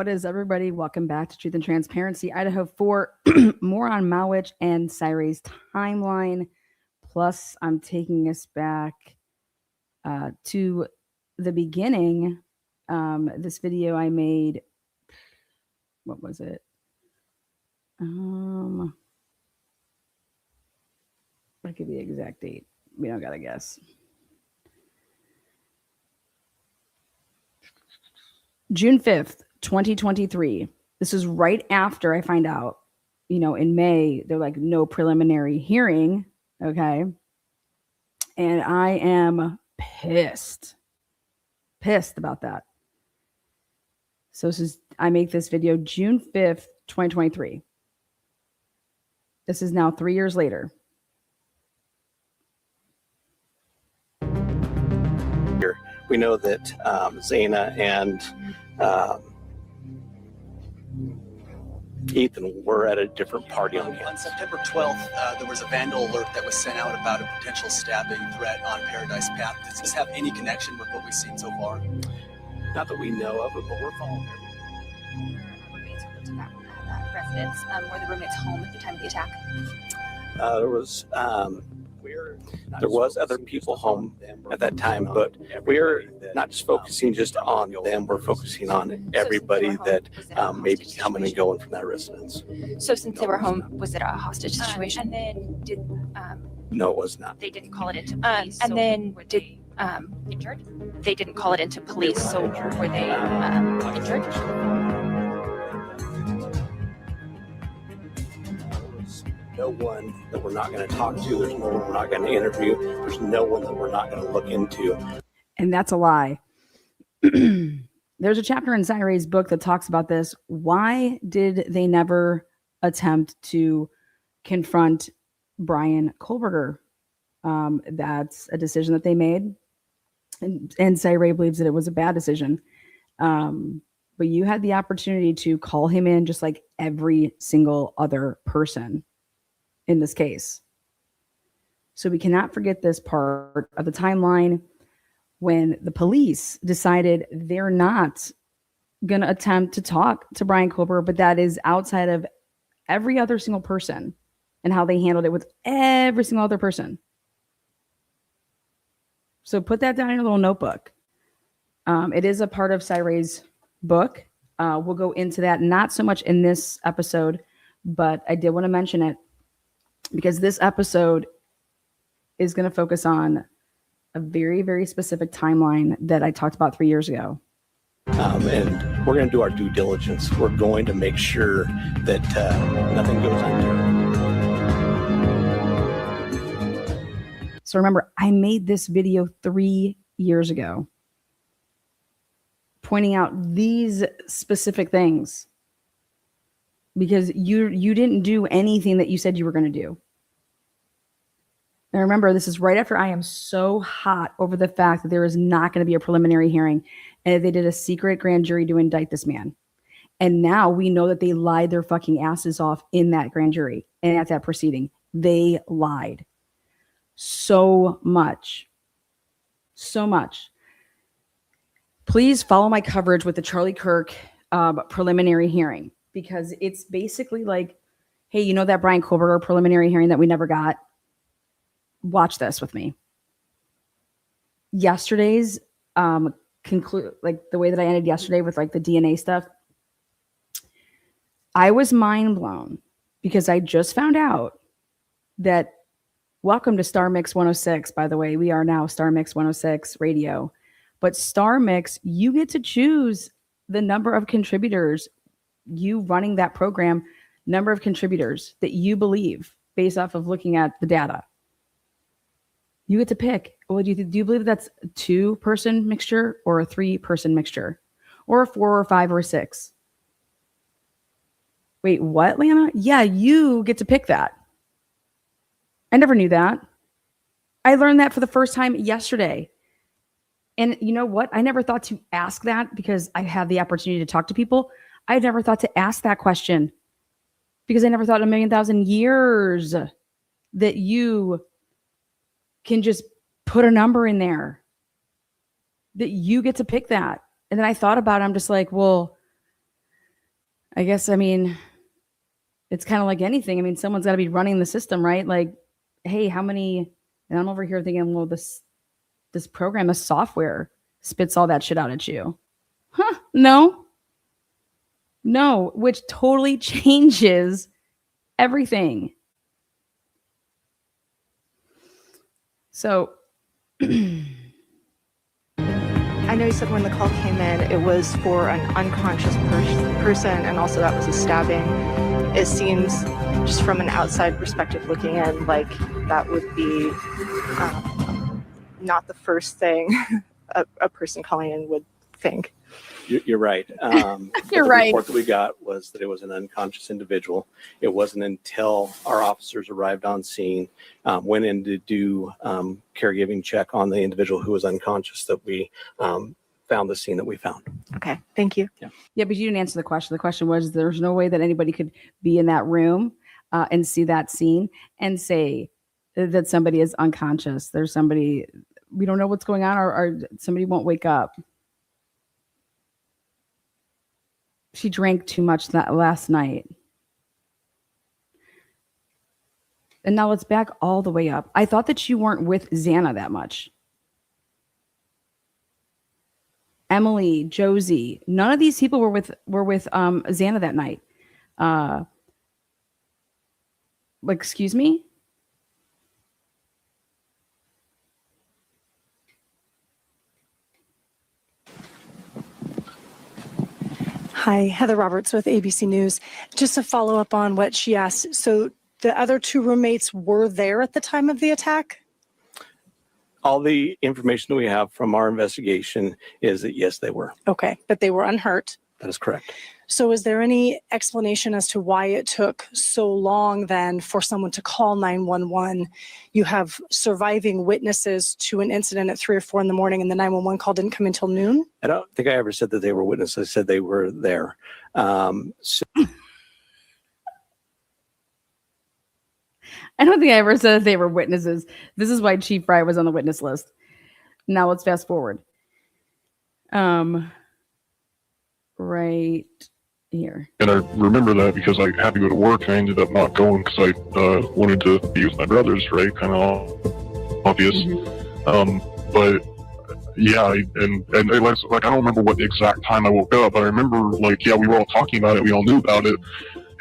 What is everybody? Welcome back to Truth and Transparency. Idaho 4, more on Mowitch and Cyray's timeline. Plus, I'm taking us back to the beginning. This video I made, what was it? I'll give you the exact date. We don't got to guess. June 5th, 2023. This is right after I find out, in May, they're like, no preliminary hearing. Okay. And I am pissed about that. So I make this video June 5th, 2023. This is now 3 years later. We know that Zaina and Ethan were at a different party on campus. On September 12th, there was a vandal alert that was sent out about a potential stabbing threat on Paradise Path. Does this have any connection with what we've seen so far? Not that we know of it, but we're following Roommates went to that residence. Were the roommates home at the time of the attack? There was other people home at that time, but we're not just focusing just on them. We're focusing on everybody that may be coming and going from that residence. So since they were home, was it a hostage situation? And then No, it was not. they didn't call it into police. and then were they injured? They didn't call it into police. So were they injured? No one that we're not going to talk to. There's no one we're not going to interview. There's no one that we're not going to look into. And that's a lie. There's a chapter in Cyray's book that talks about this. Why did they never attempt to confront Brian Kohlberger? That's a decision that they made. And Cyray believes that it was a bad decision. But you had the opportunity to call him in just like every single other person in this case. So we cannot forget this part of the timeline when the police decided they're not going to attempt to talk to Brian Kohlberger, but that is outside of every other single person and how they handled it with every single other person. So put that down in your little notebook. It is a part of Cyray's book. We'll go into that, not so much in this episode, but I did want to mention it because this episode is going to focus on a very, very specific timeline that I talked about 3 years ago. And we're going to do our due diligence. We're going to make sure that nothing goes undone. So remember, I made this video 3 years ago, pointing out these specific things because you didn't do anything that you said you were going to do. Now remember, this is right after I am so hot over the fact that there is not going to be a preliminary hearing and they did a secret grand jury to indict this man. And now we know that they lied their fucking asses off in that grand jury and at that proceeding. They lied so much. So much. Please follow my coverage with the Charlie Kirk preliminary hearing because it's basically like, hey, you know that Brian Kohlberger preliminary hearing that we never got? Watch this with me. Yesterday's conclude, like the way that I ended yesterday with like the DNA stuff, I was mind blown because I just found out that welcome to Star Mix 106. By the way, we are now Star Mix 106 radio, but Star Mix, you get to choose the number of contributors, you running that program, number of contributors that you believe based off of looking at the data. You get to pick. Well, do you believe that's a 2-person mixture or a 3-person mixture or a 4 or 5 or a 6? Wait, what, Lana? Yeah, you get to pick that. I never knew that. I learned that for the first time yesterday. And you know what? I never thought to ask that because I have the opportunity to talk to people. I never thought to ask that question because I never thought in a million thousand years that you can just put a number in there, that you get to pick that. And then I thought about it. I'm just like, well, I guess, I mean, it's kind of like anything. I mean, someone's got to be running the system, right? Like, hey, how many? And I'm over here thinking, well, this program, this software spits all that shit out at you. Huh? No, which totally changes everything. So I know you said when the call came in, it was for an unconscious person, and also that was a stabbing. It seems, just from an outside perspective looking in, like that would be not the first thing a person calling in would think. You're right. You're the right. report that we got was that it was an unconscious individual. It wasn't until our officers arrived on scene, went in to do caregiving check on the individual who was unconscious, that we found the scene that we found. Okay, thank you. yeah, but you didn't answer the question. The question was, there's no way that anybody could be in that room and see that scene and say that somebody is unconscious. There's somebody, we don't know what's going on, or somebody won't wake up. She drank too much that last night. And now let's back all the way up. I thought that you weren't with Xana that much. Emily, Josie, none of these people were with Xana that night. Excuse me? Hi, Heather Roberts with ABC News. Just to follow up on what she asked. So the other two roommates were there at the time of the attack? All the information that we have from our investigation is that, yes, they were. Okay, but they were unhurt. That is correct. So is there any explanation as to why it took so long then for someone to call 911? You have surviving witnesses to an incident at 3 or 4 in the morning, and the 911 call didn't come until noon? I don't think I ever said that they were witnesses. I said they were there. So I don't think I ever said that they were witnesses. This is why Chief Fry was on the witness list. Now let's fast forward. Right here. And I remember that because I had to go to work, and I ended up not going because I wanted to be with my brothers, right? Kind of obvious. Mm-hmm. But yeah, and I don't remember what the exact time I woke up, but I remember we were all talking about it, we all knew about it,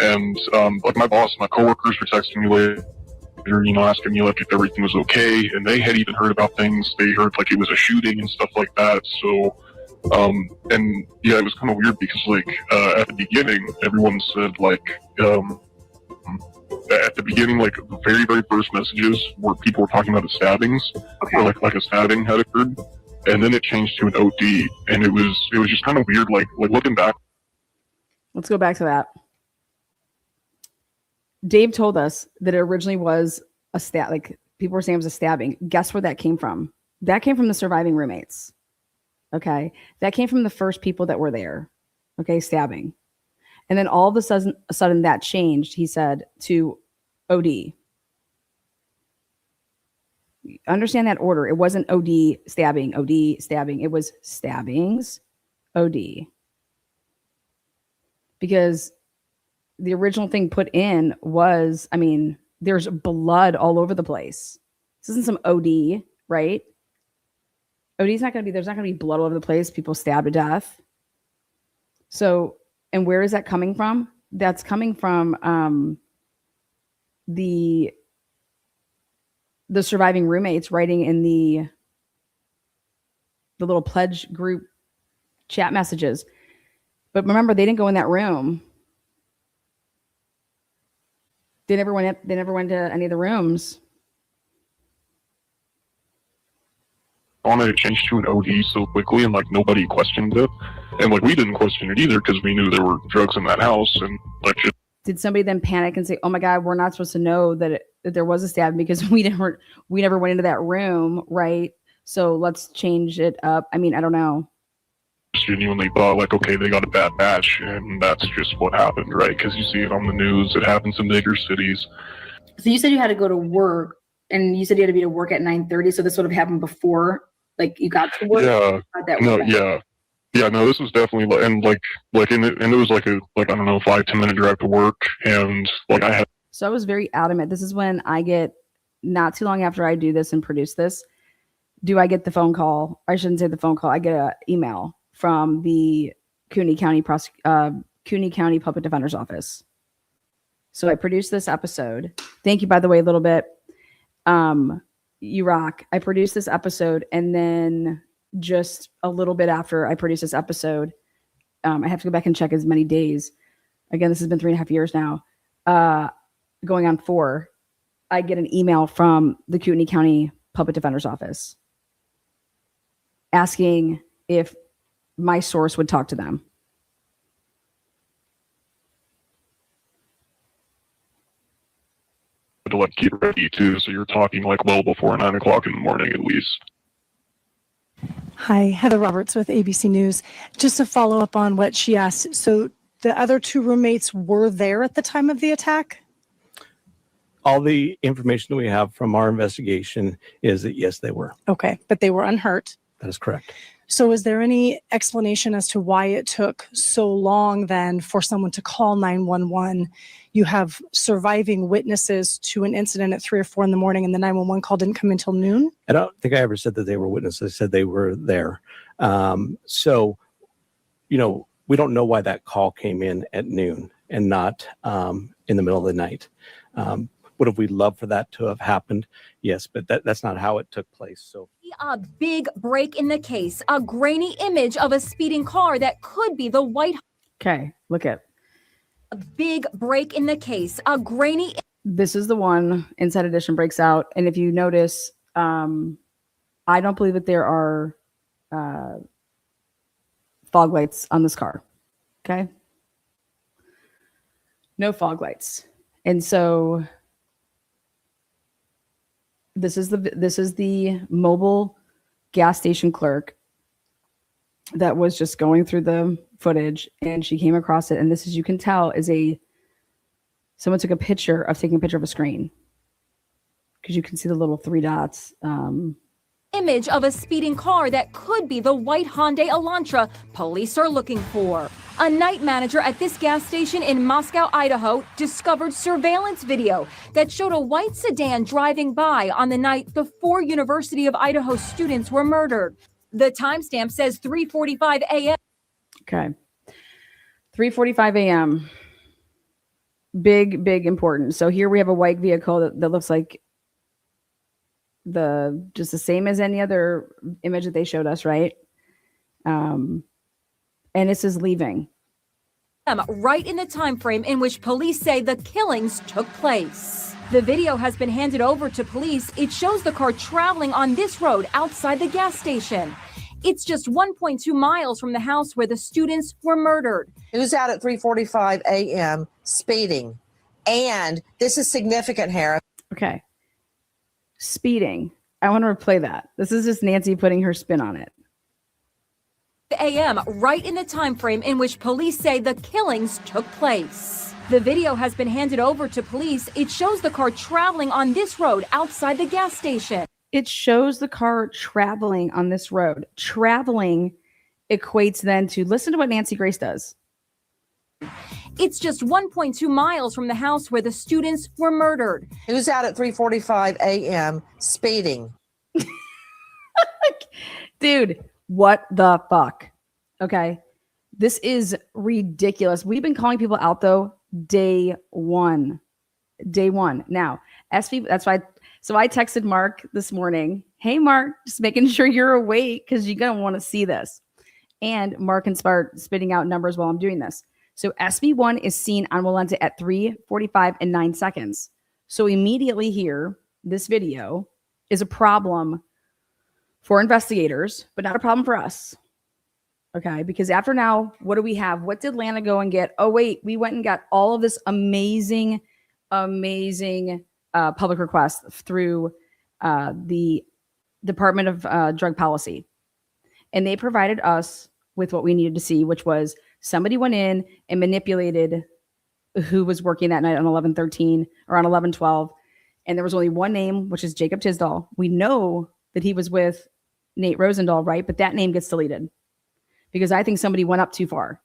and my boss, my coworkers were texting me later, asking me if everything was okay, and they had even heard about things. They heard it was a shooting and stuff like that. So and yeah, it was kind of weird because at the beginning, everyone said at the beginning, the very, very first messages where people were talking about the stabbings, Okay. or like a stabbing had occurred, and then it changed to an OD, and it was just kind of weird, looking back. Let's go back to that. Dave told us that it originally was a people were saying it was a stabbing. Guess where that came from? That came from the surviving roommates. Okay. That came from the first people that were there. Okay. Stabbing. And then all of a sudden that changed, he said, to OD. Understand that order. It wasn't OD, stabbing, OD, stabbing. It was stabbings, OD. Because the original thing put in was, there's blood all over the place. This isn't some OD, right? OD's not going to be, there's not going to be blood all over the place. People stabbed to death. So, and where is that coming from? That's coming from the surviving roommates writing in the little pledge group chat messages. But remember, they didn't go in that room. They never went to any of the rooms. I wanted to change to an OD so quickly, and nobody questioned it, and we didn't question it either because we knew there were drugs in that house, and Did somebody then panic and say, "Oh my God, we're not supposed to know that there was a stabbing because we never went into that room, right? So let's change it up." I don't know. Genuinely thought okay, they got a bad batch, and that's just what happened, right? Because you see it on the news. It happens in bigger cities. So you said you had to go to work, and you said you had to be to work at 9:30. So this would have happened before, you got to work. Yeah. Yeah, no, this was definitely and it was like I don't know 5-10 minute drive to work, and like I had. So I was very adamant. This is when I get, not too long after I do this and produce this, do I get the phone call? I shouldn't say the phone call. I get an email from the Cooney County Public Defender's Office. So I produced this episode. Thank you, by the way, a little bit. You rock. I produced this episode, and then just a little bit after I produced this episode, I have to go back and check as many days. Again, this has been 3.5 years now. Going on 4, I get an email from the Cooney County Public Defender's Office asking if my source would talk to them. To like get ready too, so you're talking like well before 9 o'clock in the morning at least. Hi, Heather Roberts with ABC News. Just to follow up on what she asked. So the other 2 roommates were there at the time of the attack? All the information that we have from our investigation is that yes, they were. Okay, but they were unhurt. That is correct. So is there any explanation as to why it took so long then for someone to call 911? You have surviving witnesses to an incident at 3 or 4 in the morning, and the 911 call didn't come until noon? I don't think I ever said that they were witnesses. I said they were there. So, we don't know why that call came in at noon and not in the middle of the night. Would have we loved for that to have happened? Yes, but that's not how it took place. So a big break in the case, a grainy image of a speeding car that could be the white. Okay, look at. A big break in the case, a grainy. This is the one Inside Edition breaks out. And if you notice, I don't believe that there are fog lights on this car. Okay. No fog lights. And so this is the mobile gas station clerk that was just going through the footage, and she came across it. And this, as you can tell, is someone took a picture of a screen, because you can see the little 3 dots. Image of a speeding car that could be the white Hyundai Elantra police are looking for. A night manager at this gas station in Moscow, Idaho, discovered surveillance video that showed a white sedan driving by on the night the 4 University of Idaho students were murdered. The timestamp says 3:45 a.m. Okay. 3:45 a.m. Big important. So here we have a white vehicle that looks like just the same as any other image that they showed us, right? And it says leaving. Right in the time frame in which police say the killings took place. The video has been handed over to police. It shows the car traveling on this road outside the gas station. It's just 1.2 miles from the house where the students were murdered. Who's out at 3:45 a.m. speeding? And this is significant, Harris. Okay. Speeding. I want to replay that. This is just Nancy putting her spin on it. A.m. right in the time frame in which police say the killings took place. The video has been handed over to police. It shows the car traveling on this road outside the gas station. It shows the car traveling on this road. Traveling equates then to, listen to what Nancy Grace does. It's just 1.2 miles from the house where the students were murdered. Who's out at 3:45 a.m. speeding? Dude, what the fuck? Okay. This is ridiculous. We've been calling people out though day one. Now, SV, that's why. So I texted Mark this morning. Hey, Mark, just making sure you're awake because you're going to want to see this. And Mark can start spitting out numbers while I'm doing this. So SV1 is seen on Walenta at 3:45 and 9 seconds. So immediately here, this video is a problem for investigators, but not a problem for us. Okay, because after now, what do we have? What did Lana go and get? Oh, wait, we went and got all of this amazing public requests through the Department of Drug Policy. And they provided us with what we needed to see, which was somebody went in and manipulated who was working that night on 11/13 or on 11/12. And there was only one name, which is Jacob Tisdall. We know that he was with Nate Rosendahl, right? But that name gets deleted. because I think somebody went up too far.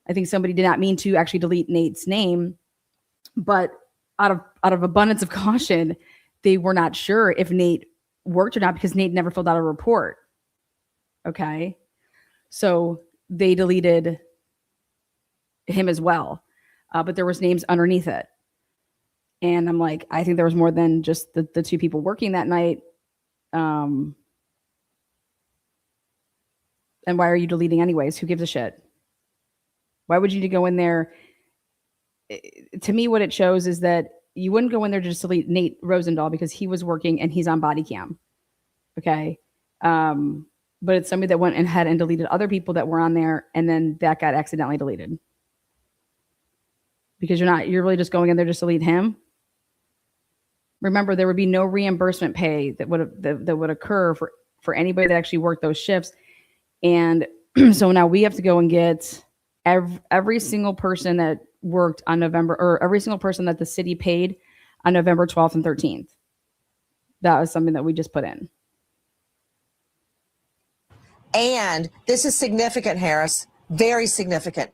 I think somebody did not mean to actually delete Nate's name, but out of abundance of caution, they were not sure if Nate worked or not because Nate never filled out a report. Okay. So they deleted him as well. But there was names underneath it. And I'm like, I think there was more than just the two people working that night. And why are you deleting anyways? Who gives a shit? Why would you go in there? To me, what it shows is that you wouldn't go in there to just delete Nate Rosendahl because he was working and he's on body cam. Okay. But it's somebody that went ahead and deleted other people that were on there, and then that got accidentally deleted. Because you're really just going in there just to delete him. Remember, there would be no reimbursement pay that would occur for anybody that actually worked those shifts. And so now we have to go and get every single person that worked on November, or every single person that the city paid on November 12th and 13th. That was something that we just put in. And this is significant, Harris, very significant.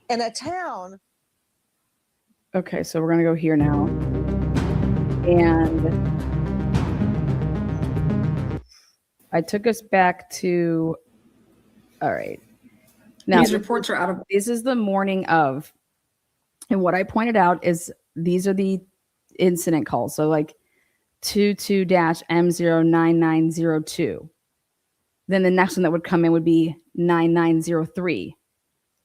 In a town. Okay, so we're going to go here now. And I took us back to, all right. Now, these reports are out of, this is the morning of. And what I pointed out is these are the incident calls. So like 22-M09902. Then the next one that would come in would be 9903,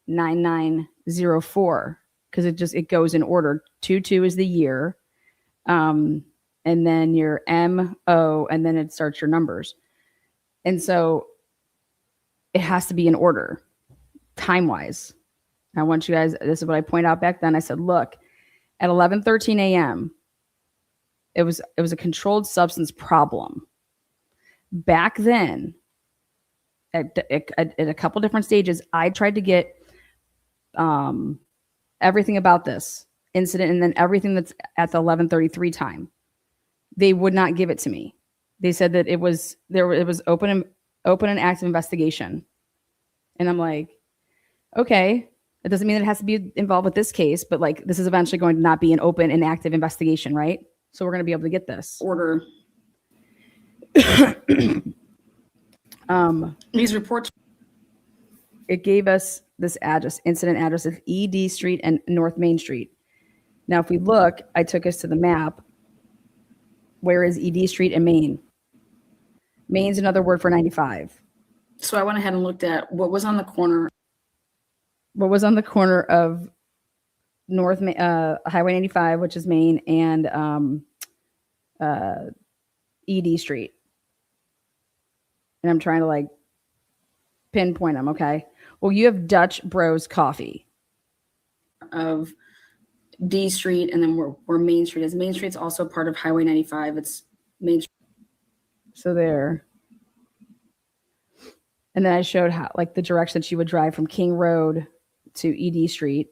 9904, because it goes in order. 22 is the year, and then your MO, and then it starts your numbers. And so it has to be in order, time-wise. I want you guys, this is what I pointed out back then. I said, look, at 11:13 a.m., it was a controlled substance problem. Back then, at a couple different stages, I tried to get everything about this incident and then everything that's at the 11:33 time. They would not give it to me. They said that it was open and active investigation. And I'm like, okay, it doesn't mean that it has to be involved with this case, but like this is eventually going to not be an open and active investigation, right? So we're going to be able to get this order. These reports, it gave us this address, incident address of ED Street and North Main Street. Now, if we look, I took us to the map. Where is ED Street and Main? Main's another word for 95. So I went ahead and looked at what was on the corner. What was on the corner of North Highway 95, which is Main, and ED Street. And I'm trying to like pinpoint them. Okay. Well, you have Dutch Bros Coffee of D Street, and then where Main Street is. Main Street's also part of Highway 95. It's Main Street. So there. And then I showed how, like, the direction that you would drive from King Road to ED Street.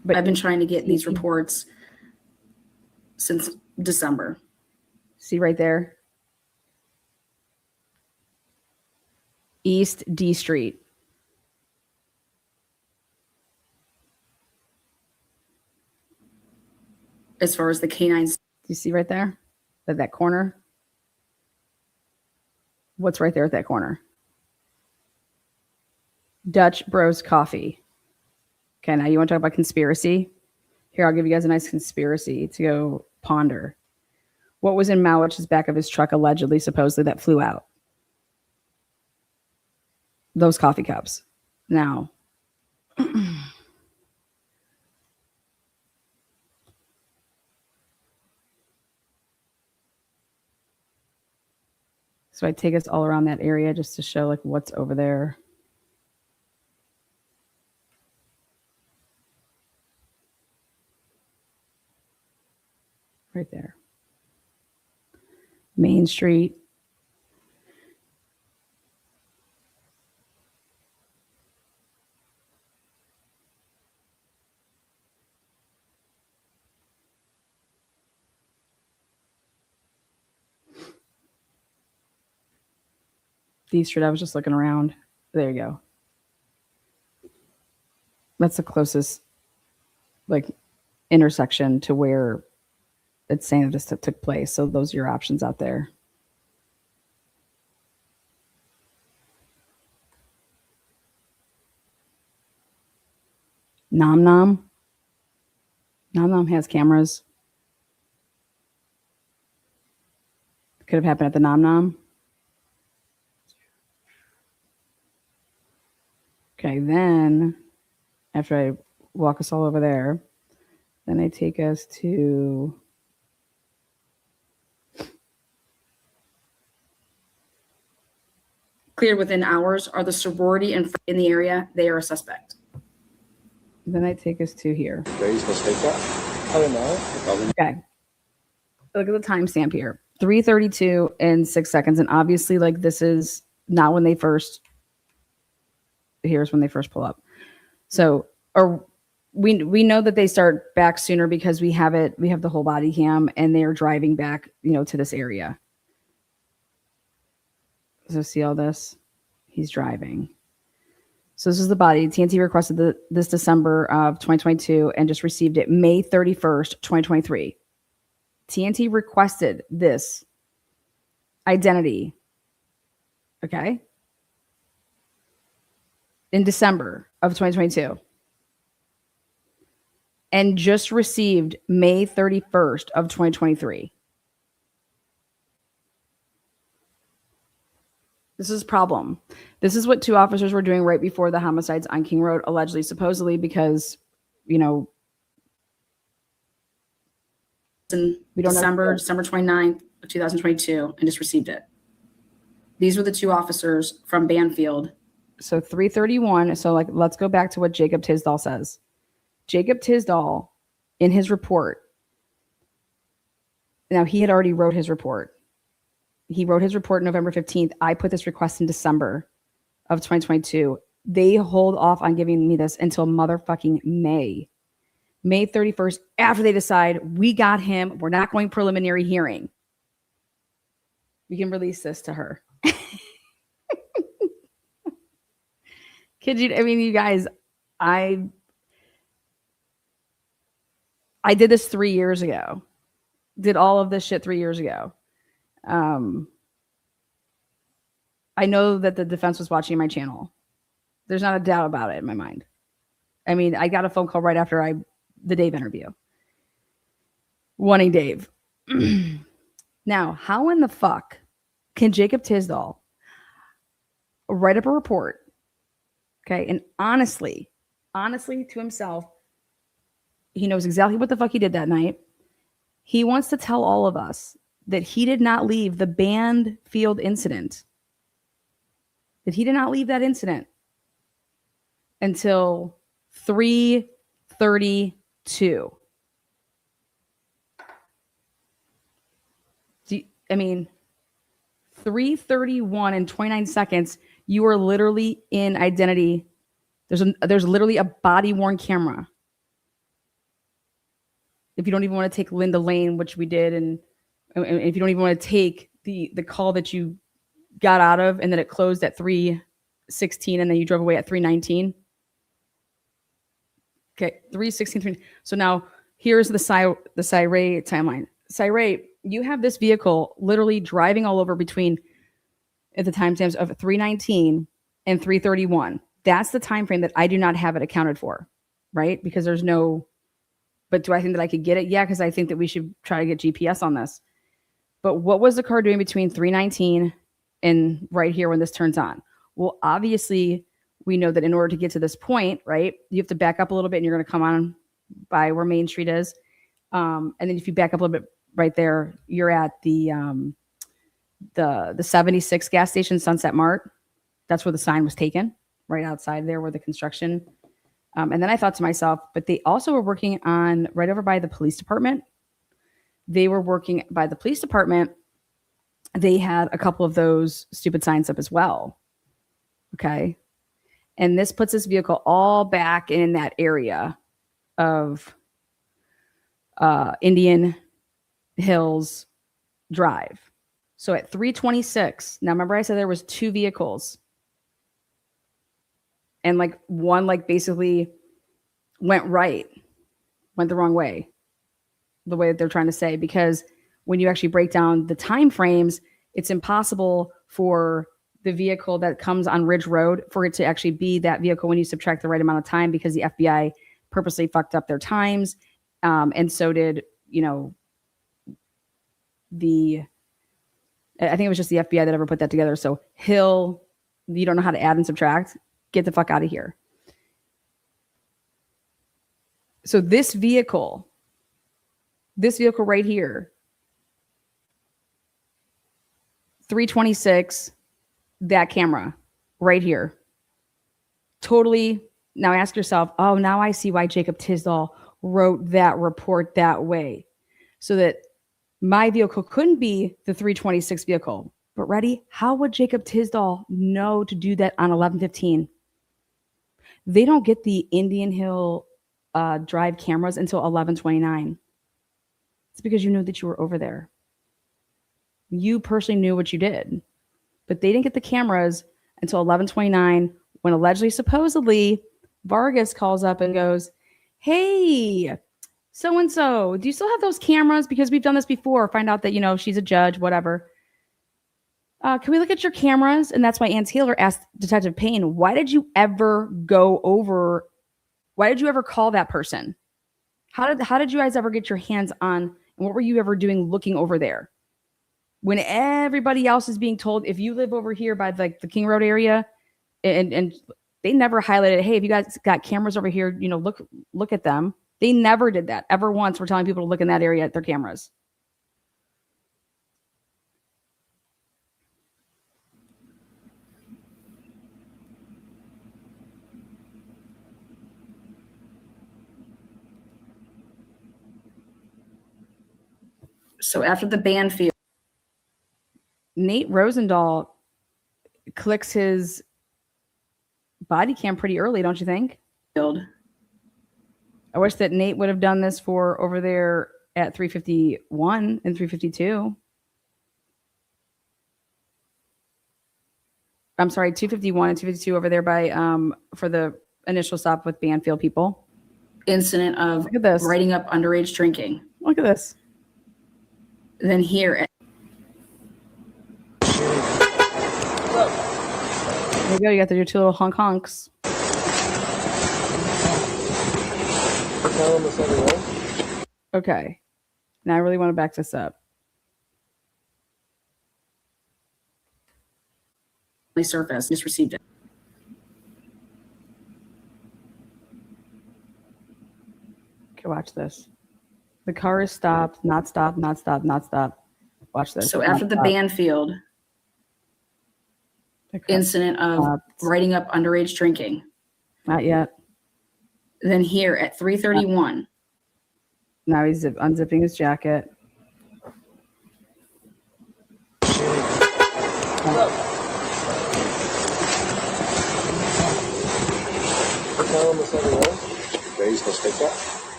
But I've been trying to get these reports since December. See right there? East D Street. As far as the canines, do you see right there? At that corner? What's right there at that corner? Dutch Bros Coffee. Okay, now you want to talk about conspiracy? Here, I'll give you guys a nice conspiracy to go ponder. What was in Mowitch's back of his truck, allegedly, supposedly, that flew out? Those coffee cups. Now, so I take us all around that area just to show like what's over there. Right there. Main Street. D Street. I was just looking around. There you go. That's the closest like intersection to where it's saying that this took place. So those are your options out there. Nom Nom. Nom Nom has cameras. Could have happened at the Nom Nom. Okay, then after I walk us all over there, then they take us to cleared within hours. Are the sorority in the area? They are a suspect. Then they take us to here. Where are you supposed to take that? I don't know. Okay. Look at the timestamp here. 3:32 and 6 seconds. And obviously, like, this is not when they first. Here's when they first pull up. So, or we know that they start back sooner because we have the whole body cam and they're driving back, to this area. So see all this? He's driving. So this is the body. TNT requested this December of 2022 and just received it May 31st, 2023. TNT requested this identity. Okay. In December of 2022. And just received May 31st of 2023. This is a problem. This is what two officers were doing right before the homicides on King Road, allegedly, supposedly, because, we don't December 29th of 2022, and just received it. These were the two officers from Banfield. So 331. So let's go back to what Jacob Tisdall says. Jacob Tisdall, in his report, now he had already wrote his report. He wrote his report November 15th. I put this request in December of 2022. They hold off on giving me this until motherfucking May 31st, after they decide we got him. We're not going preliminary hearing. We can release this to her. You guys, I did this 3 years ago. Did all of this shit 3 years ago. I know that the defense was watching my channel. There's not a doubt about it in my mind. I got a phone call right after the Dave interview. Wanting Dave. Now, how in the fuck can Jacob Tisdall write up a report? Okay. And honestly to himself, he knows exactly what the fuck he did that night. He wants to tell all of us that he did not leave the Banfield incident. That he did not leave that incident until 3:32. 3:31 and 29 seconds. You are literally in identity. There's literally a body-worn camera. If you don't even want to take Linda Lane, which we did, and if you don't even want to take the call that you got out of and then it closed at 3:16 and then you drove away at 3:19. Okay, 3:16. So now here's the Cyray timeline. Cyray, you have this vehicle literally driving all over between at the timestamps of 3:19 and 3:31. That's the time frame that I do not have it accounted for, right? Because there's no. But do I think that I could get it? Yeah, because I think that we should try to get GPS on this. But what was the car doing between 3:19 and right here when this turns on? Well, obviously, we know that in order to get to this point, right, you have to back up a little bit and you're going to come on by where Main Street is. And then if you back up a little bit right there, you're at the 76 gas station, Sunset Mart. That's where the sign was taken, right outside there where the construction. And then I thought to myself, but they also were working on right over by the police department. They were working by the police department. They had a couple of those stupid signs up as well. Okay. And this puts this vehicle all back in that area of Indian Hills Drive. So at 3:26, now remember I said there was 2 vehicles. And like one like basically went the wrong way. The way that they're trying to say, because when you actually break down the time frames, it's impossible for the vehicle that comes on Ridge Road for it to actually be that vehicle when you subtract the right amount of time, because the FBI purposely fucked up their times. And so did, I think it was just the FBI that ever put that together. So Hill, you don't know how to add and subtract. Get the fuck out of here. So this vehicle right here, 3:26, that camera right here. Totally. Now ask yourself, oh, now I see why Jacob Tisdall wrote that report that way. So that my vehicle couldn't be the 3:26 vehicle. But ready? How would Jacob Tisdall know to do that on 11:15? They don't get the Indian Hill Drive cameras until 11:29. It's because you knew that you were over there. You personally knew what you did. But they didn't get the cameras until 11:29, when allegedly, supposedly, Vargas calls up and goes, hey, so-and-so, do you still have those cameras? Because we've done this before. Find out that, she's a judge, whatever. Can we look at your cameras? And that's why Ann Taylor asked Detective Payne, why did you ever call that person? How did you guys ever get your hands on, and what were you ever doing looking over there? When everybody else is being told, if you live over here by the King Road area, and they never highlighted, hey, if you guys got cameras over here, look at them. They never did that. Ever once we're telling people to look in that area at their cameras. So after the Banfield, Nate Rosendahl clicks his body cam pretty early, don't you think? I wish that Nate would have done this for over there at 351 and 352. I'm sorry, 251 and 252 over there by for the initial stop with Banfield people. Incident of writing up underage drinking. Look at this. Then here. There you go. You got your 2 little honks. Okay. Now I really want to back this up. Surface. Just received it. Okay, watch this. The car is stopped, not stopped, not stopped, not stopped. Watch this. So after the Banfield incident of writing up underage drinking. Not yet. Then here at 3:31. Now he's unzipping his jacket.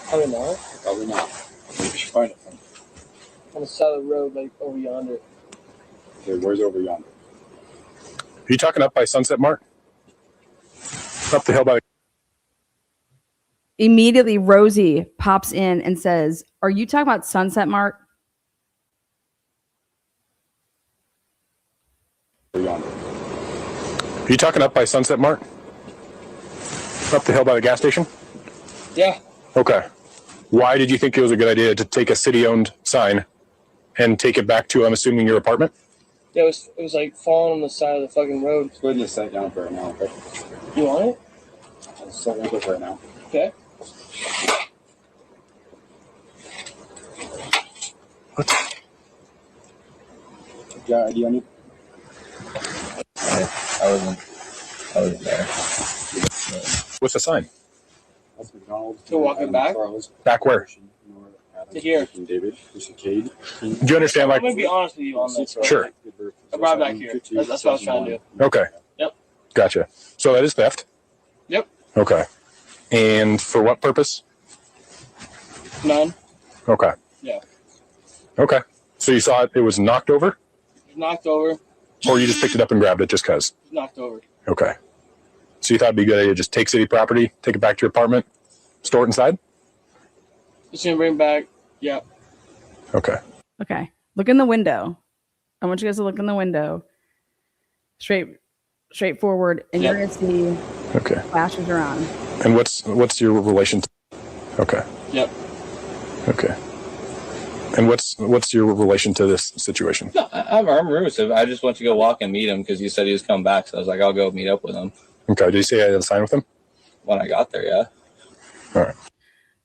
Probably not. Probably not. We should find it from. On the side of the road, like over yonder. Okay, where's over yonder? Are you talking up by Sunset Mart? Up the hill by. Immediately, Rosie pops in and says, "Are you talking about Sunset Mart?" Are you talking up by Sunset Mart? Up the hill by the gas station? Yeah. Okay. Why did you think it was a good idea to take a city-owned sign and take it back to, I'm assuming, your apartment? Yeah, it was like falling on the side of the fucking road. Let's go ahead and just set it down for right now, okay? You want it? I'll set it up right now. Okay. What? Yeah, ID on you? I wasn't there. What's the sign? That's McDonald's. So walking back? Back where? To here. David. Do you understand? Like, I'm going to be honest with you on this. Right? Sure. I brought it back here. That's what I was trying to do. Okay. Yep. Gotcha. So that is theft? Yep. Okay. And for what purpose? None. Okay. Yeah. Okay. So you saw it was knocked over? Knocked over. Or you just picked it up and grabbed it just because? Knocked over. Okay. So you thought it'd be a good idea to just take city property, take it back to your apartment, store it inside? Just gonna bring it back. Yep. Okay. Okay. Look in the window. I want you guys to look in the window. Straight forward, and you're gonna see Okay. flashes are on. And what's your relation to? Okay. Yep. Okay. And what's your relation to this situation? No, I'm Bruce. I just went to go walk and meet him because he said he was coming back. So I was like, I'll go meet up with him. Okay. Did you say I had a sign with him? When I got there, yeah. All right.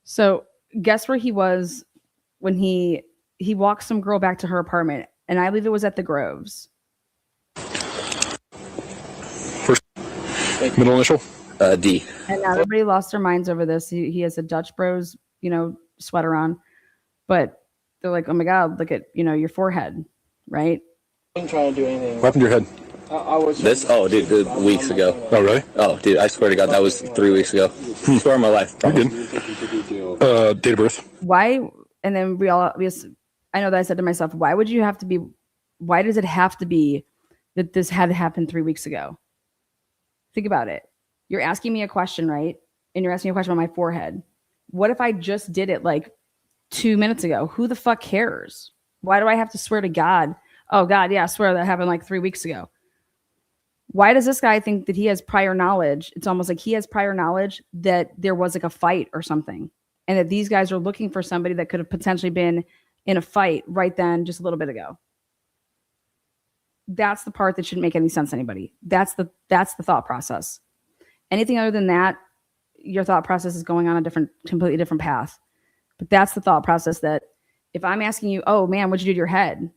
So guess where he was when he walked some girl back to her apartment, and I believe it was at the Groves. First, middle initial? D. And now everybody lost their minds over this. He has a Dutch Bros, sweater on, but they're like, oh my God, look at, your forehead, right? I wasn't trying to do anything. What happened to your head? I was. This? Oh, dude, weeks ago. Oh, really? Oh, dude, I swear to God, that was 3 weeks ago. Swear on my life. You did. Date of birth? Why? And then I know that I said to myself, why does it have to be that this had happened 3 weeks ago? Think about it. You're asking me a question, right? And you're asking me a question about my forehead. What if I just did it like 2 minutes ago? Who the fuck cares? Why do I have to swear to God? Oh God, yeah, I swear that happened like 3 weeks ago. Why does this guy think that he has prior knowledge? It's almost like he has prior knowledge that there was like a fight or something. And that these guys are looking for somebody that could have potentially been in a fight right then, just a little bit ago. That's the part that shouldn't make any sense to anybody. That's the thought process. Anything other than that, your thought process is going on a completely different path. But that's the thought process that if I'm asking you, oh man, what'd you do to your head?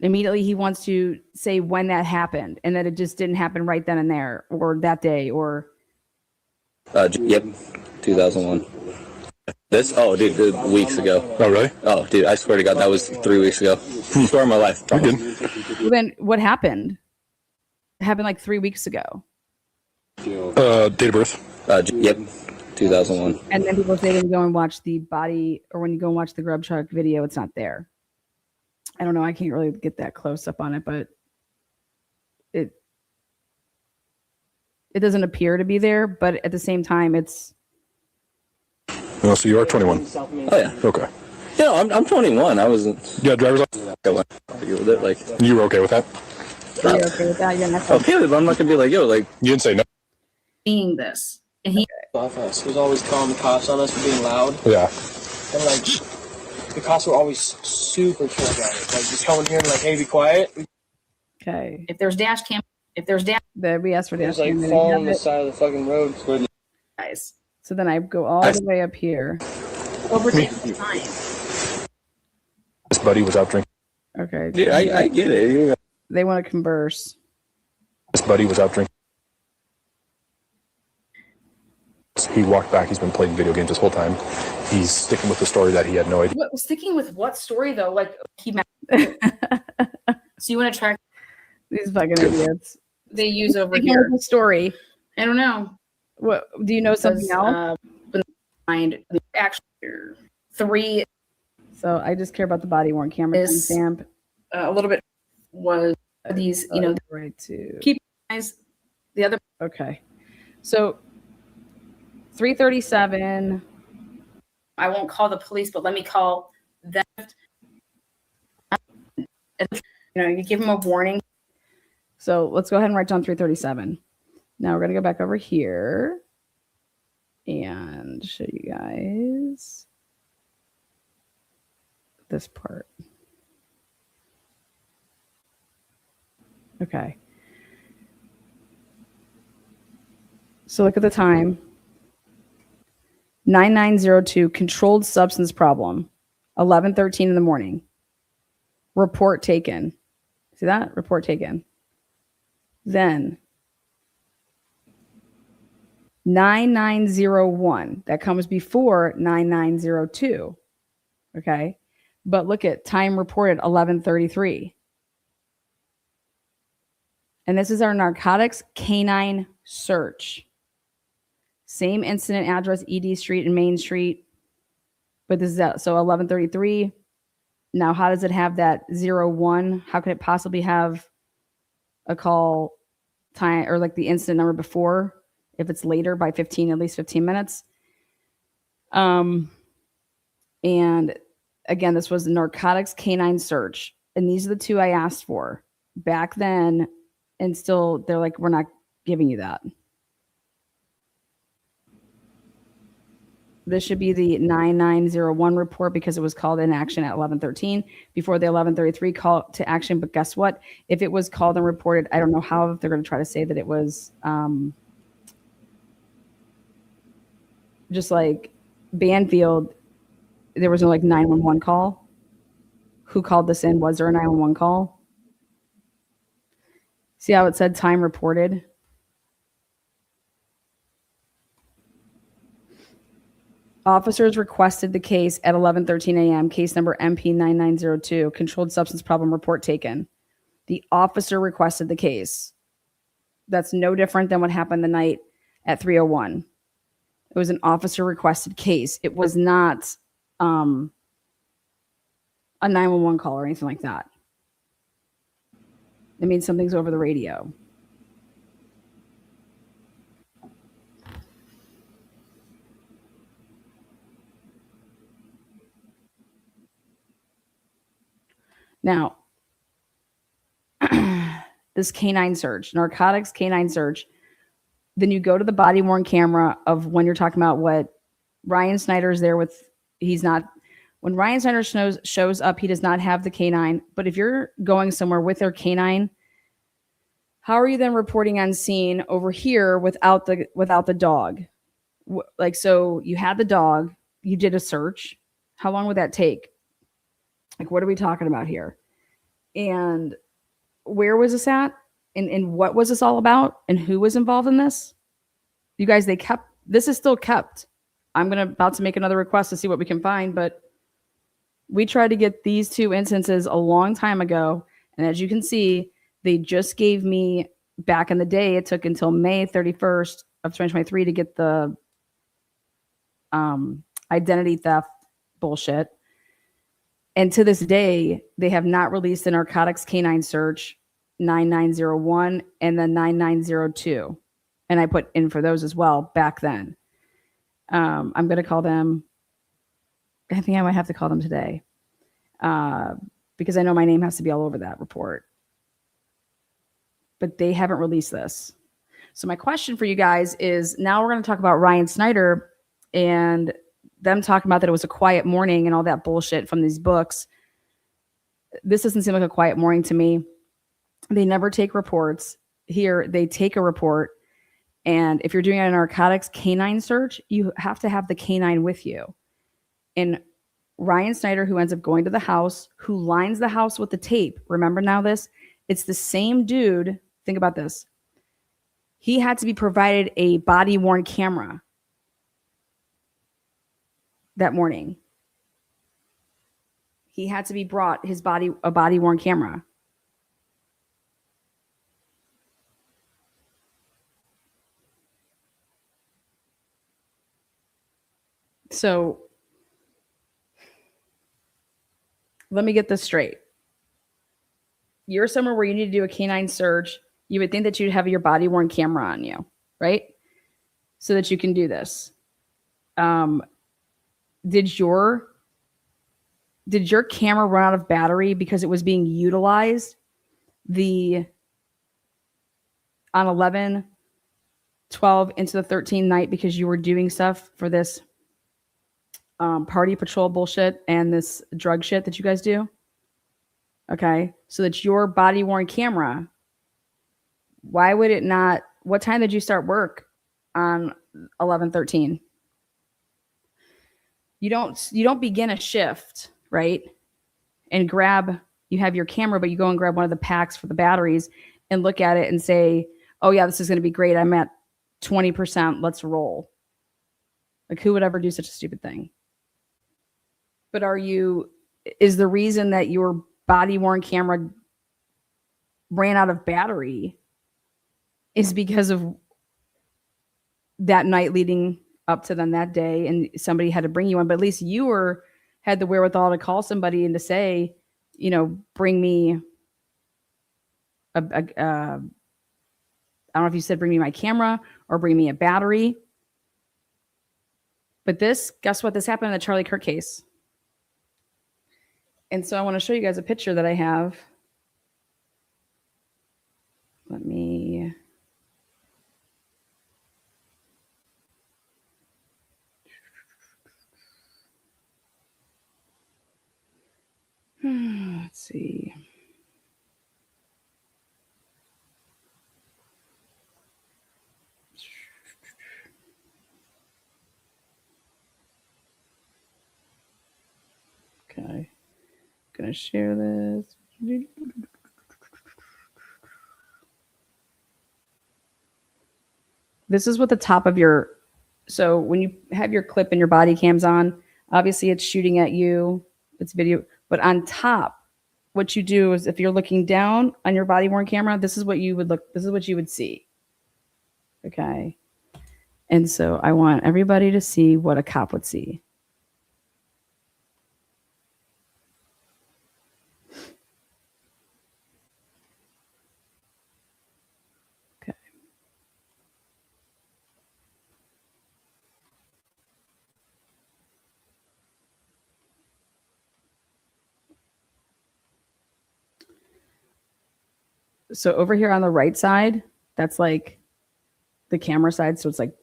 Immediately he wants to say when that happened and that it just didn't happen right then and there or that day or. Yep, 2001. This? Oh, dude, weeks ago. Oh, really? Oh, dude, I swear to God, that was 3 weeks ago. Swear on my life. You did. Well, then what happened? It happened like 3 weeks ago. Date of birth? Yep, 2001. And then people say when you go and watch the body or when you go and watch the grub truck video, it's not there. I don't know. I can't really get that close up on it, but it doesn't appear to be there. But at the same time, it's. Oh, so you are 21. Oh, yeah. Okay. Yeah, I'm 21. I wasn't. Yeah, driver's license. With it, like. You were okay with that? Are you okay with that? You're not Okay, but I'm not gonna be like, yo, like. You didn't say no. seeing this, and he. He was always calling the cops on us for being loud. Yeah. And like, the cops were always super chill about it. Like, just coming here and like, hey, be quiet. Okay. If there's dash cam, We asked for It dash was like cam. falling on the side of the fucking road. guys, So then I go all the way up here. overtaking time. His buddy was out drinking. Okay. Yeah, I get it. They want to converse. His buddy was out drinking. He walked back. He's been playing video games this whole time. He's sticking with the story that he had no idea. Sticking with what story though? Like so you want to track These fucking idiots. they use over Sticking here? with the story. I don't know. What do you know something else? Mind actually 3 So I just care about the body worn camera is timestamp. a little bit was these right to keep eyes the other. Okay. So 3:37. I won't call the police, but let me call them. You give them a warning. So let's go ahead and write down 3:37. Now we're gonna go back over here and show you guys this part. Okay. So look at the time. 9902 controlled substance problem. 11:13 in the morning. Report taken. See that? Report taken. Then 9901. That comes before 9902. Okay. But look at time reported 11:33. And this is our narcotics canine search. Same incident address, ED Street and Main Street. But this is so 11:33, Now, how does it have that 01? How could it possibly have a call time or like the incident number before if it's later by 15, at least 15 minutes? And again, this was the narcotics canine search. And these are the two I asked for back then. And still, they're like, we're not giving you that. This should be the 9901 report because it was called in action at 11:13 before the 11:33 call to action. But guess what? If it was called and reported, I don't know how they're going to try to say that it was just like Banfield. There was no like 911 call. Who called this in? Was there a 911 call? See how it said time reported? Officers requested the case at 11:13 a.m. Case number MP9902, controlled substance problem report taken. The officer requested the case. That's no different than what happened the night at 3:01. It was an officer requested case. It was not a 911 call or anything like that. It means something's over the radio. Now, this canine search, narcotics canine search, then you go to the body worn camera of when you're talking about what Ryan Snyder is there with. He's not, when Ryan Snyder shows up, he does not have the canine. But if you're going somewhere with their canine, how are you then reporting on scene over here without the dog? Like, so you had the dog, you did a search. How long would that take? Like, what are we talking about here? And where was this at? And what was this all about? And who was involved in this? You guys, this is still kept. I'm about to make another request to see what we can find, but we tried to get these two instances a long time ago. And as you can see, they just gave me back in the day, it took until May 31st of 2023 to get the identity theft bullshit. And to this day, they have not released the narcotics canine search 9901 and then 9902. And I put in for those as well back then. I'm going to call them. I think I might have to call them today because I know my name has to be all over that report. But they haven't released this. So my question for you guys is, now we're going to talk about Ryan Snyder and them talking about that it was a quiet morning and all that bullshit from these books. This doesn't seem like a quiet morning to me. They never take reports. Here, they take a report. And if you're doing a narcotics canine search, you have to have the canine with you. And Ryan Snyder, who ends up going to the house, who lines the house with the tape. Remember now this? It's the same dude. Think about this. He had to be provided a body-worn camera that morning. He had to be brought a body-worn camera. So let me get this straight. You're somewhere where you need to do a canine search. You would think that you'd have your body-worn camera on you, right? So that you can do this. Did your camera run out of battery because it was being utilized on 11, 12 into the 13 night because you were doing stuff for this party patrol bullshit and this drug shit that you guys do? Okay, so that's your body-worn camera. Why would it not? What time did you start work on 11/13? You don't begin a shift, right? And you have your camera, but you go and grab one of the packs for the batteries and look at it and say, oh yeah, this is going to be great. I'm at 20%. Let's roll. Like, who would ever do such a stupid thing? But is the reason that your body-worn camera ran out of battery is because of that night leading up to then that day and somebody had to bring you one, but at least you were had the wherewithal to call somebody and to say, bring me I don't know if you said bring me my camera or bring me a battery. But guess what? This happened in the Charlie Kirk case. And so I want to show you guys a picture that I have. Let me. Let's see. Okay. Gonna share this. This is what the top of so when you have your clip and your body cams on, obviously it's shooting at you, it's video, but on top, what you do is if you're looking down on your body worn camera, this is what you would see. Okay. And so I want everybody to see what a cop would see. So over here on the right side, that's like the camera side. So it's like,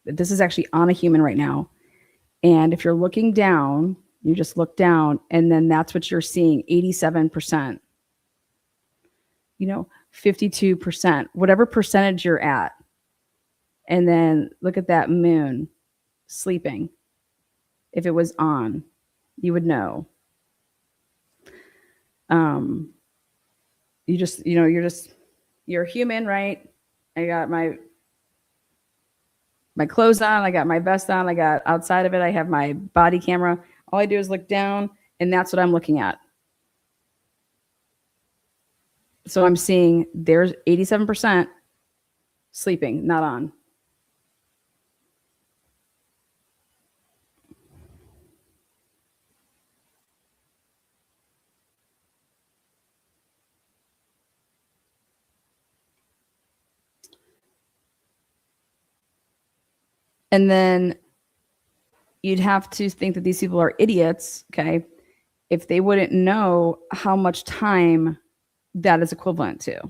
this is actually on a human right now. And if you're looking down, you just look down and then that's what you're seeing, 87%, 52%, whatever percentage you're at. And then look at that moon sleeping. If it was on, you would know. You're human, right? I got my clothes on, I got my vest on, I got outside of it, I have my body camera. All I do is look down and that's what I'm looking at. So I'm seeing there's 87% sleeping, not on. And then you'd have to think that these people are idiots, okay, if they wouldn't know how much time that is equivalent to.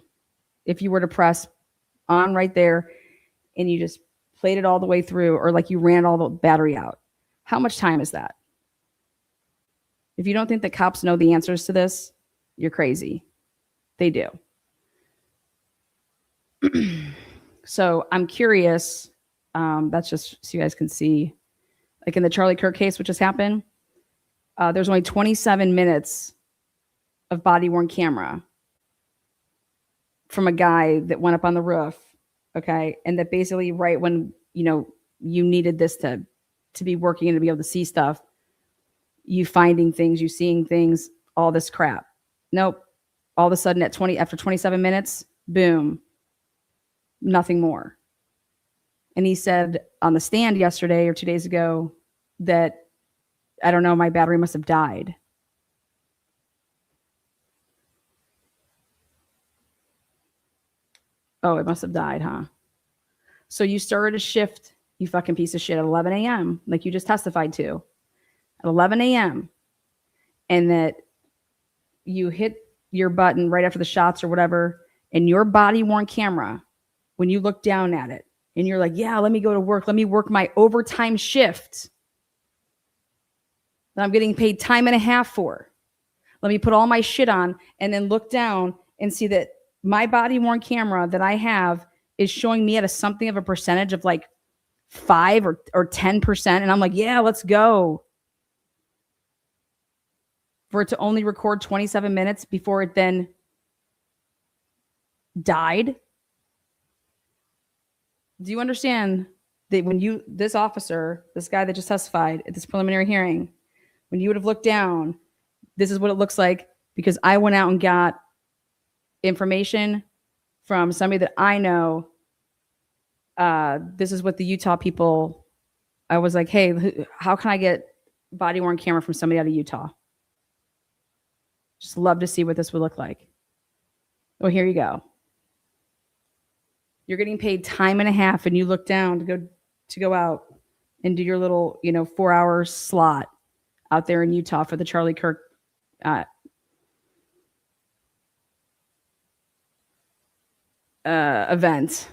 If you were to press on right there and you just played it all the way through, or like you ran all the battery out, how much time is that? If you don't think that cops know the answers to this, you're crazy. They do. So I'm curious. That's just so you guys can see, like in the Charlie Kirk case, which just happened, there's only 27 minutes of body worn camera from a guy that went up on the roof. Okay. And that basically right when, you needed this to be working and to be able to see stuff, you finding things, you seeing things, all this crap. Nope. All of a sudden after 27 minutes, boom, nothing more. And he said on the stand yesterday or 2 days ago that, I don't know, my battery must have died. Oh, it must have died, huh? So you started a shift, you fucking piece of shit, at 11 a.m., like you just testified to, at 11 a.m., and that you hit your button right after the shots or whatever, and your body-worn camera, when you look down at it, and you're like, yeah, let me go to work. Let me work my overtime shift that I'm getting paid time and a half for. Let me put all my shit on and then look down and see that my body-worn camera that I have is showing me at something of a percentage of like 5 or 10%. And I'm like, yeah, let's go. For it to only record 27 minutes before it then died. Do you understand that when this officer, this guy that just testified at this preliminary hearing, when you would have looked down, this is what it looks like, because I went out and got information from somebody that I know. This is what the Utah people, I was like, hey, how can I get body worn camera from somebody out of Utah. Just love to see what this would look like. Well, here you go. You're getting paid time and a half, and you look down to go out and do your little, 4-hour slot out there in Utah for the Charlie Kirk event.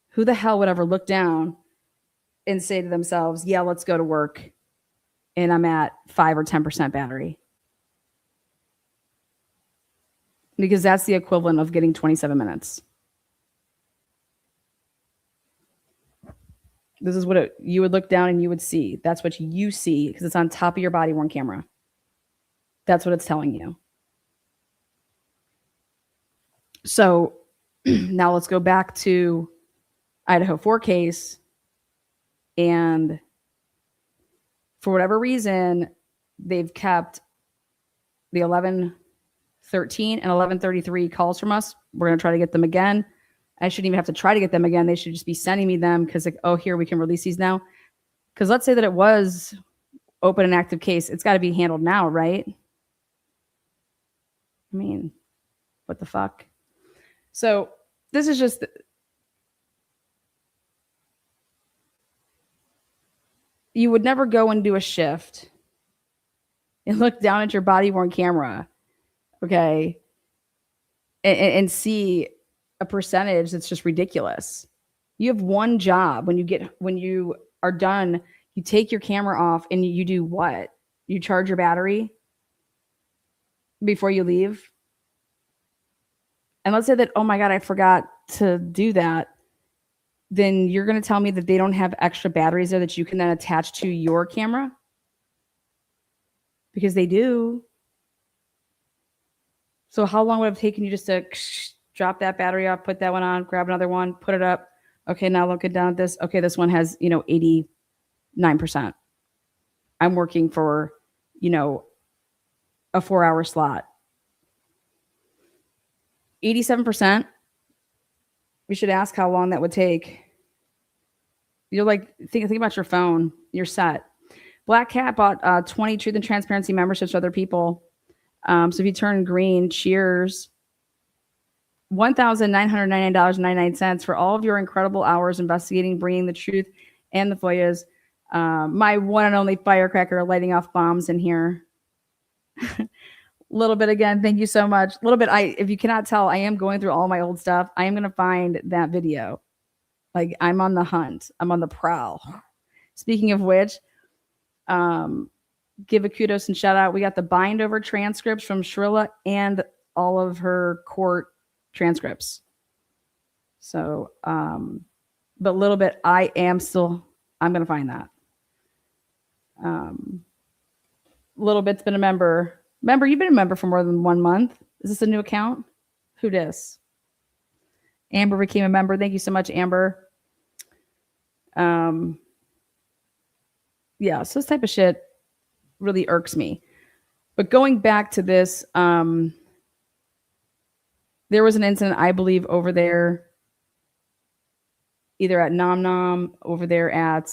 Who the hell would ever look down and say to themselves, yeah, let's go to work, and I'm at 5 or 10% battery? Because that's the equivalent of getting 27 minutes. This is what you would look down and you would see. That's what you see because it's on top of your body worn camera. That's what it's telling you. So now let's go back to Idaho4 case. And for whatever reason, they've kept the 1113 and 1133 calls from us. We're going to try to get them again. I shouldn't even have to try to get them again. They should just be sending me them because, like, oh, here, we can release these now. Because let's say that it was open and active case. It's got to be handled now, right? I mean, what the fuck? So this is just... You would never go and do a shift and look down at your body-worn camera, okay, and see a percentage that's just ridiculous. You have one job. When you are done, you take your camera off and you do what? You charge your battery before you leave. And let's say that, oh my God, I forgot to do that. Then you're going to tell me that they don't have extra batteries there that you can then attach to your camera? Because they do. So how long would it have taken you just to drop that battery off, put that one on, grab another one, put it up? Okay, now looking down at this. Okay, this one has, 89%. I'm working for, a 4-hour slot. 87%. We should ask how long that would take. You're like, think about your phone. You're set. Black Cat bought 20 Truth and Transparency memberships to other people. So if you turn green, cheers. $1,999.99 for all of your incredible hours investigating, bringing the truth and the FOIAs. My one and only firecracker lighting off bombs in here. Little bit again, thank you so much. Little bit, if you cannot tell, I am going through all my old stuff. I am going to find that video. Like, I'm on the hunt. I'm on the prowl. Speaking of which, give a kudos and shout out. We got the bind over transcripts from Shrilla and all of her court transcripts. So, but little bit, I'm going to find that. Little bit's been a member. Member, you've been a member for more than 1 month. Is this a new account? Who dis? Amber became a member. Thank you so much, Amber. Yeah, so this type of shit really irks me. But going back to this, there was an incident, I believe, over there, either at Nom Nom, over there at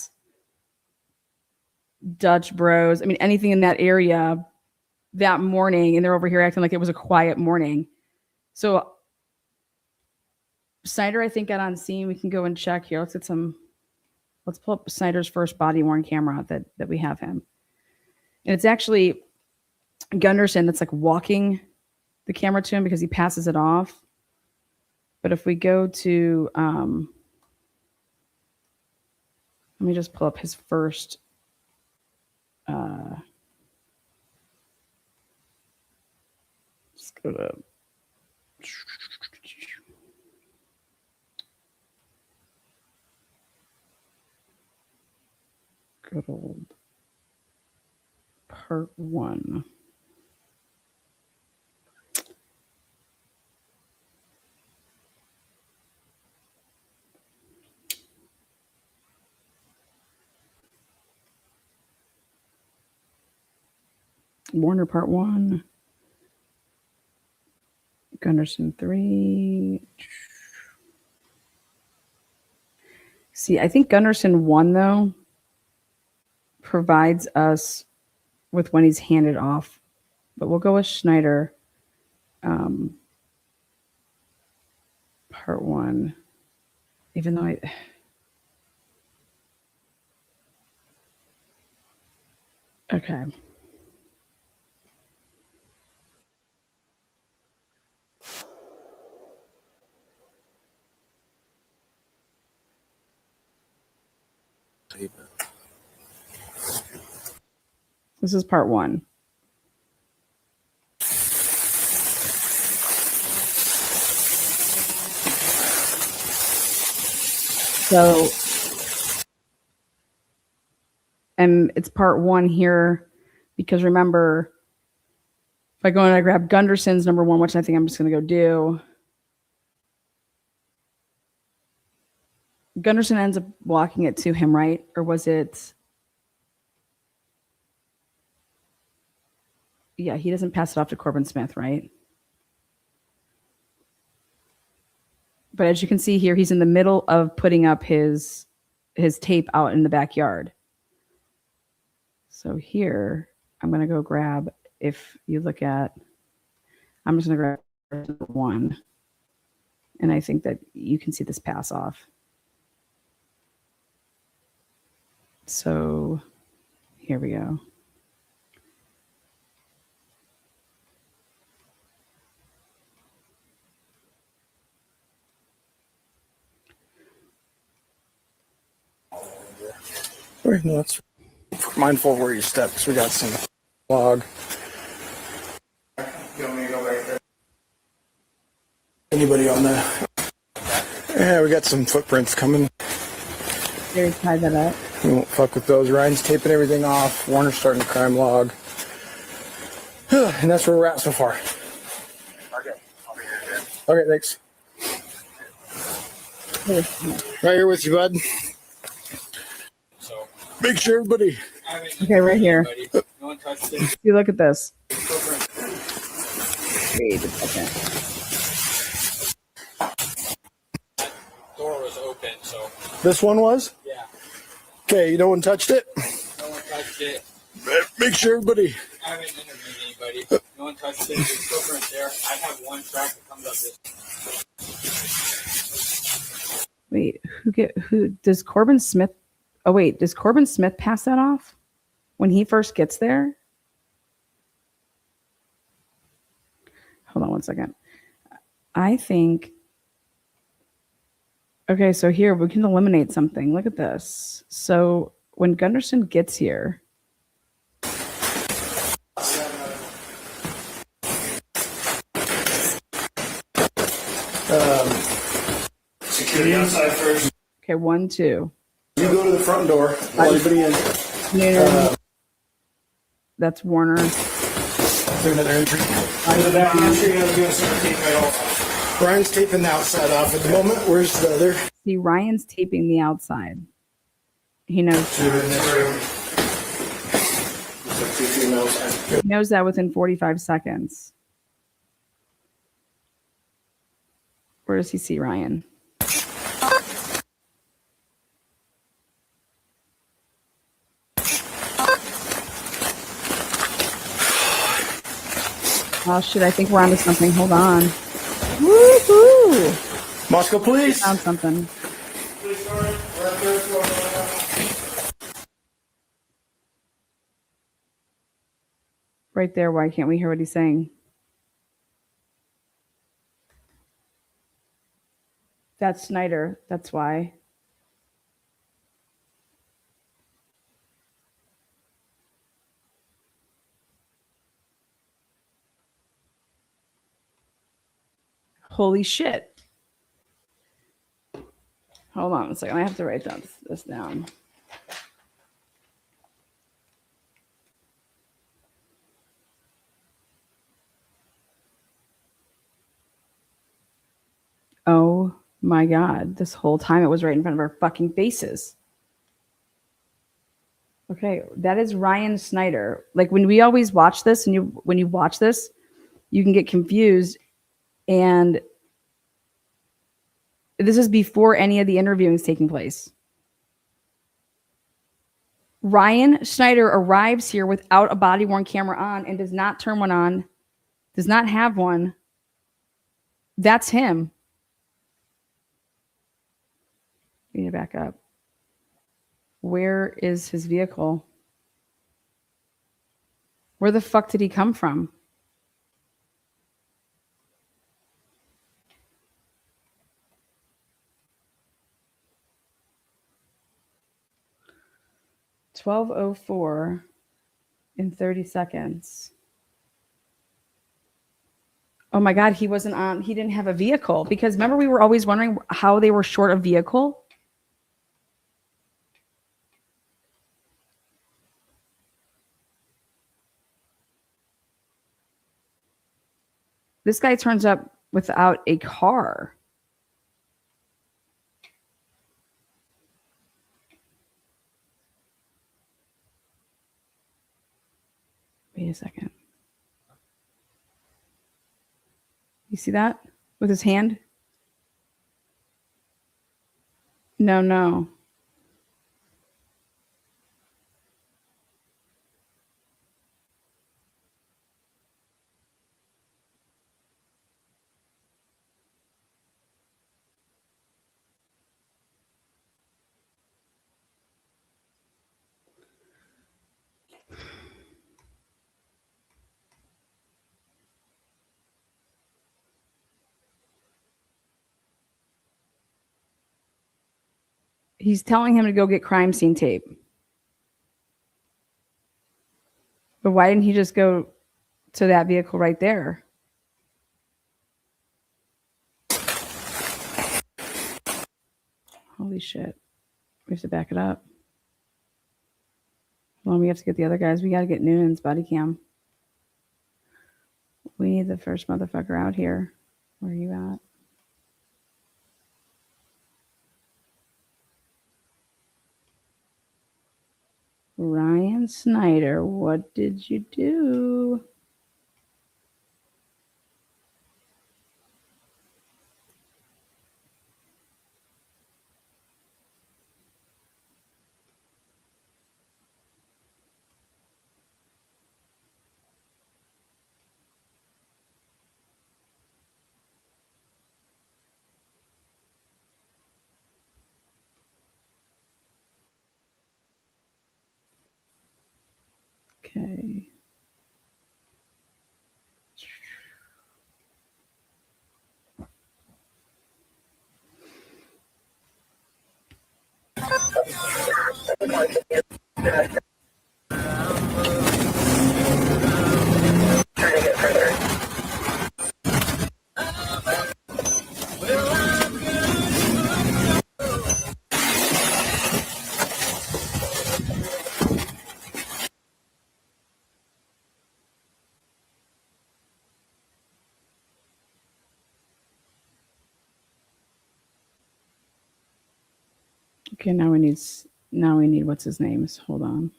Dutch Bros. I mean, anything in that area that morning, and they're over here acting like it was a quiet morning. So Snyder, I think, got on scene. We can go and check here. Let's pull up Snyder's first body-worn camera that we have him. And it's actually Gunderson that's like walking the camera to him because he passes it off. But if we go to, let me just pull up his first, let's go to, good old part 1. Warner part 1. Gunderson 3. See, I think Gunderson won though. provides us with when he's handed off, but we'll go with Schneider. Part 1, even though okay. This is part 1. So, and it's part 1 here because remember, if I go and I grab Gunderson's number 1, which I think I'm just going to go do, Gunderson ends up walking it to him, right? Or was it? Yeah, he doesn't pass it off to Corbin Smith, right? But as you can see here, he's in the middle of putting up his tape out in the backyard. So here, I'm going to go grab, if you look at, I'm just going to grab number 1. And I think that you can see this pass off. So here we go. Wait, no, that's mindful of where you step because we got some log. You want me to go right there? Anybody on that? Yeah, we got some footprints coming. There, tie that up. We won't fuck with those. Ryan's taping everything off. Warner's starting a crime log. And that's where we're at so far. Okay. I'll be here, Jen. Okay, thanks. Right here with you, bud. So make sure everybody. Okay, right here. You look at this. Wait a second. Door was open, so. This one was? Yeah. Okay, no one touched it? No one touched it. Make sure everybody. I haven't interviewed anybody. No one touched it. There's footprints there. I have one track that comes up this. Wait, who does Corbin Smith? Oh wait, does Corbin Smith pass that off when he first gets there? Hold on one second. I think. Okay, so here we can eliminate something. Look at this. So when Gunderson gets here. Security outside first. Okay, 1, 2. You go to the front door. Anybody in? That's Warner. Through another entry. To the back entry, I was going to start tape right off. Ryan's taping the outside off at the moment. Where's the other? See, Ryan's taping the outside. He knows. He knows that within 45 seconds. Where does he see Ryan? Oh shit, I think we're onto something. Hold on. Woohoo! Moscow police! Found something. Right there, why can't we hear what he's saying? That's Snyder, that's why. Holy shit. Hold on a second. I have to write this down. Oh my God. This whole time it was right in front of our fucking faces. Okay. That is Ryan Snyder. Like when we always watch this and when you watch this, you can get confused. And this is before any of the interviewing is taking place. Ryan Schneider arrives here without a body-worn camera on and does not turn one on, does not have one. That's him. We need to back up. Where is his vehicle? Where the fuck did he come from? $12:04 in 30 seconds. Oh my God, he wasn't on. He didn't have a vehicle because remember we were always wondering how they were short a vehicle. This guy turns up without a car. Wait a second. You see that with his hand? No. He's telling him to go get crime scene tape. But why didn't he just go to that vehicle right there? Holy shit. We have to back it up. Well, we have to get the other guys. We got to get Noonan's body cam. We need the first motherfucker out here. Where are you at? Ryan Snyder, what did you do? Okay. Okay, now we need what's his name? Hold on.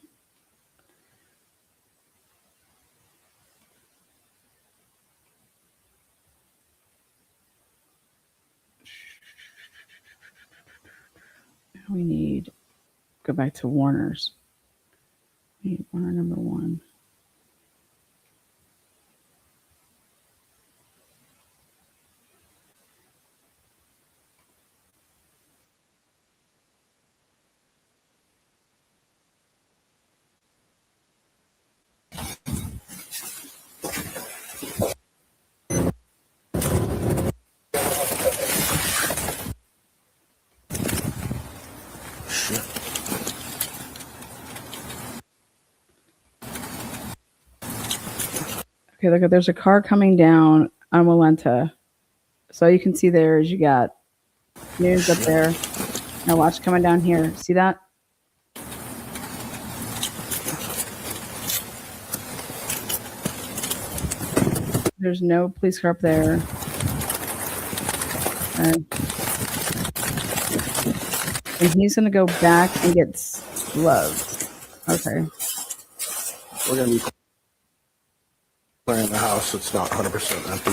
Now we need go back to Warner's. We need Warner number 1. Okay, look, there's a car coming down on Walenta. So you can see there is you got news up there. Now watch coming down here. See that? There's no police car up there. Okay. And he's going to go back and get slugged. Okay. We're going to be clearing the house so it's not 100% empty.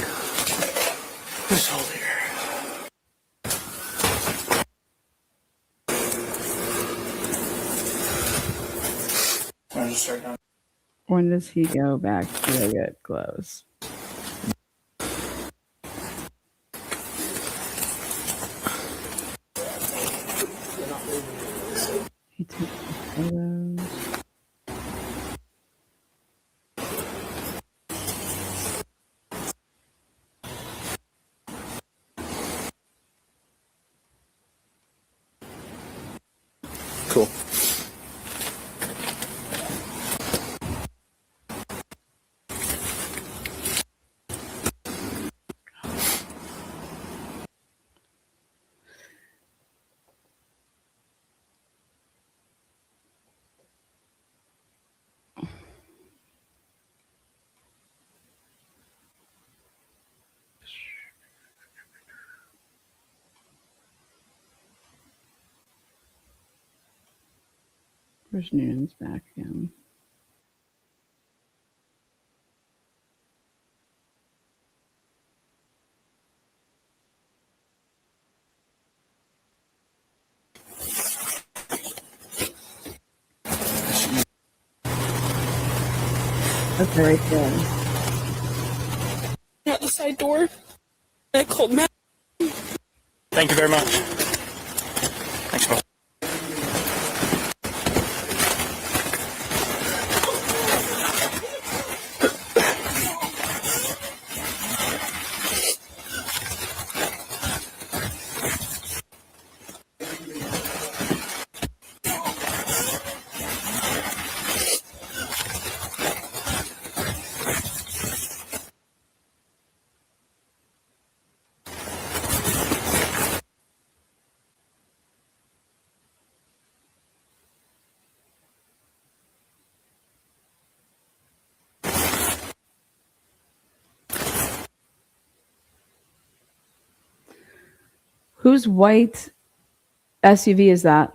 This hole here. just start down. When does he go back to go get clothes? He took photos. Cool. Where's Noonan's back again? Okay, right there. Out the side door. I called Matt. Thank you very much. Thanks, boss. Whose white SUV is that?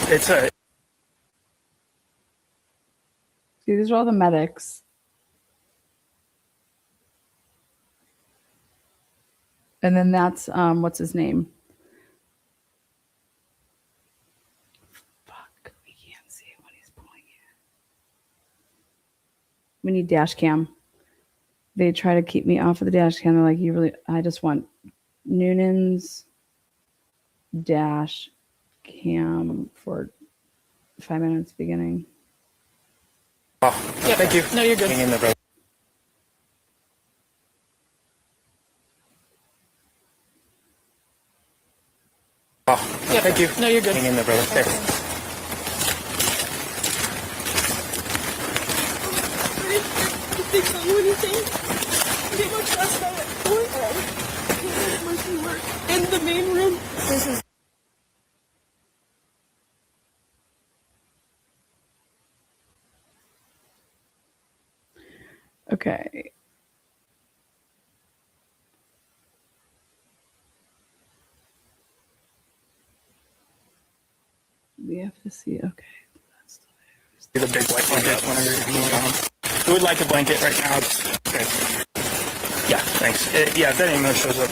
It's a. See, these are all the medics. And then that's what's his name? Fuck, we can't see it when he's pulling it. We need dash cam. They try to keep me off of the dash cam. They're like, you really, I just want Noonan's dash cam for 5 minutes beginning. Oh, yeah, thank you. No, you're good. Hang in there, brother. Oh, yeah, thank you. No, you're good. Hang in there, brother. There. Fix on you anything? Get my trust out at work. In the main room. This is. Okay. We have to see. Okay. That's The big white blanket whenever you Who would like a blanket right now? It's okay. Yeah, thanks. Yeah, if that anymore shows up.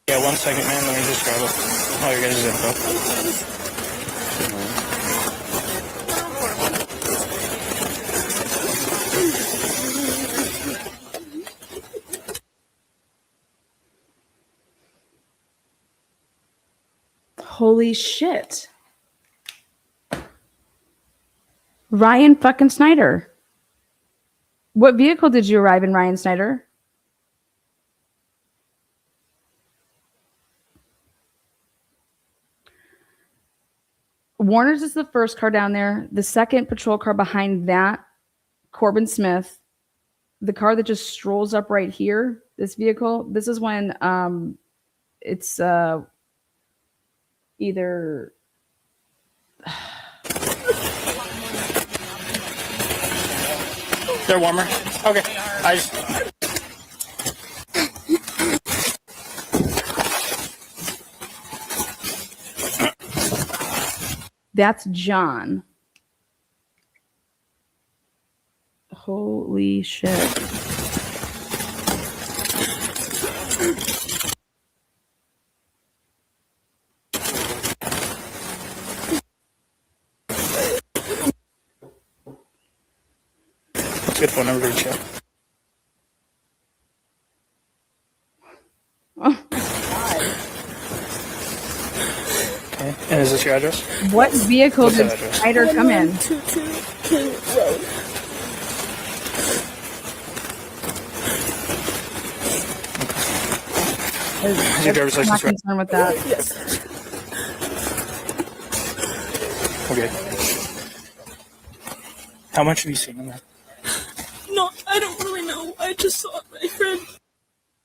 Yeah, 1 second, man. Let me just grab it. All your guys' info. Holy shit. Ryan fucking Snyder. What vehicle did you arrive in, Ryan Snyder? Warner's is the first car down there. The second patrol car behind that, Corbin Smith. The car that just strolls up right here, this vehicle. This is when it's either They're warmer. Okay. I just, That's John. Holy shit. what's a good phone number to reach you? Oh, Okay. And is this your address? what vehicle What's did that address? Snyder come in? 1122 King Road. Is your driver's I'm not license right? concerned with that. Yes. Okay. How much have you seen in that? No, I don't really know. I just saw my friend.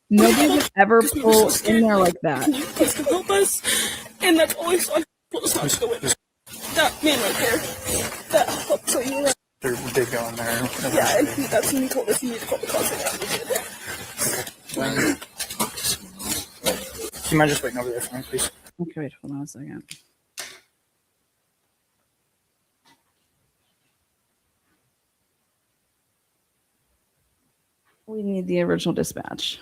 Nobody would ever Because we were so pull scared. in there like that. Can you please come help us? And that's all I saw. Pull us out to the window. That man right there. That helped show you around. We did go in there. Yeah, and that's when he told us he needed to call the cops right now. Do you mind just waiting over there for me, please? Okay, wait, hold on a second. We need the original dispatch.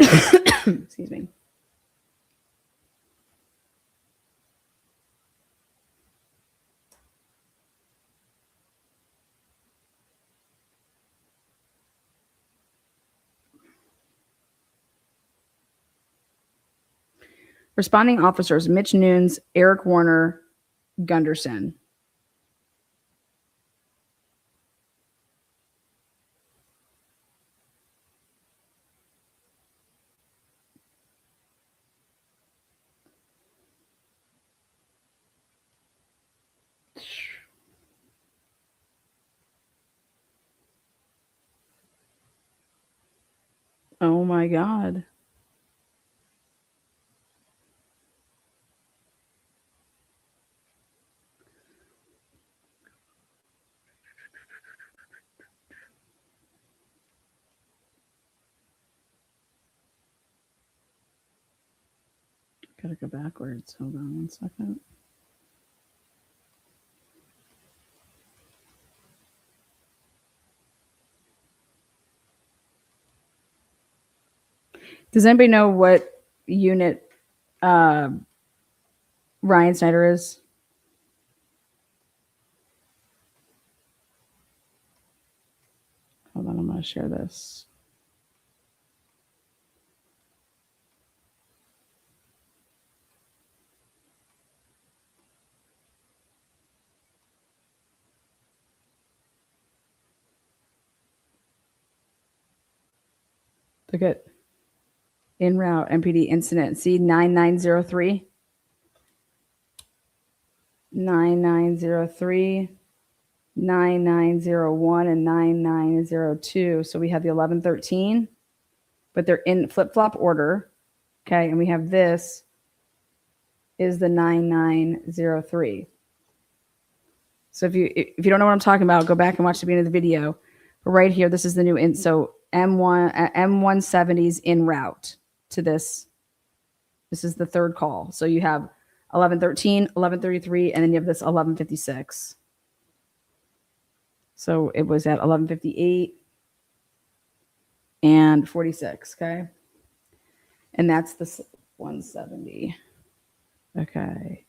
Excuse me. Responding officers: Mitch Nunes, Eric Warner, Gunderson. Oh my God. Gotta go backwards. Hold on one second. Does anybody know what unit Ryan Snyder is? Hold on, I'm going to share this. Look at en route MPD incident. See 9903, 9903, 9901, and 9902. So we have the 1113, but they're in flip flop order. Okay, and we have this is the 9903. So if you don't know what I'm talking about, go back and watch the beginning of the video. But right here, this is the new so M170's en route to this. This is the third call. So you have 1113, 1133, and then you have this 1156. So it was at 1158 and 46. Okay. And that's the 170. Okay.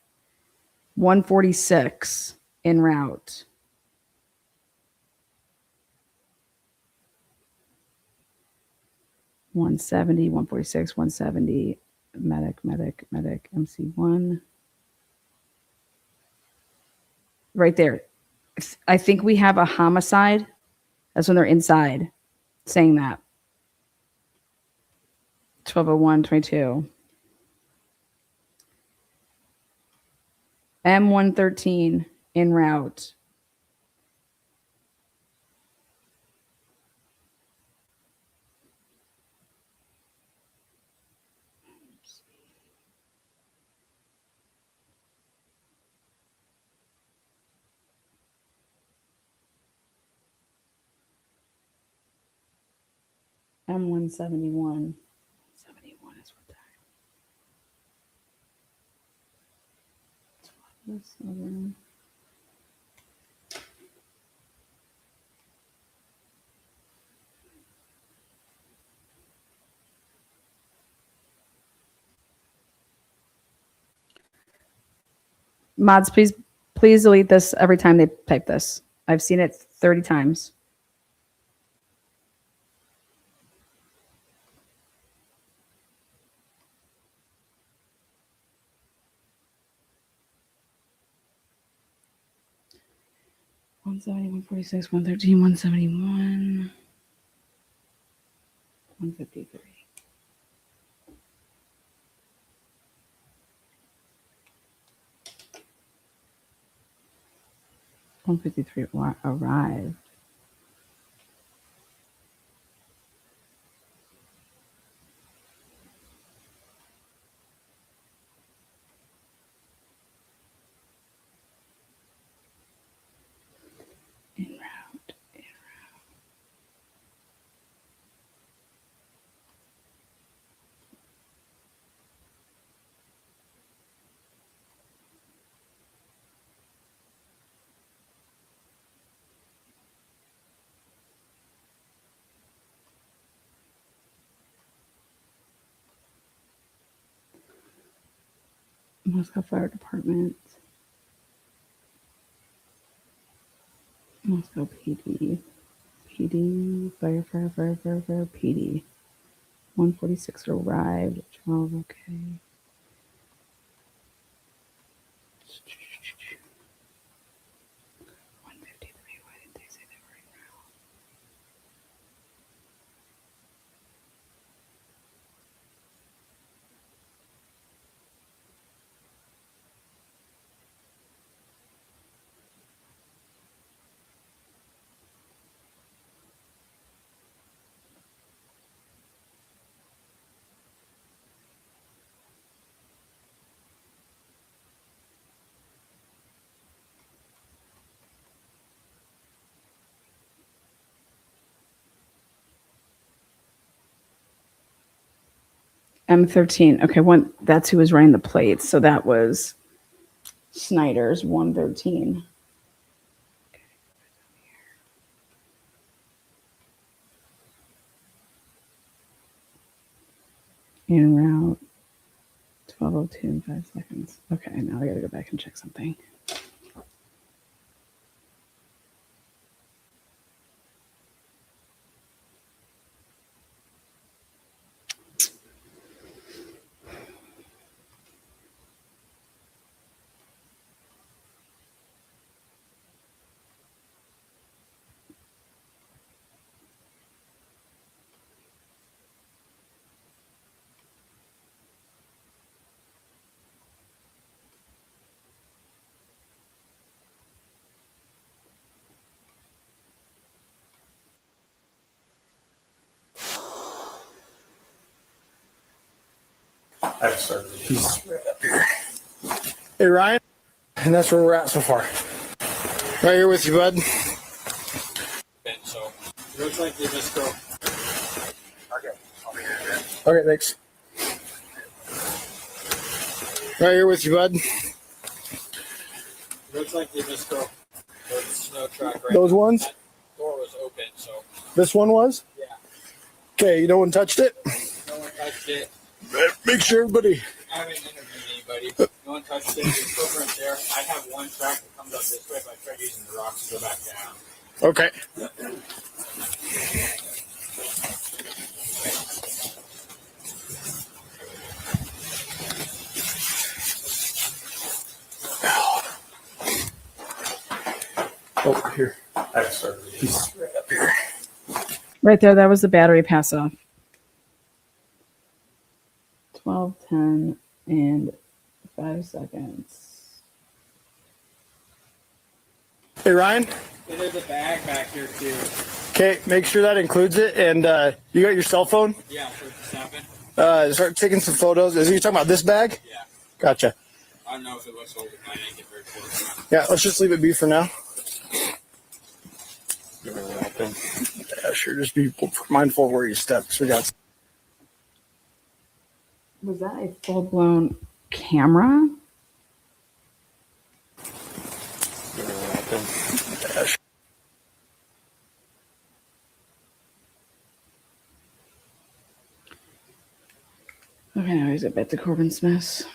146 en route. $170, $146, $170. medic, MC1. Right there. I think we have a homicide. That's when they're inside saying that. 1201-22. M113 en route. M171. 71 is what time? Mods, please delete this every time they type this. I've seen it 30 times. One 146, 113, 171, 153. Arrived. En route. Moscow Fire Department. Moscow PD. Fire, PD. 146 arrived. 12, okay. M13. Okay, that's who was running the plates. So that was Snyder's 113. En route. 12:02 in 5 seconds. Okay, now I gotta go back and check something. He's right up here. Hey, Ryan. And that's where we're at so far. Right here with you, bud. So, looks like they just go. Okay. Okay, thanks. Right here with you, bud. Looks like they just go. There's a snow track right Those now. ones? That door was open, so. This one was? Yeah. Okay, no one touched it? No one touched it. Make sure everybody. I haven't interviewed anybody. No one touched it. There's footprints there. I have one track that comes up this way, but I tried using the rocks to go back down. Okay. Oh, here. He's right up here. Right there, that was the battery pass off. 12, 10, and 5 seconds. Hey, Ryan. There's a bag back here too. Okay, make sure that includes it. And you got your cell phone? Yeah, for snapping. Start taking some photos. Is you talking about this bag? Yeah. Gotcha. I don't know if it looks old. I didn't get very close. Yeah, let's just leave it be for now. Yeah, sure. Just be mindful of where you step. Because we got. Was that a full blown camera? Yeah, sure. Okay, now he's back to Corbin Smith's.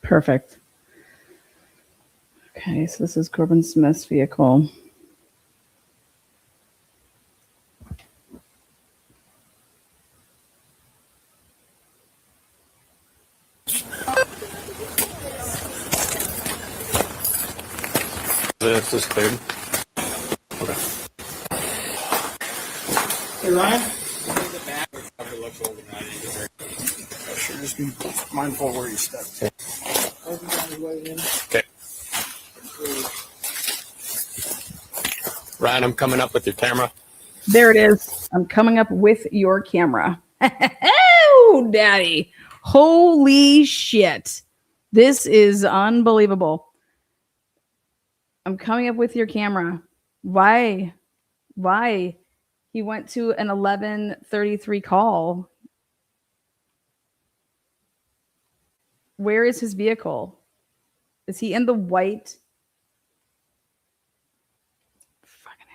Perfect. Okay, so this is Corbin Smith's vehicle. This is cleared. Okay. Hey, Ryan. There's a bag. It looks old. I didn't get very Yeah, sure. Just be mindful of where you step. Okay. Ryan, I'm coming up with your camera. There it is. I'm coming up with your camera. Oh, daddy. Holy shit. This is unbelievable. I'm coming up with your camera. Why? Why? He went to an 11:33 call. Where is his vehicle? Is he in the white? Fucking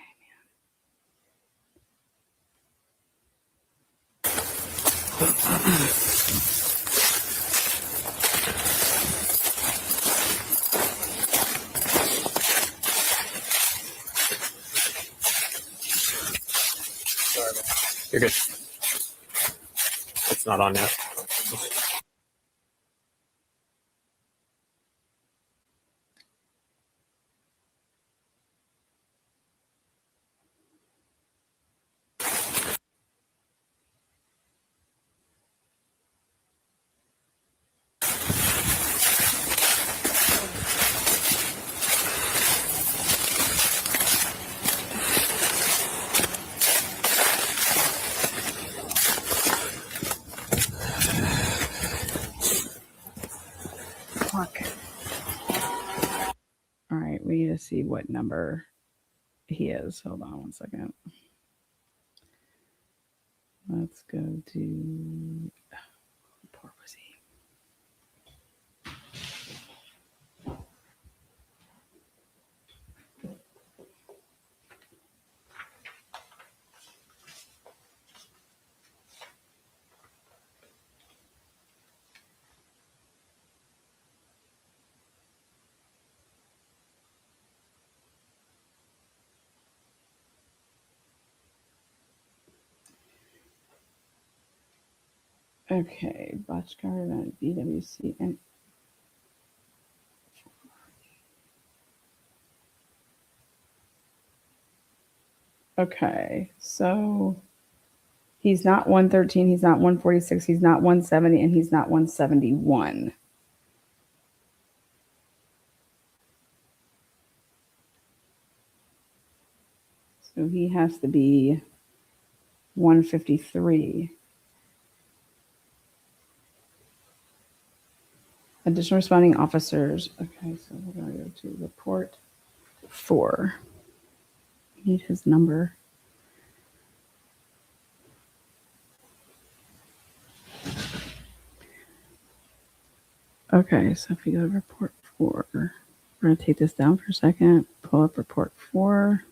You're good. It's not on yet. fuck. All right, we need to see what number he is. Hold on one second. Let's go to poor pussy. Okay, botch guard on BWC and okay, so he's not 113, he's not 146, he's not 170, and he's not 171. So he has to be 153. Additional responding officers. Okay, so we're going to go to report 4. Need his number. Okay, so if you go to report 4, we're going to take this down for a second. Pull up report 4.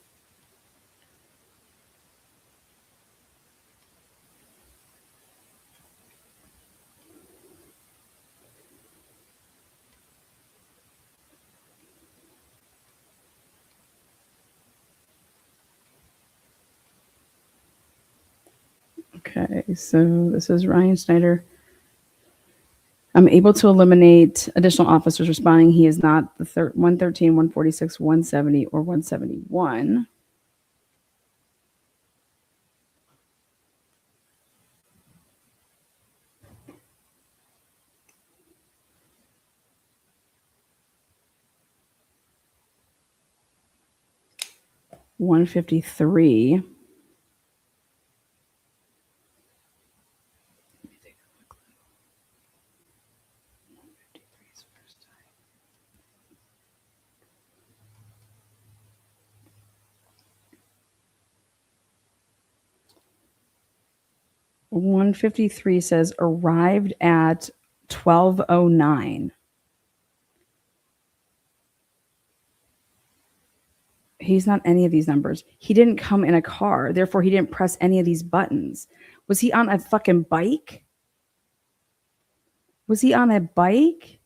Okay, so this is Ryan Snyder. I'm able to eliminate additional officers responding. He is not the 113, 146, 170, or 171. $153. $153 says arrived at 12:09. He's not any of these numbers. He didn't come in a car. Therefore, he didn't press any of these buttons. Was he on a fucking bike? Was he on a bike?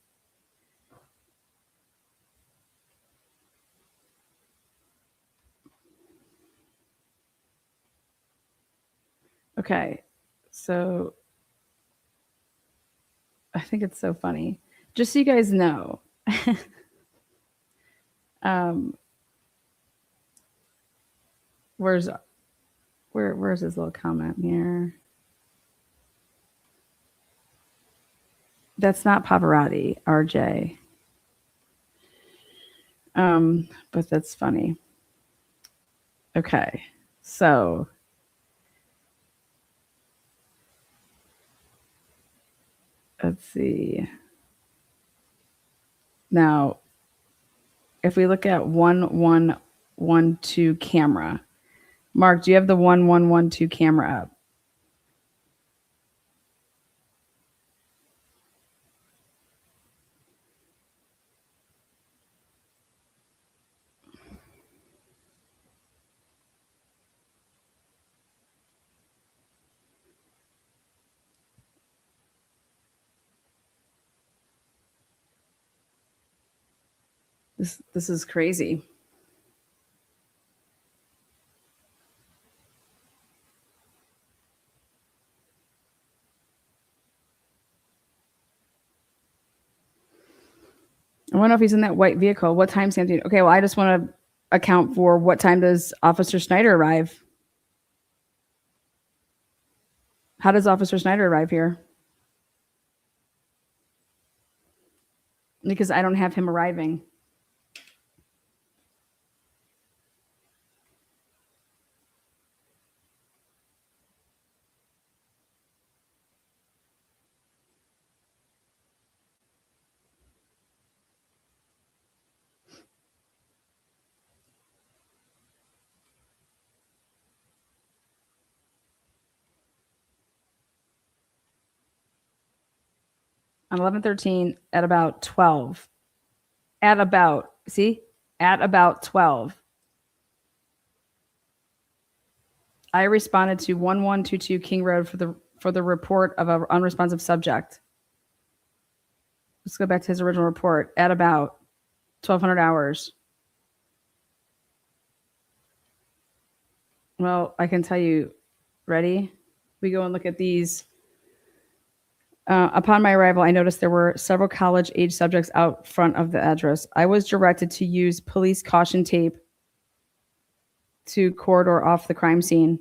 Okay, so I think it's so funny. Just so you guys know, where's his little comment here? That's not Pavarotti, RJ. But that's funny. Okay, so let's see. Now, if we look at 1112 camera, Mark, do you have the 1112 camera up? This is crazy. I wonder if he's in that white vehicle. What time, Santino? Okay, well, I just want to account for what time does Officer Snyder arrive? How does Officer Snyder arrive here? Because I don't have him arriving. On 11/13 at about 12. At about 12. I responded to 1122 King Road for the report of an unresponsive subject. Let's go back to his original report at about 1200 hours. Well, I can tell you, ready? We go and look at these. Upon my arrival, I noticed there were several college-age subjects out front of the address. I was directed to use police caution tape to corridor off the crime scene.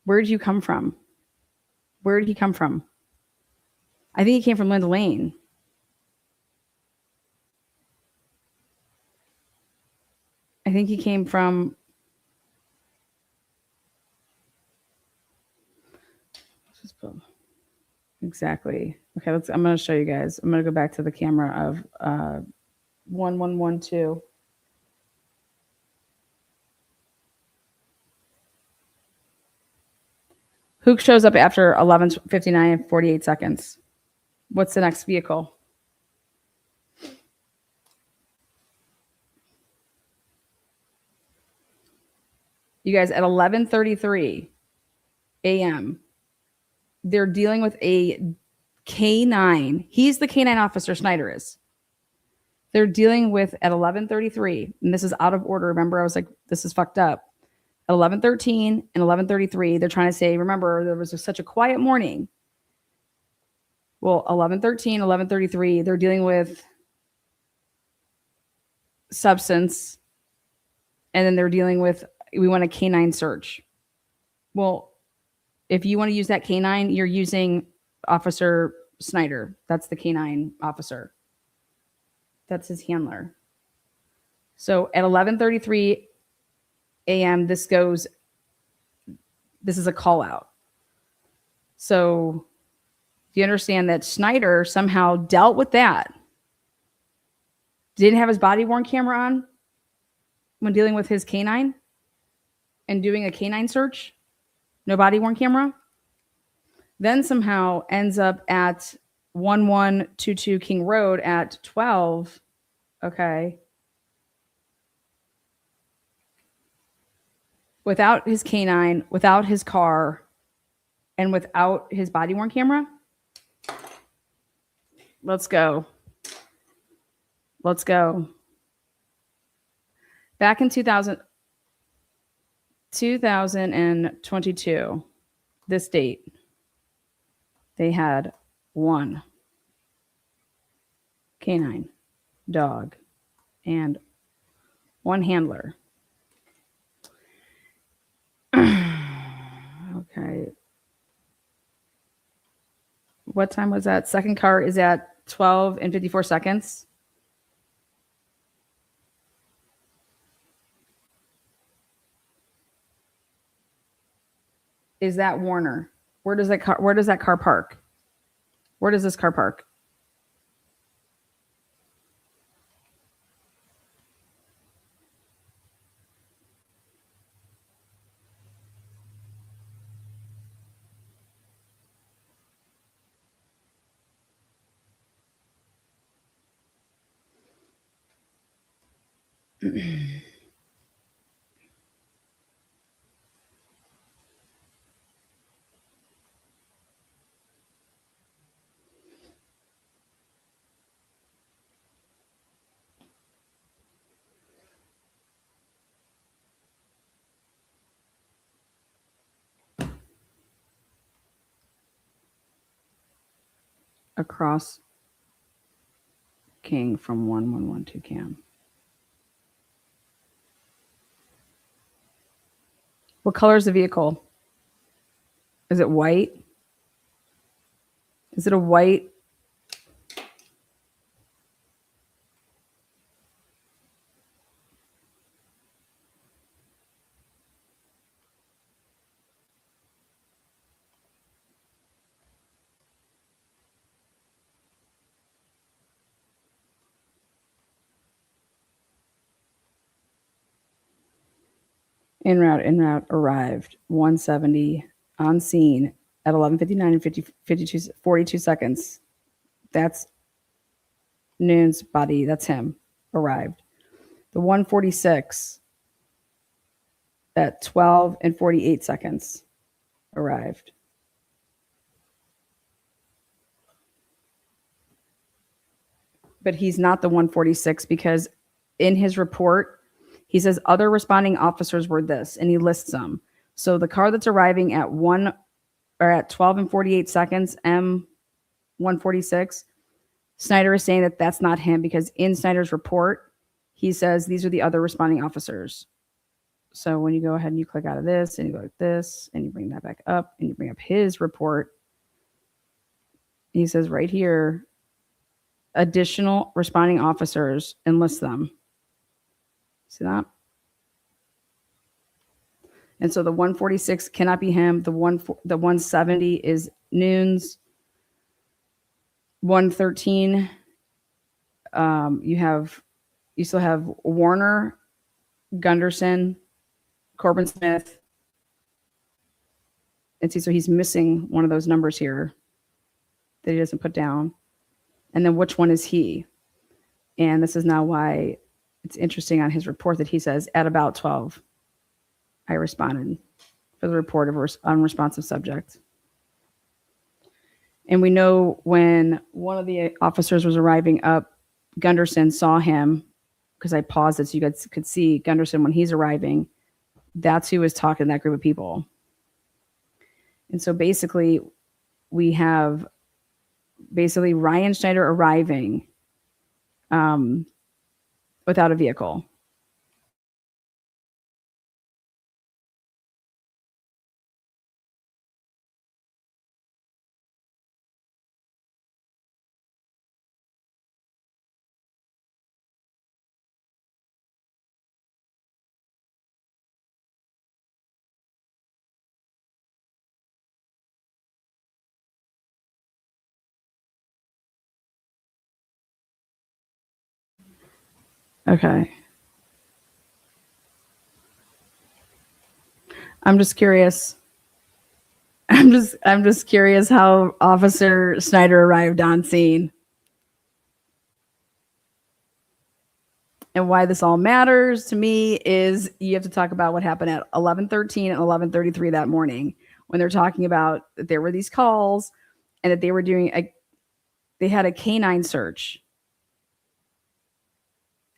Where did you come from? Where did he come from? I think he came from Linda Lane. I think he came from... Exactly. Okay, I'm going to show you guys. I'm going to go back to the camera of 1112. Who shows up after 11:59 and 48 seconds? What's the next vehicle? You guys, at 11:33 a.m., they're dealing with a K9. He's the K9 officer, Snyder is. They're dealing with at 11:33, and this is out of order. Remember, I was like, this is fucked up. At 11:13 and 11:33, they're trying to say, remember, there was such a quiet morning. Well, 11:13, 11:33, they're dealing with substance, and then they're dealing with, we want a K9 search. Well, if you want to use that K9, you're using Officer Snyder. That's the K9 officer. That's his handler. So at 11:33 a.m., this is a call out. So do you understand that Snyder somehow dealt with that? Didn't have his body worn camera on when dealing with his K9 and doing a K9 search? No body worn camera? Then somehow ends up at 1122 King Road at 12. Okay. Without his K9, without his car, and without his body worn camera? Let's go. Let's go. Back in 2022, this date, they had one K9 dog and one handler. Okay. What time was that? Second car is at 12 and 54 seconds. Is that Warner? Where does that car park? Where does this car park? Across King from 1112 Cam. What color is the vehicle? Is it white? Is it a white? En route arrived 170 on scene at 11:59 and 42 seconds. That's Noon's body. That's him. Arrived. The 146 at 12 and 48 seconds arrived. But he's not the 146 because in his report, He says other responding officers were this, and he lists them. So the car that's arriving at 12 and 48 seconds, M146, Snyder is saying that that's not him because in Snyder's report, he says these are the other responding officers. So when you go ahead and you click out of this and you go like this and you bring that back up and you bring up his report, he says right here, additional responding officers, and lists them. See that? And so the 146 cannot be him. The 170 is Noons. 113, you still have Warner, Gunderson, Corbin Smith. And see, so he's missing one of those numbers here that he doesn't put down. And then which one is he? And this is now why it's interesting on his report that he says at about 12, I responded for the report of unresponsive subject. And we know when one of the officers was arriving up, Gunderson saw him, because I paused it so you guys could see Gunderson when he's arriving. That's who was talking to that group of people. And so basically, we have Ryan Schneider arriving without a vehicle. Okay. I'm just curious. I'm just curious how Officer Snyder arrived on scene. And why this all matters to me is you have to talk about what happened at 11:13 and 11:33 that morning when they're talking about that there were these calls and that they were they had a canine search.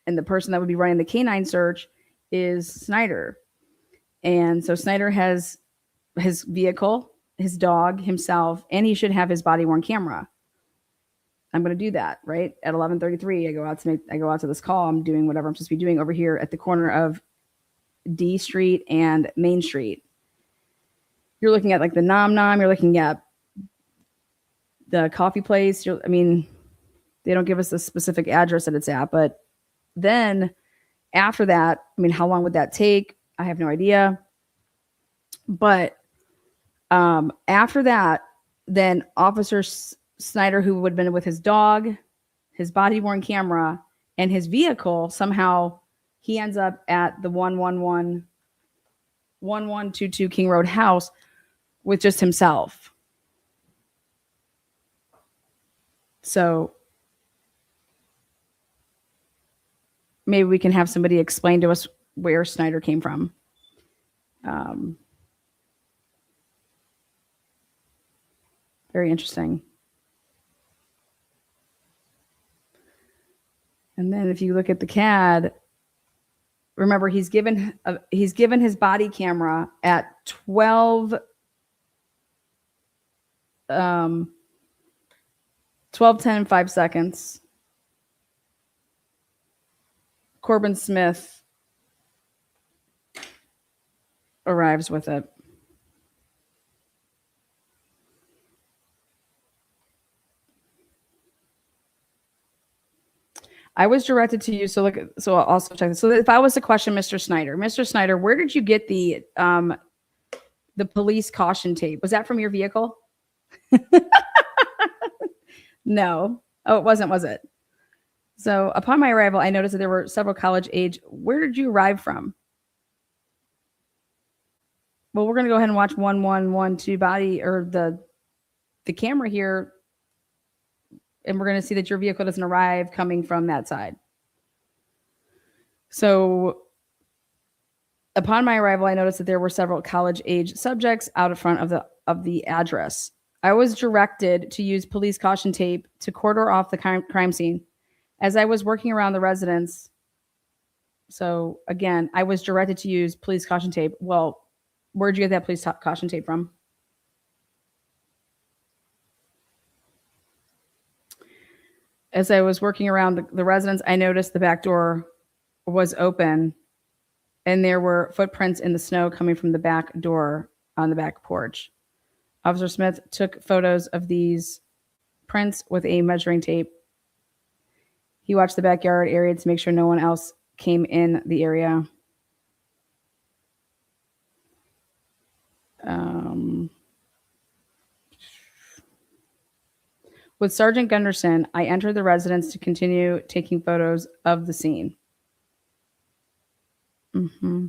And the person that would be running the canine search is Snyder. And so Snyder has his vehicle, his dog, himself, and he should have his body-worn camera. I'm going to do that, right? At 11:33, I go out to this call. I'm doing whatever I'm supposed to be doing over here at the corner of D Street and Main Street. You're looking at like the Nom Nom. You're looking at the coffee place. They don't give us the specific address that it's at, but then after that, how long would that take? I have no idea. But after that, then Officer Snyder, who would have been with his dog, his body-worn camera, and his vehicle, somehow he ends up at the 1122 King Road house with just himself. So maybe we can have somebody explain to us where Snyder came from. Very interesting. And then if you look at the CAD, remember he's given his body camera at 12:10 and 5 seconds. Corbin Smith arrives with it. I was directed to you. So I'll also check this. So if I was to question Mr. Snyder, where did you get the police caution tape? Was that from your vehicle? No. Oh, it wasn't, was it? So upon my arrival, I noticed that there were several college age. Where did you arrive from? Well, we're going to go ahead and watch 1112 body or the camera here. And we're going to see that your vehicle doesn't arrive coming from that side. So upon my arrival, I noticed that there were several college age subjects out in front of the address. I was directed to use police caution tape to cordon off the crime scene. As I was working around the residence, So again, I was directed to use police caution tape. Well, where'd you get that police caution tape from? As I was working around the residence, I noticed the back door was open and there were footprints in the snow coming from the back door on the back porch. Officer Smith took photos of these prints with a measuring tape. He watched the backyard area to make sure no one else came in the area. With Sergeant Gunderson, I entered the residence to continue taking photos of the scene. Mm-hmm.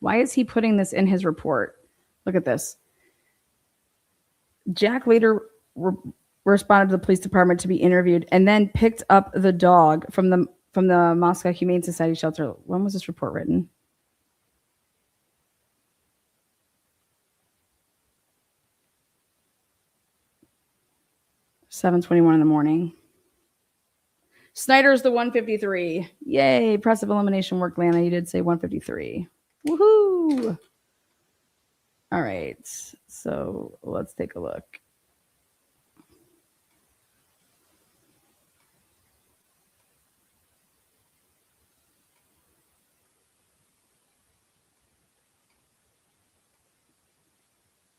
Why is he putting this in his report? Look at this. Jack later responded to the police department to be interviewed and then picked up the dog from the Moscow Humane Society shelter. When was this report written? $7:21 in the morning. Snyder's the 153. Yay. Press of elimination work, Lana. You did say 153. Woohoo. All right. So let's take a look.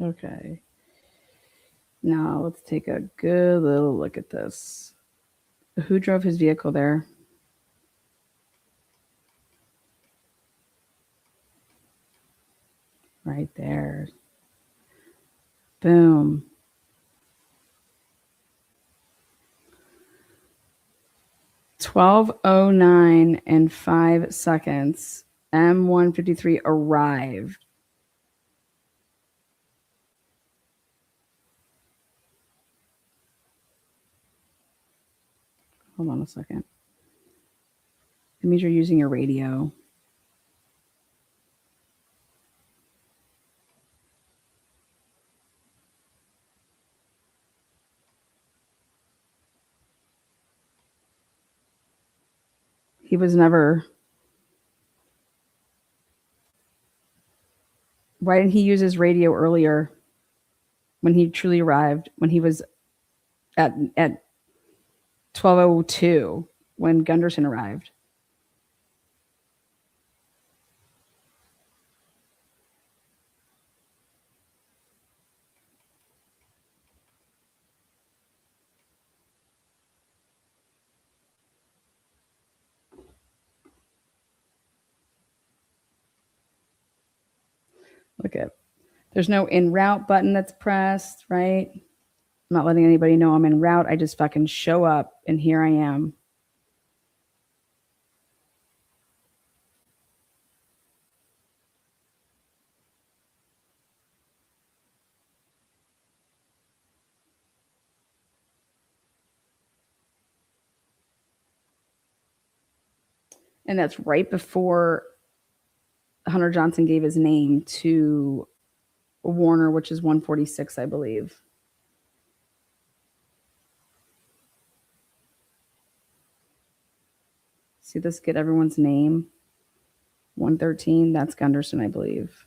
Okay. Now let's take a good little look at this. Who drove his vehicle there? Right there. Boom. $12:09 and 5 seconds. M153 arrived. Hold on a second. It means you're using your radio. He was never. Why didn't he use his radio earlier when he truly arrived? When he was at 12:02 when Gunderson arrived? Look at, there's no en route button that's pressed, right? I'm not letting anybody know I'm en route. I just fucking show up and here I am. And that's right before Hunter Johnson gave his name to Warner, which is 146, I believe. See this? Get everyone's name. 113. That's Gunderson, I believe.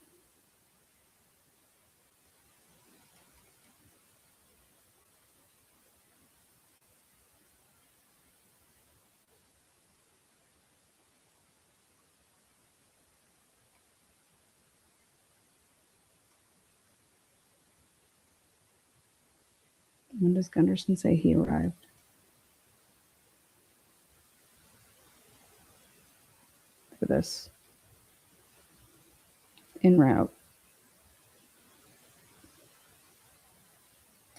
When does Gunderson say he arrived? for this. En route.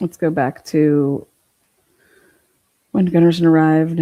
Let's go back to when Gunnarsson arrived.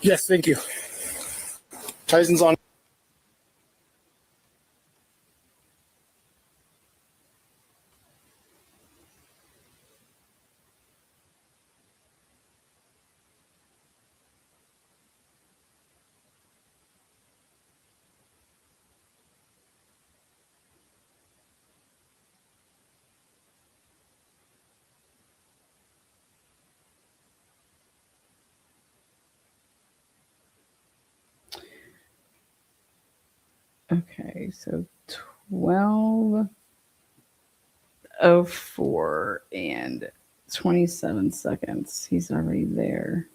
Yes, thank you. Tyson's on. Okay, so 12:04 and 27 seconds. He's already there.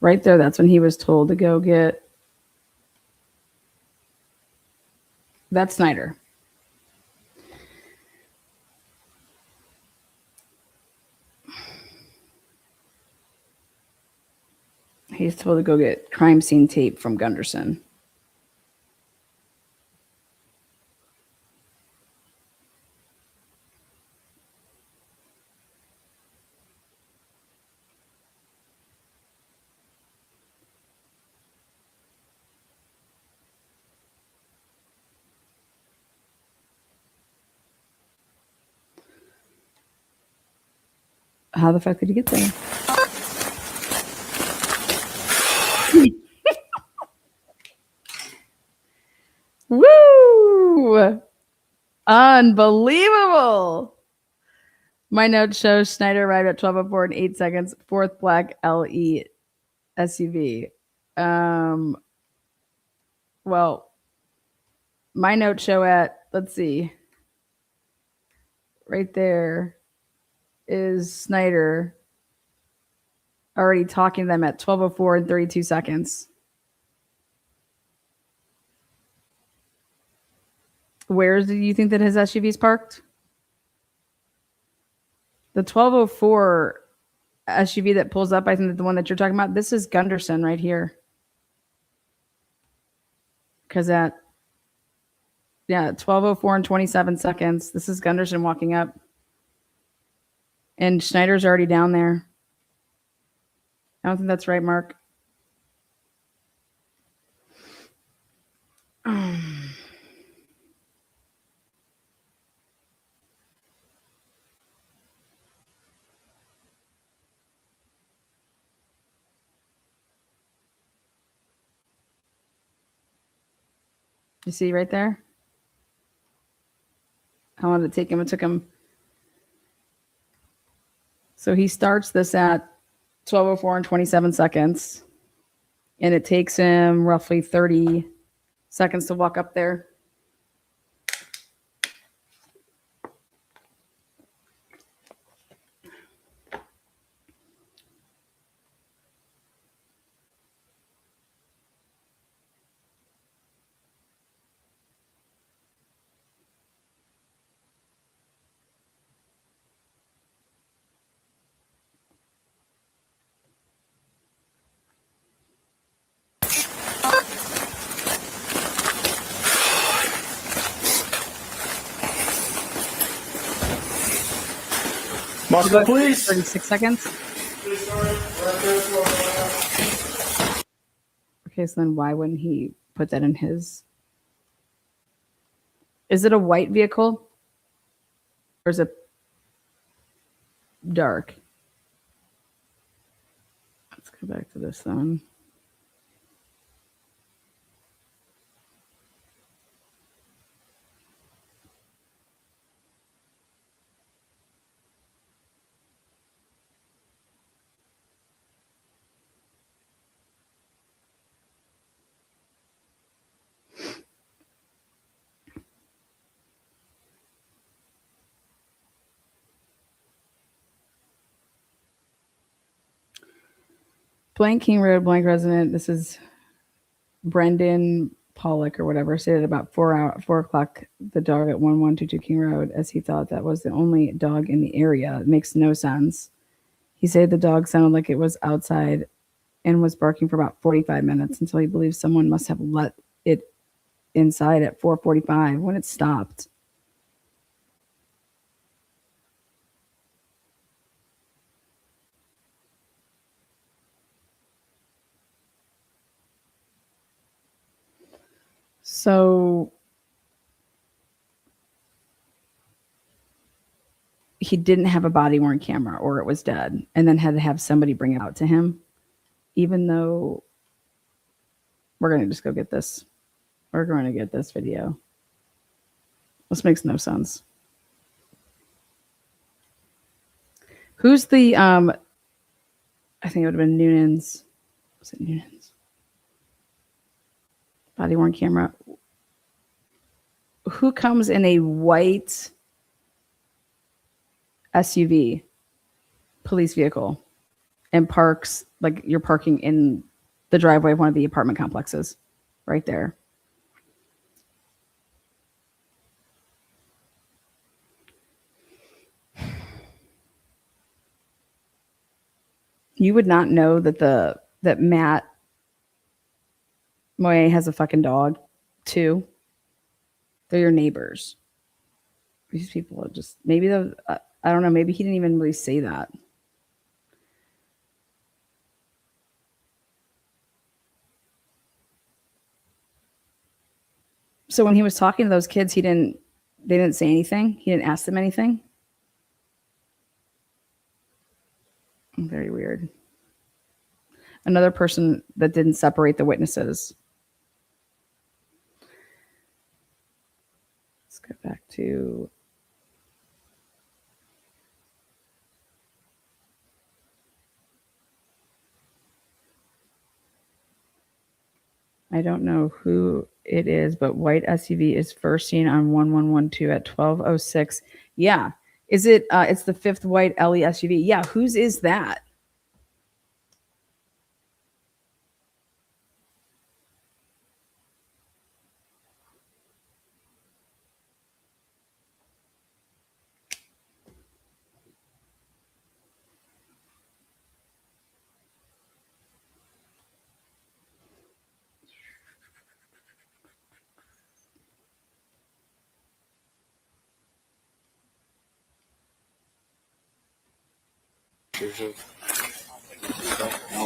Right there, that's when he was told to go get. That's Snyder. He's told to go get crime scene tape from Gunderson. How the fuck did he get there? Woo! Unbelievable. My note shows Snyder arrived at 12:04 and 8 seconds. Fourth black LE SUV. Well, my notes show at, let's see. Right there is Snyder already talking to them at 12:04 and 32 seconds. Where do you think that his SUV is parked? The 12:04 SUV that pulls up, I think that the one that you're talking about, this is Gunderson right here. Because at 12:04 and 27 seconds, this is Gunderson walking up. And Schneider's already down there. I don't think that's right, Mark. You see right there? I wanted to take him. It took him. So he starts this at 12:04 and 27 seconds. And it takes him roughly 30 seconds to walk up there. Moscow, please. 36 seconds. Okay, so then why wouldn't he put that in his? Is it a white vehicle? Or is it dark? Let's go back to this one. Blank King Road, blank resident. This is Brendan Pollock or whatever. Said at about 4 o'clock, the dog at 1122 King Road, as he thought that was the only dog in the area. It makes no sense. He said the dog sounded like it was outside and was barking for about 45 minutes until he believes someone must have let it inside at 4:45 when it stopped. So he didn't have a body-worn camera, or it was dead, and then had to have somebody bring it out to him, even though we're going to just go get this. We're going to get this video. This makes no sense. Who's the, I think it would have been Noonan's. Was it Noonan's? Body-worn camera. Who comes in a white SUV, police vehicle, and parks, like you're parking in the driveway of one of the apartment complexes right there? You would not know that Matt Moye has a fucking dog too. They're your neighbors. These people are just, maybe I don't know, maybe he didn't even really say that. So when he was talking to those kids, they didn't say anything. He didn't ask them anything. Very weird. Another person that didn't separate the witnesses. Let's go back to I don't know who it is, but white SUV is first seen on 1112 at 12:06. Yeah. Is it it's the fifth white LE SUV. Yeah, whose is that?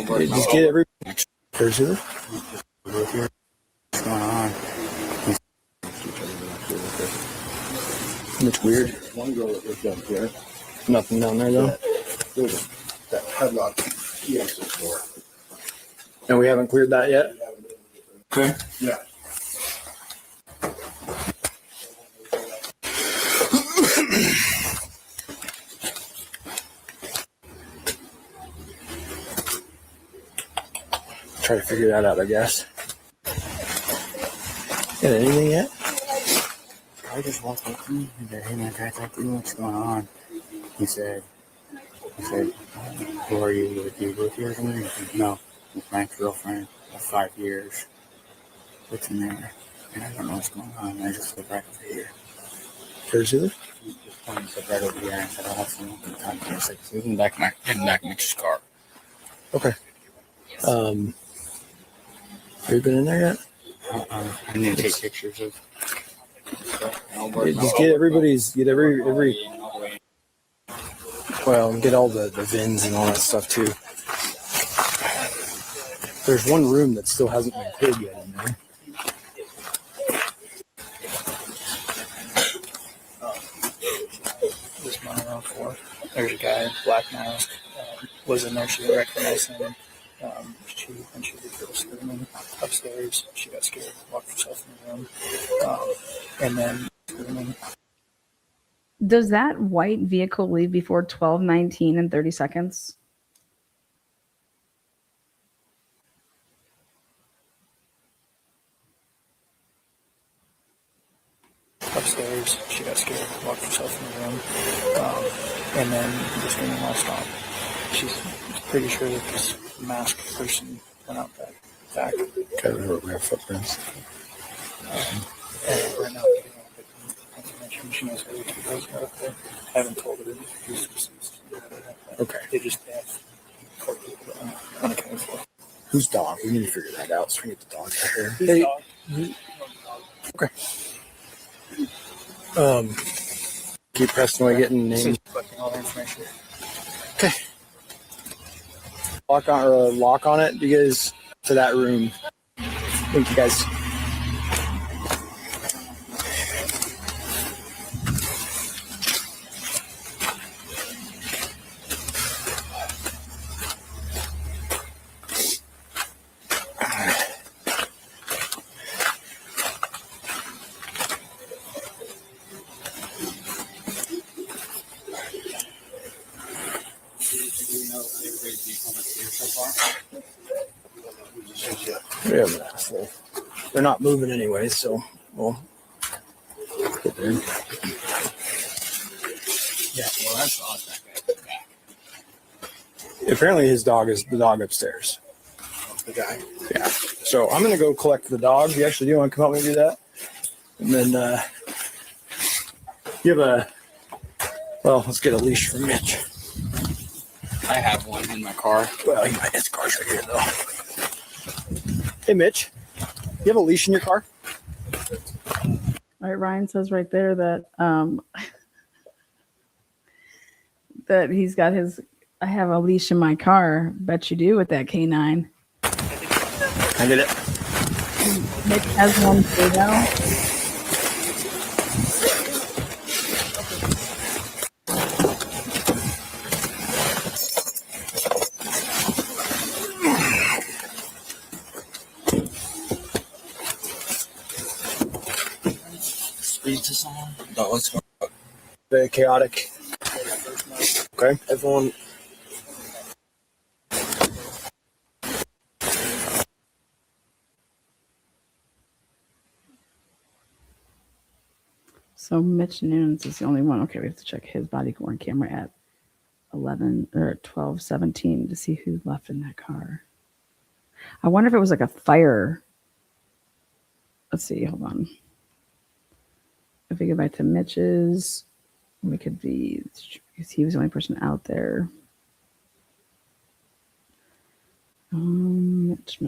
Just get every person. What's going on? Looks weird. One girl that was down here. Nothing down there though. There's that padlock key access door. And we haven't cleared that yet. Okay. Yeah. Try to figure that out, I guess. Got anything yet? I just walked up to him and said, "Hey man, can I talk to you? What's going on?" He said, "Who are you? Do you live here or something?" I said, "No, with my ex-girlfriend of 5 years. What's in there? And I don't know what's going on. I just live right over here." Where's he live? He just pointed to right over here and said, "I'll have someone come talk to you." I was like, "He's in the back of Mitch's car." Okay. Have you been in there yet? I need to take pictures of. Just get every well, and get all the VINs and all that stuff too. There's one room that still hasn't been paid yet in there. This Idaho4. There's a guy, black mask, was in there. She didn't recognize him. When she did go screaming upstairs, she got scared, locked herself in the room, and then screaming. Does that white vehicle leave before 12:19 and 30 seconds? Upstairs, she got scared, locked herself in the room, and then the screaming all stopped. She's pretty sure that this masked person went out that back. Okay, we have footprints. And right now, she knows where the two girls are up there. I haven't told her who's deceased. Okay. They have court people that are unaccounted for. Whose dog? We need to figure that out so we can get the dog out here. Whose dog? Okay. Keep pressing away, getting names. Collecting all the information. Okay. Lock on it, you guys, to that room. Thank you, guys. Yeah, well, they're not moving anyway, so we'll get there. Yeah, well, that's odd. That guy's back. Apparently his dog is the dog upstairs. The guy. Yeah. So I'm gonna go collect the dog. You actually do want to come help me do that? And then you have a let's get a leash from Mitch. I have one in my car. Well, his car's right here though. Hey Mitch, you have a leash in your car? All right, Ryan says right there that that he's got his. I have a leash in my car. Bet you do with that K9. I did it. Mitch has one too now. Speed to someone? No, let's go. Very chaotic. Okay, everyone. So Mitch Nunes is the only one. Okay, we have to check his body worn camera at 11 or 12:17 to see who left in that car. I wonder if it was like a fire. Let's see. Hold on. If we go back to Mitch's, we could be. He was the only person out there. Mitch.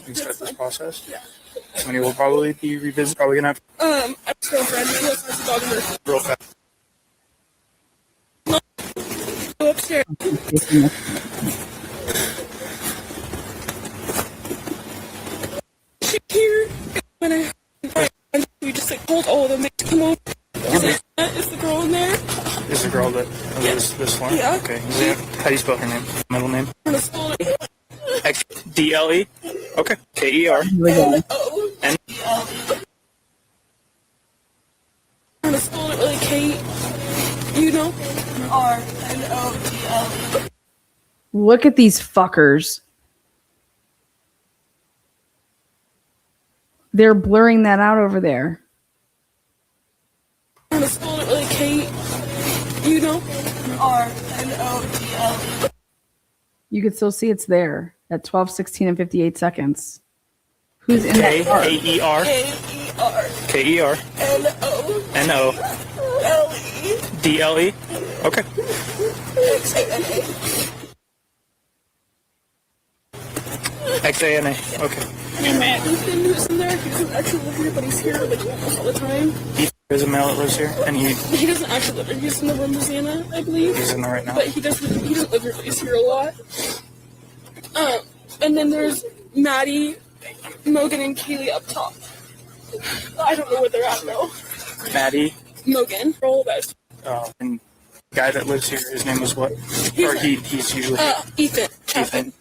We start this process. Yeah. I mean, we'll probably be revisiting. Probably gonna have. I just girlfriend. He also has a dog in there. Real fast. No. Go upstairs. She here when we just like told all of them to come over. Is the girl in there? Is the girl that this one? Yeah. Okay. How do you spell her name? Middle name? I'm gonna spell it. DLE. Okay. KER. I'm gonna spell it really K. You know? RNODL. Look at these fuckers. They're blurring that out over there. I'm gonna spell it really K. You know? RNODL. You can still see it's there at 12:16 and 58 seconds. Who's in that car? KER. KER. NO. DLE. Okay. XANA. Okay. And Matt Ethan, who's in there, he doesn't actually live here, but he's here like almost all the time. There's a male that lives here, and He doesn't actually live here. He's in the Louisiana, I believe. He's in there right now. But he doesn't live here, but he's here a lot. And then there's Maddie, Mogan, and Kaylee up top. I don't know where they're at though. Maddie. Mogan. Roll best. And the guy that lives here, his name is what? He's usually Ethan. Ethan.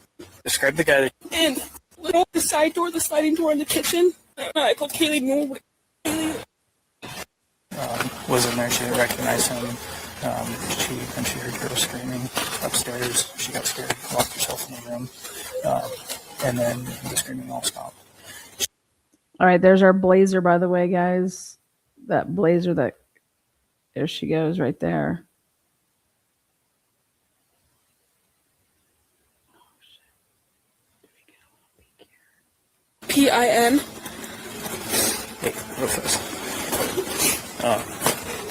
Describe the guy. And the side door, the sliding door in the kitchen. I called Kaylee. Was in there. She didn't recognize him. She heard girls screaming upstairs. She got scared, locked herself in the room, and then the screaming all stopped. All right, there's our blazer, by the way, guys. That blazer that, there she goes right there. PIN. Hey, real fast.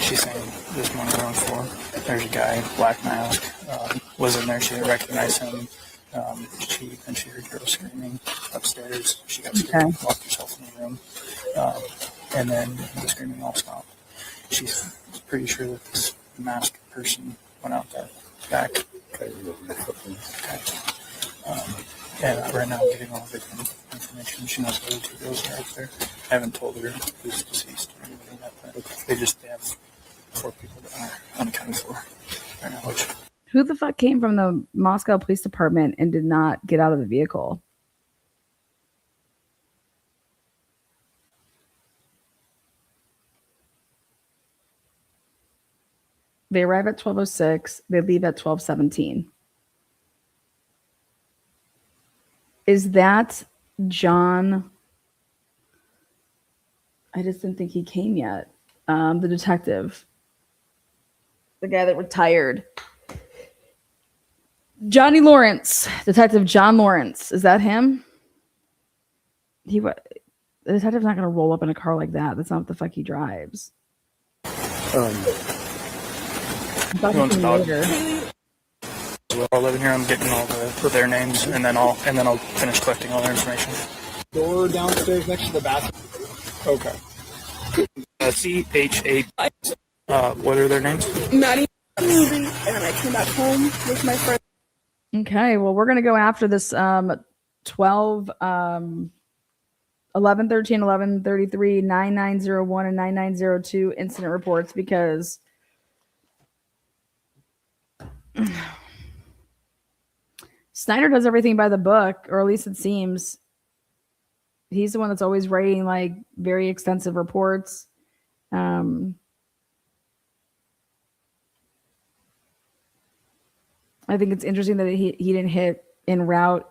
She's saying this morning around 4. There's a guy, black mask, was in there. She didn't recognize him. She heard girls screaming upstairs. She got scared, locked herself in the room, and then the screaming all stopped. She's pretty sure that this masked person went out that back. Okay. And right now I'm getting all the information. She knows the other 2 girls are out there. I haven't told her who's deceased or anything like that. They have 4 people that are unaccounted for right now. Who the fuck came from the Moscow Police Department and did not get out of the vehicle? They arrive at 12:06. They leave at 12:17. Is that John? I just didn't think he came yet. The detective. The guy that retired. Johnny Lawrence. Detective John Lawrence. Is that him? The detective's not going to roll up in a car like that. That's not what the fuck he drives. We're all living here. I'm getting all their names, and then I'll finish collecting all their information. Door downstairs next to the bathroom. Okay. CHA. What are their names? Maddie, and I came back home with my friend. Okay, well, we're going to go after this 12, 11, 13, 11, 33, 9901, and 9902 incident reports because Snyder does everything by the book, or at least it seems. He's the one that's always writing like very extensive reports. I think it's interesting that he didn't hit en route.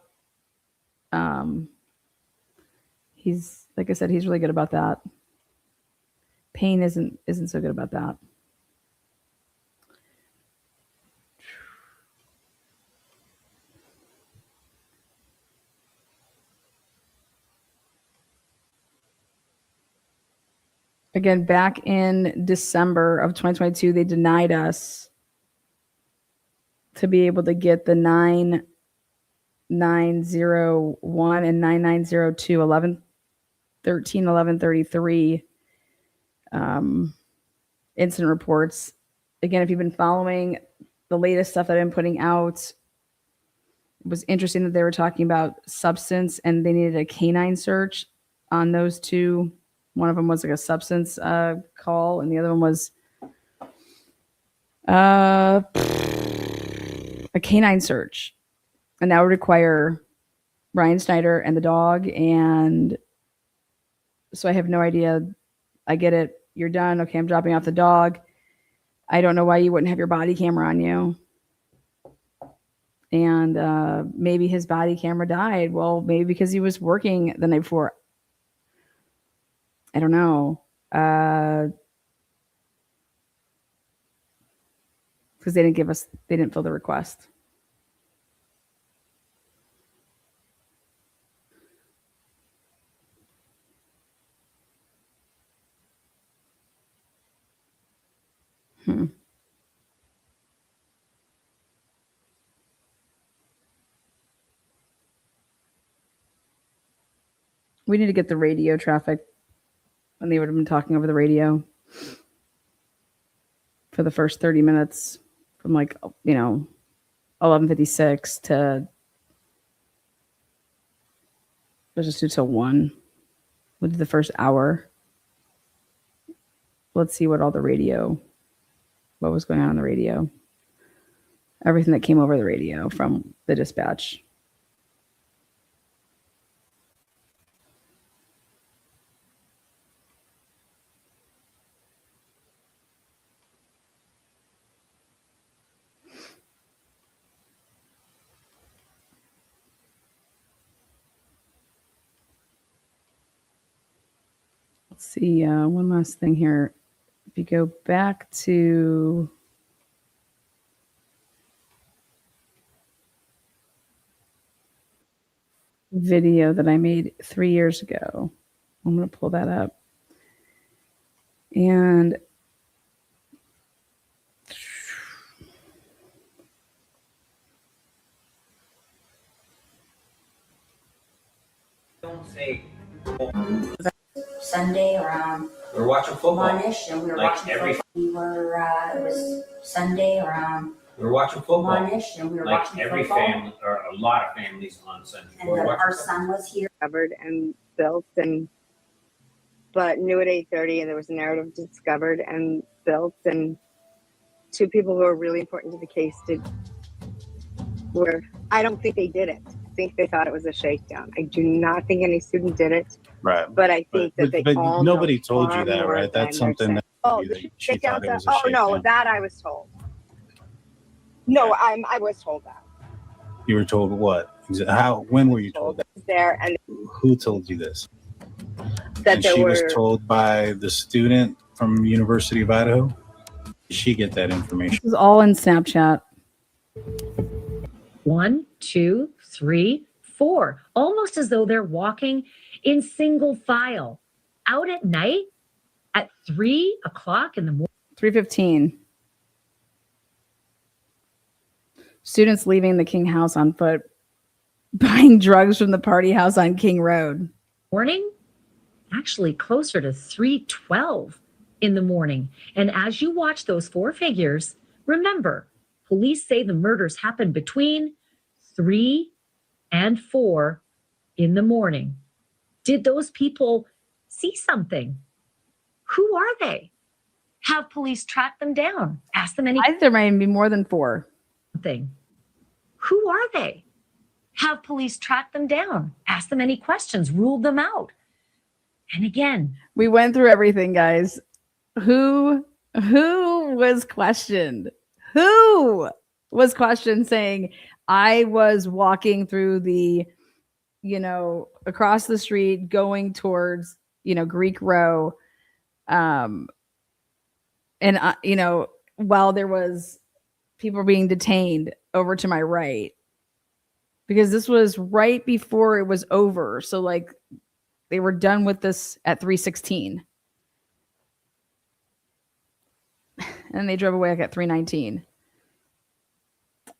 He's, like I said, he's really good about that. Payne isn't so good about that. Again, back in December of 2022, they denied us to be able to get the 9901 and 9902, 1113, 1133 incident reports. Again, if you've been following the latest stuff that I've been putting out, it was interesting that they were talking about substance and they needed a canine search on those two. One of them was like a substance call, and the other one was a canine search. And that would require Ryan Snyder and the dog. And so I have no idea. I get it. You're done. Okay, I'm dropping off the dog. I don't know why you wouldn't have your body camera on you. And maybe his body camera died. Well, maybe because he was working the night before. I don't know. Because they didn't fill the request. We need to get the radio traffic, and they would have been talking over the radio for the first 30 minutes from 11:56 to, let's just do till 1. We'll do the first hour. Let's see what was going on the radio. Everything that came over the radio from the dispatch. Let's see, one last thing here. If you go back to video that I made 3 years ago, I'm going to pull that up. And Don't say Sunday around we're watching football. one-ish, and we were Like watching every- football. We were, it was Sunday around We're watching football. one-ish, and we were Like watching every football. family or a lot of families on Sunday. And We're watching our football. son was here. Discovered and built, but knew at 8:30, and there was a narrative discovered and built, and two people who were really important to the case I don't think they did it. I think they thought it was a shakedown. I do not think any student did it. Right. But I think that they all know nobody told you far that, more right? That's than they're something that, saying. that she shakedown thought it was a stuff? Oh no, shakedown. that I was told. No, I was told that. You were told what? When were you told that? There and Who told you this? that And there she were was told by the student from University of Idaho. Did she get that information? this is all in Snapchat. 1, 2, 3, 4, almost as though they're walking in single file out at night at 3 o'clock in the morning. 3:15. Students leaving the King House on foot, buying drugs from the party house on King Road. Morning, actually closer to 3:12 in the morning. And as you watch those four figures, remember, police say the murders happened between 3 and 4 in the morning. Did those people see something? Who are they? Have police track them down? Ask them any. I think there might even be more than 4. Thing. Who are they? Have police track them down? Ask them any questions, rule them out. And again, we went through everything, guys. Who was questioned? Who was questioned saying, I was walking through the, across the street going towards, Greek Row. And, while there was people being detained over to my right, because this was right before it was over. So they were done with this at 3:16. And they drove away at 3:19.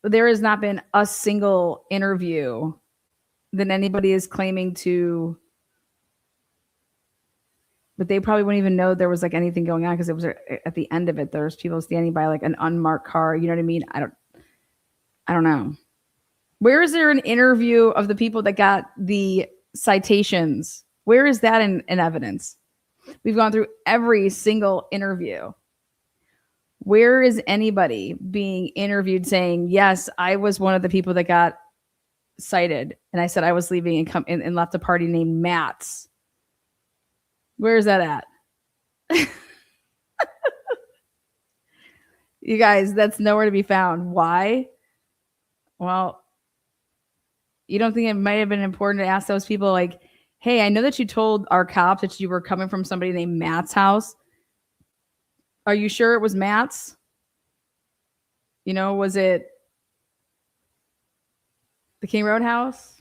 There has not been a single interview that anybody is claiming to, but they probably wouldn't even know there was anything going on because it was at the end of it. There's people standing by an unmarked car. You know what I mean? I don't know. Where is there an interview of the people that got the citations? Where is that in evidence? We've gone through every single interview. Where is anybody being interviewed saying, yes, I was one of the people that got cited. And I said I was leaving and left a party named Matt's. Where is that at? You guys, that's nowhere to be found. Why? Well, you don't think it might have been important to ask those people hey, I know that you told our cops that you were coming from somebody named Matt's house. Are you sure it was Matt's? Was it the King Road house?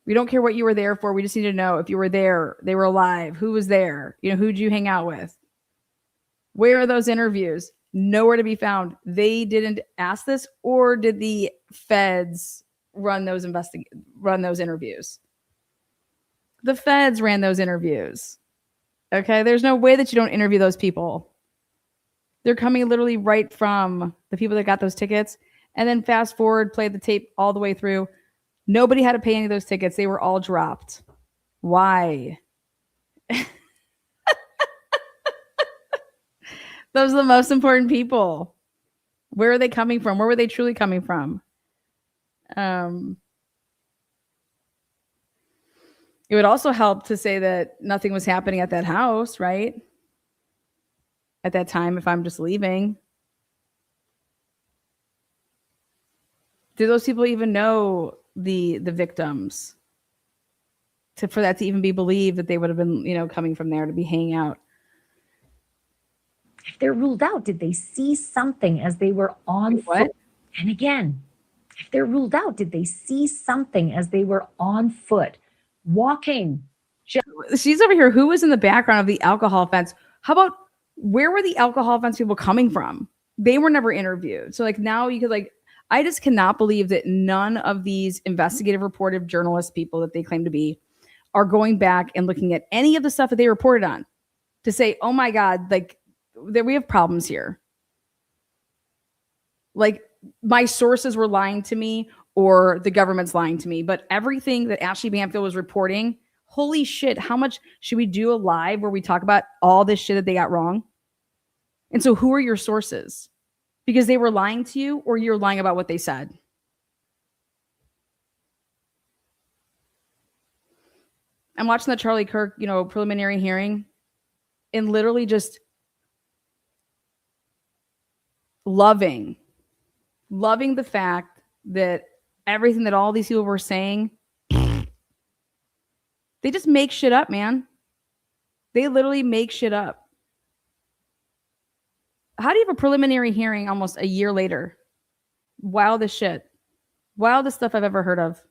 We don't care what you were there for. We just need to know if you were there, they were alive, who was there, who'd you hang out with? Where are those interviews? Nowhere to be found. They didn't ask this, or did the feds run those interviews? The feds ran those interviews. Okay, there's no way that you don't interview those people. They're coming literally right from the people that got those tickets. And then fast forward, play the tape all the way through. Nobody had to pay any of those tickets. They were all dropped. Why? Those are the most important people. Where are they coming from? Where were they truly coming from? It would also help to say that nothing was happening at that house, right? At that time, if I'm just leaving. Do those people even know the victims? For that to even be believed that they would have been, coming from there to be hanging out. If they're ruled out, did they see something as they were on foot? And again, if they're ruled out, did they see something as they were on foot, walking? She's over here. Who was in the background of the alcohol fence? How about where were the alcohol fence people coming from? They were never interviewed. So now you could I just cannot believe that none of these investigative reportive journalist people that they claim to be are going back and looking at any of the stuff that they reported on to say, oh my God, that we have problems here. My sources were lying to me or the government's lying to me, but everything that Ashley Banfield was reporting, holy shit, how much should we do a live where we talk about all this shit that they got wrong? And so who are your sources? Because they were lying to you or you're lying about what they said? I'm watching the Charlie Kirk, preliminary hearing and literally just loving the fact that everything that all these people were saying, they just make shit up, man. They literally make shit up. How do you have a preliminary hearing almost a year later? Wildest shit. Wildest stuff I've ever heard of.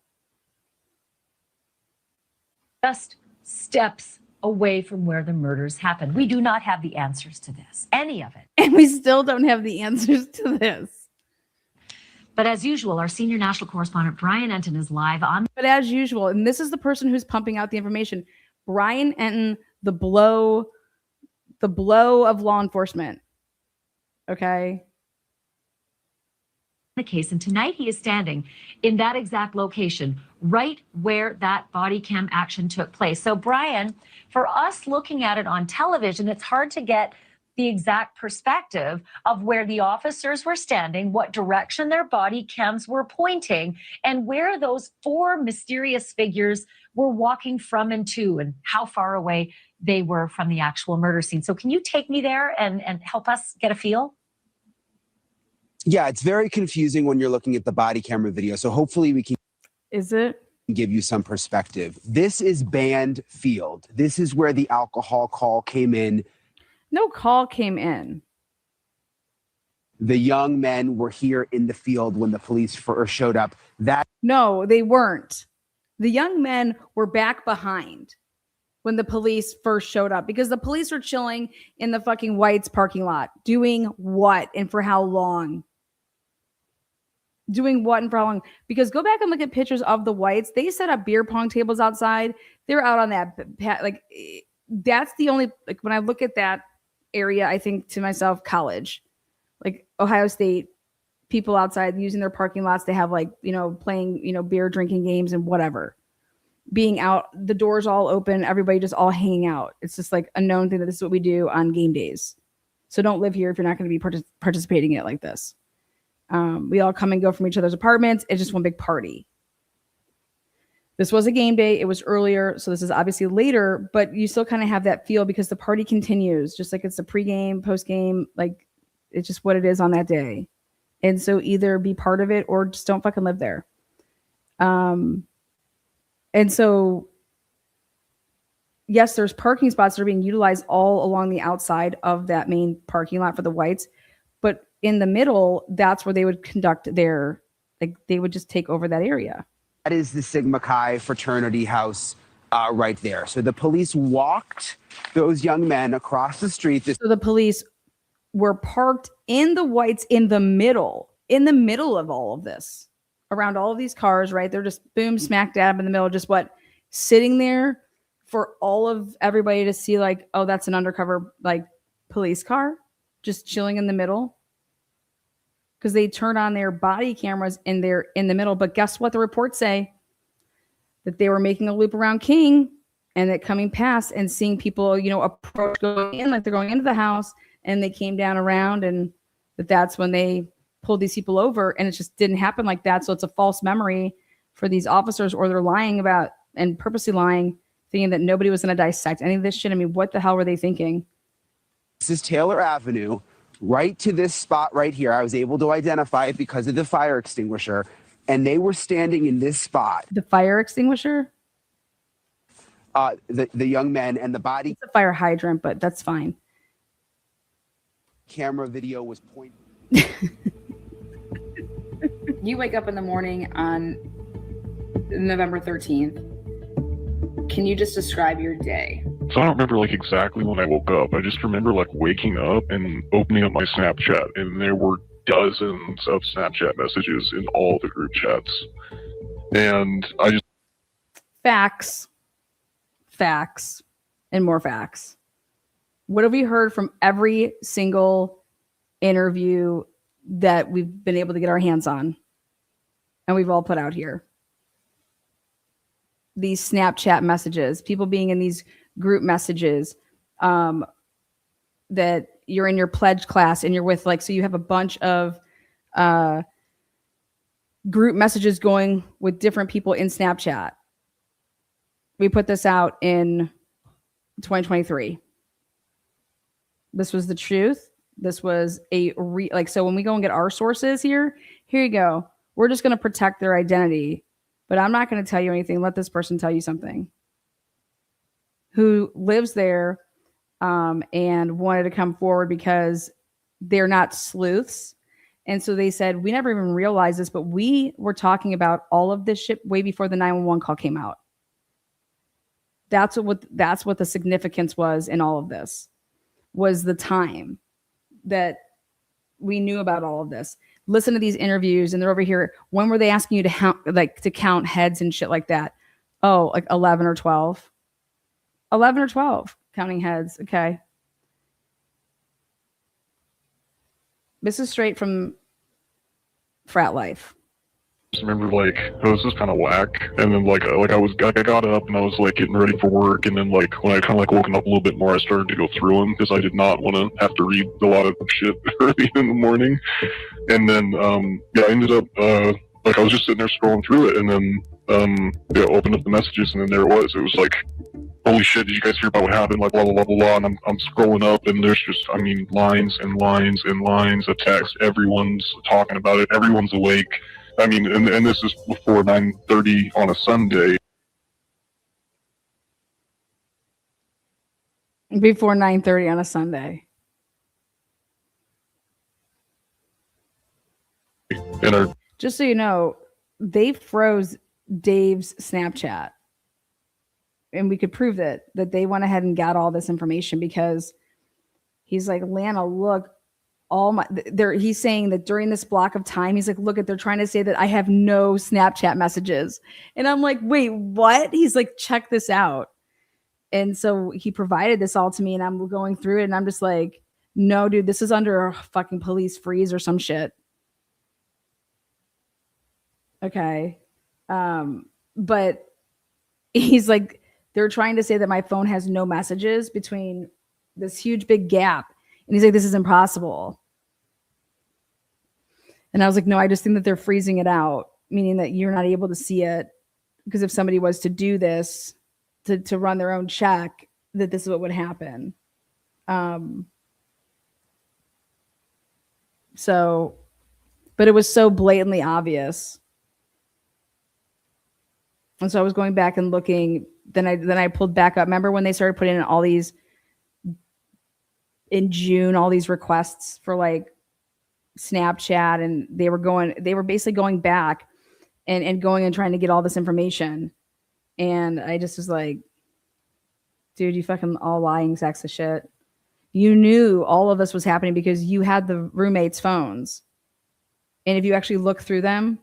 Just steps away from where the murders happened. We do not have the answers to this, any of it. And we still don't have the answers to this. But as usual, our senior national correspondent, Brian Enton, is live on. But as usual, and this is the person who's pumping out the information, Brian Enton, the blow of law enforcement. Okay. The case, and tonight he is standing in that exact location, right where that body cam action took place. So Brian, for us looking at it on television, it's hard to get the exact perspective of where the officers were standing, what direction their body cams were pointing, and where those four mysterious figures were walking from and to, and how far away they were from the actual murder scene. So can you take me there and help us get a feel? Yeah, it's very confusing when you're looking at the body camera video. So hopefully we can give you some perspective. This is Band Field. This is where the alcohol call came in. No call came in. The young men were here in the field when the police first showed up. No, they weren't. The young men were back behind when the police first showed up because the police were chilling in the fucking White's parking lot. Doing what and for how long? Doing what and for how long? Because go back and look at pictures of the Whites. They set up beer pong tables outside. They're out on that. That's the only, when I look at that area, I think to myself, college, Ohio State, people outside using their parking lots to have playing, beer drinking games and whatever. Being out, the doors all open, everybody just all hanging out. It's just a known thing that this is what we do on game days. So don't live here if you're not going to be participating in it like this. We all come and go from each other's apartments. It's just one big party. This was a game day. It was earlier. So this is obviously later, but you still kind of have that feel because the party continues, just like it's a pregame, postgame, it's just what it is on that day. And so either be part of it or just don't fucking live there. And so, yes, there's parking spots that are being utilized all along the outside of that main parking lot for the Whites. But in the middle, that's where they would conduct their, they would just take over that area. That is the Sigma Chi fraternity house right there. So the police walked those young men across the street. So the police were parked in the Whites in the middle of all of this, around all of these cars, right? They're just boom, smack dab in the middle, just sitting there for all of everybody to see like, oh, that's an undercover like police car just chilling in the middle. Because they turned on their body cameras and they're in the middle. But guess what? The reports say that they were making a loop around King and that coming past and seeing people, approach going in like they're going into the house, and they came down around, and that's when they pulled these people over, and it just didn't happen like that. So it's a false memory for these officers, or they're lying about and purposely lying, thinking that nobody was going to dissect any of this shit. I mean, what the hell were they thinking? This is Taylor Avenue. Right to this spot right here. I was able to identify it because of the fire extinguisher, and they were standing in this spot. The fire extinguisher? The young men and the body. It's a fire hydrant, but that's fine. Camera video was pointing. You wake up in the morning on November 13th. Can you just describe your day? So I don't remember like exactly when I woke up. I just remember like waking up and opening up my Snapchat, and there were dozens of Snapchat messages in all the group chats. And I just facts, and more facts. What have we heard from every single interview that we've been able to get our hands on and we've all put out here? These Snapchat messages, people being in these group messages, that you're in your pledge class and you're with so you have a bunch of group messages going with different people in Snapchat. We put this out in 2023. This was the truth. This was so when we go and get our sources here you go. We're just going to protect their identity, but I'm not going to tell you anything. Let this person tell you something. Who lives there and wanted to come forward because they're not sleuths. And so they said, we never even realized this, but we were talking about all of this shit way before the 911 call came out. That's what the significance was in all of this, was the time that we knew about all of this. Listen to these interviews, and they're over here. When were they asking you to count heads and shit like that? Oh, like 11 or 12. 11 or 12 counting heads. Okay. This is straight from frat life. just remember this is kind of whack. And then I got up and I was getting ready for work, and then when I kind of woken up a little bit more, I started to go through them because I did not want to have to read a lot of shit early in the morning. And then I ended up I was just sitting there scrolling through it, and then opened up the messages, and then there it was. It was holy shit, did you guys hear about what happened? Blah, blah, blah, blah, blah. And I'm scrolling up, and there's just, lines and lines and lines of text. Everyone's talking about it. Everyone's awake. And this is before 9:30 on a Sunday. Before 9:30 on a Sunday. Just so you know, they froze Dave's Snapchat. And we could prove that they went ahead and got all this information because he's like, Lana, look, he's saying that during this block of time, he's like, look, they're trying to say that I have no Snapchat messages. And I'm like, wait, what? He's like, check this out. And so he provided this all to me, and I'm going through it, and I'm just like, no, dude, this is under a fucking police freeze or some shit. Okay. But he's like, they're trying to say that my phone has no messages between this huge big gap. And he's like, this is impossible. And I was like, no, I just think that they're freezing it out, meaning that you're not able to see it. Because if somebody was to do this, to run their own check, that this is what would happen. But it was so blatantly obvious. And so I was going back and looking. Then I pulled back up. Remember when they started putting in all these in June, all these requests for Snapchat, and they were basically going back and going and trying to get all this information. And I just was like, dude, you fucking all lying sacks of shit. You knew all of this was happening because you had the roommates' phones. And if you actually look through them,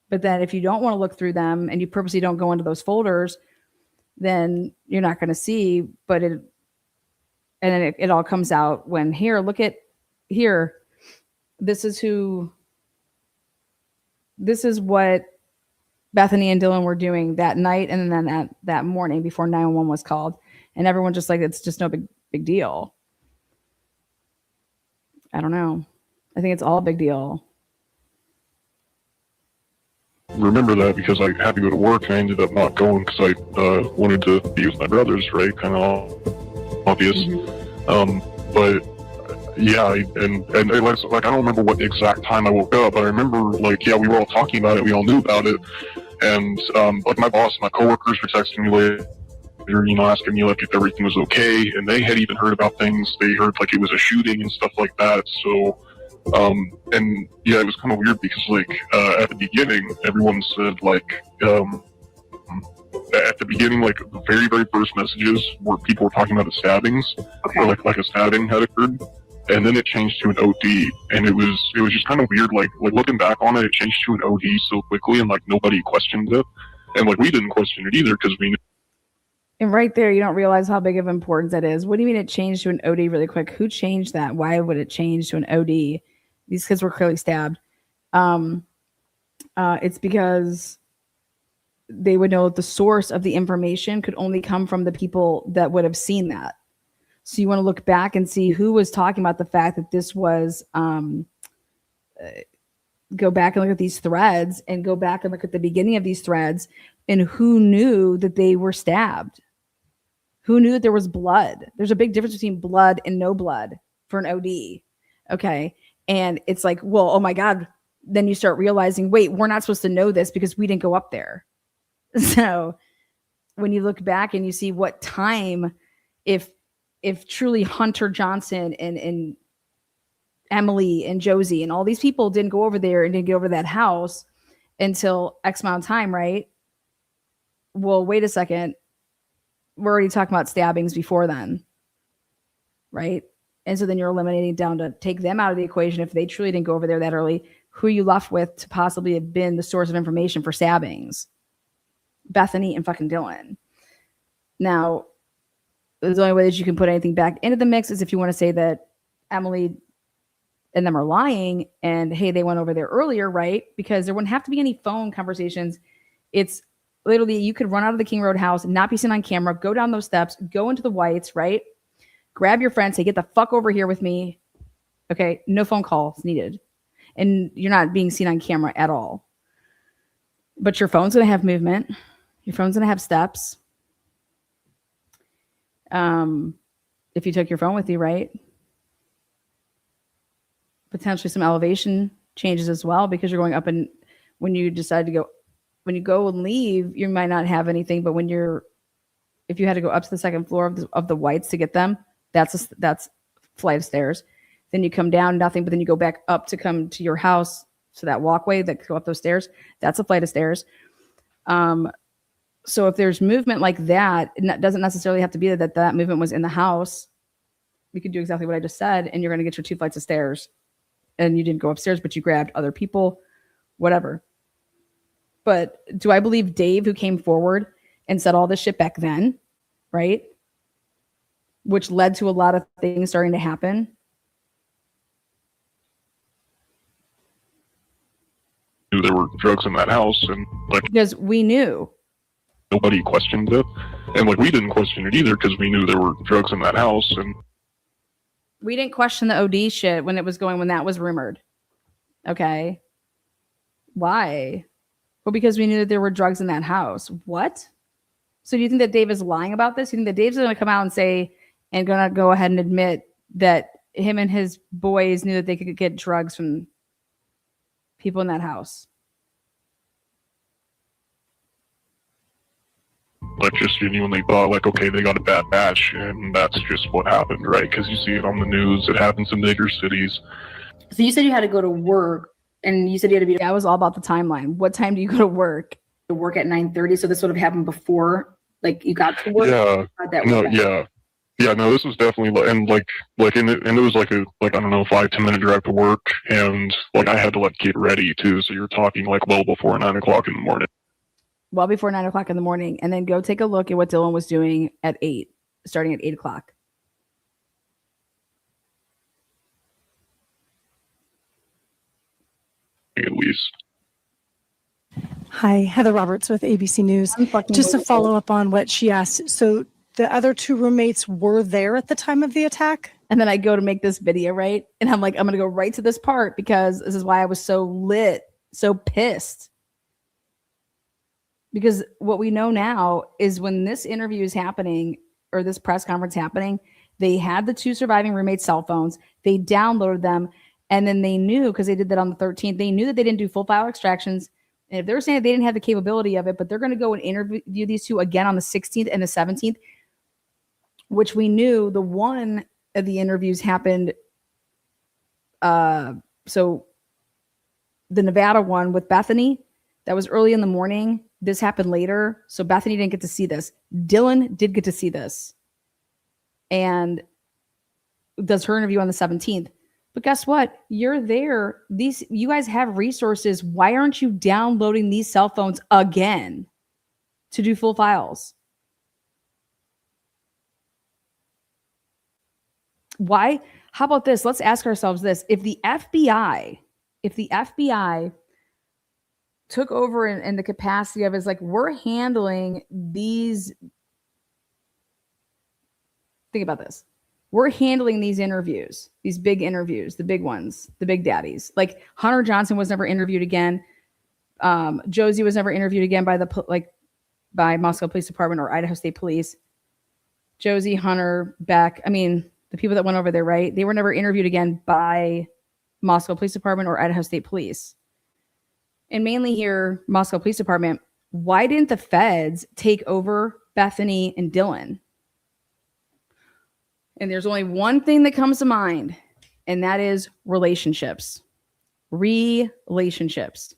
but then if you don't want to look through them and you purposely don't go into those folders, then you're not going to see. But it, and then it all comes out when here, look at here. This is what Bethany and Dylan were doing that night, and then that morning before 911 was called, and everyone just like, it's just no big deal. I don't know. I think it's all a big deal. Remember that because I had to go to work and I ended up not going because I wanted to be with my brothers, right? Kind of obvious. But yeah, and like I don't remember what exact time I woke up, but I remember like, yeah, we were all talking about it, we all knew about it, and like my boss, my coworkers were texting me later, you know, asking me like if everything was okay, and they had even heard about things. They heard like it was a shooting and stuff like that. So and yeah, it was kind of weird because like at the beginning everyone said like at the beginning, like the very first messages where people were talking about the stabbings, or like a stabbing had occurred, and then it changed to an OD, and it was just kind of weird. Like looking back on it, it changed to an OD so quickly, and like nobody questioned it, and like we didn't question it either because we knew. And right there, you don't realize how big of importance that is. What do you mean it changed to an OD really quick? Who changed that? Why would it change to an OD? These kids were clearly stabbed. It's because they would know the source of the information could only come from the people that would have seen that. So you want to look back and see who was talking about the fact that this was, go back and look at these threads and go back and look at the beginning of these threads and who knew that they were stabbed. Who knew that there was blood? There's a big difference between blood and no blood for an OD. Okay. And it's like, well, oh my God. Then you start realizing, wait, we're not supposed to know this because we didn't go up there. So when you look back and you see what time, if truly Hunter Johnson and Emily and Josie and all these people didn't go over there and didn't get over that house until X amount of time, right? Well, wait a second. We're already talking about stabbings before then, right? And so then you're eliminating down to take them out of the equation. If they truly didn't go over there that early, who are you left with to possibly have been the source of information for stabbings? Bethany and fucking Dylan. Now, the only way that you can put anything back into the mix is if you want to say that Emily and them are lying and, hey, they went over there earlier, right? Because there wouldn't have to be any phone conversations. It's literally, you could run out of the King Road house, not be seen on camera, go down those steps, go into the Whites, right? Grab your friend, say, get the fuck over here with me. Okay, no phone calls needed. And you're not being seen on camera at all. But your phone's going to have movement. Your phone's going to have steps. If you took your phone with you, right? Potentially some elevation changes as well because you're going up, and when you decide to go, when you go and leave, you might not have anything, but if you had to go up to the second floor of the Whites to get them, that's flight of stairs. Then you come down, nothing, but then you go back up to come to your house. So that walkway that go up those stairs, that's a flight of stairs. So if there's movement like that, it doesn't necessarily have to be that movement was in the house. You could do exactly what I just said, and you're going to get your 2 flights of stairs. And you didn't go upstairs, but you grabbed other people, whatever. But do I believe Dave, who came forward and said all this shit back then, right? Which led to a lot of things starting to happen. Knew there were drugs in that house, and like because we knew nobody questioned it, and like we didn't question it either because we knew there were drugs in that house, and we didn't question the OD shit when that was rumored. Okay, why? Well, because we knew that there were drugs in that house. What? So do you think that Dave is lying about this? You think that Dave's going to come out and say and going to go ahead and admit that him and his boys knew that they could get drugs from people in that house? Like just genuinely thought like, okay, they got a bad batch, and that's just what happened, right? Because you see it on the news. It happens in bigger cities. So you said you had to go to work, and you said you had to be. Yeah, it was all about the timeline. What time do you go to work? To work at 9:30. So this would have happened before, like you got to work. Yeah. No, this was definitely and it was like a I don't know 5-10 minute drive to work, and like I had to get ready too. So you're talking like well before 9 o'clock in the morning. well before 9 o'clock in the morning, and then go take a look at what Dylan was doing at 8, starting at 8 o'clock. At least. Hi, Heather Roberts with ABC News. Just to follow up on what she asked. So the other 2 roommates were there at the time of the attack? And then I go to make this video, right? And I'm like, I'm going to go right to this part because this is why I was so lit, so pissed. Because what we know now is when this interview is happening or this press conference happening, they had the 2 surviving roommates' cell phones. They downloaded them. And then they knew, because they did that on the 13th, they knew that they didn't do full file extractions. And if they're saying that they didn't have the capability of it, but they're going to go and interview these 2 again on the 16th and the 17th, which we knew the one of the interviews happened. So the Nevada one with Bethany, that was early in the morning. This happened later. So Bethany didn't get to see this. Dylan did get to see this and does her interview on the 17th. But guess what? You're there. You guys have resources. Why aren't you downloading these cell phones again to do full files? Why? How about this? Let's ask ourselves this. If the FBI took over in the capacity of is like, we're handling these. Think about this. We're handling these interviews, these big interviews, the big ones, the big daddies. Like Hunter Johnson was never interviewed again. Josie was never interviewed again by Moscow Police Department or Idaho State Police. Josie, Hunter, Beck. I mean, the people that went over there, right? They were never interviewed again by Moscow Police Department or Idaho State Police. And mainly here, Moscow Police Department, why didn't the feds take over Bethany and Dylan? And there's only one thing that comes to mind, and that is relationships. Relationships.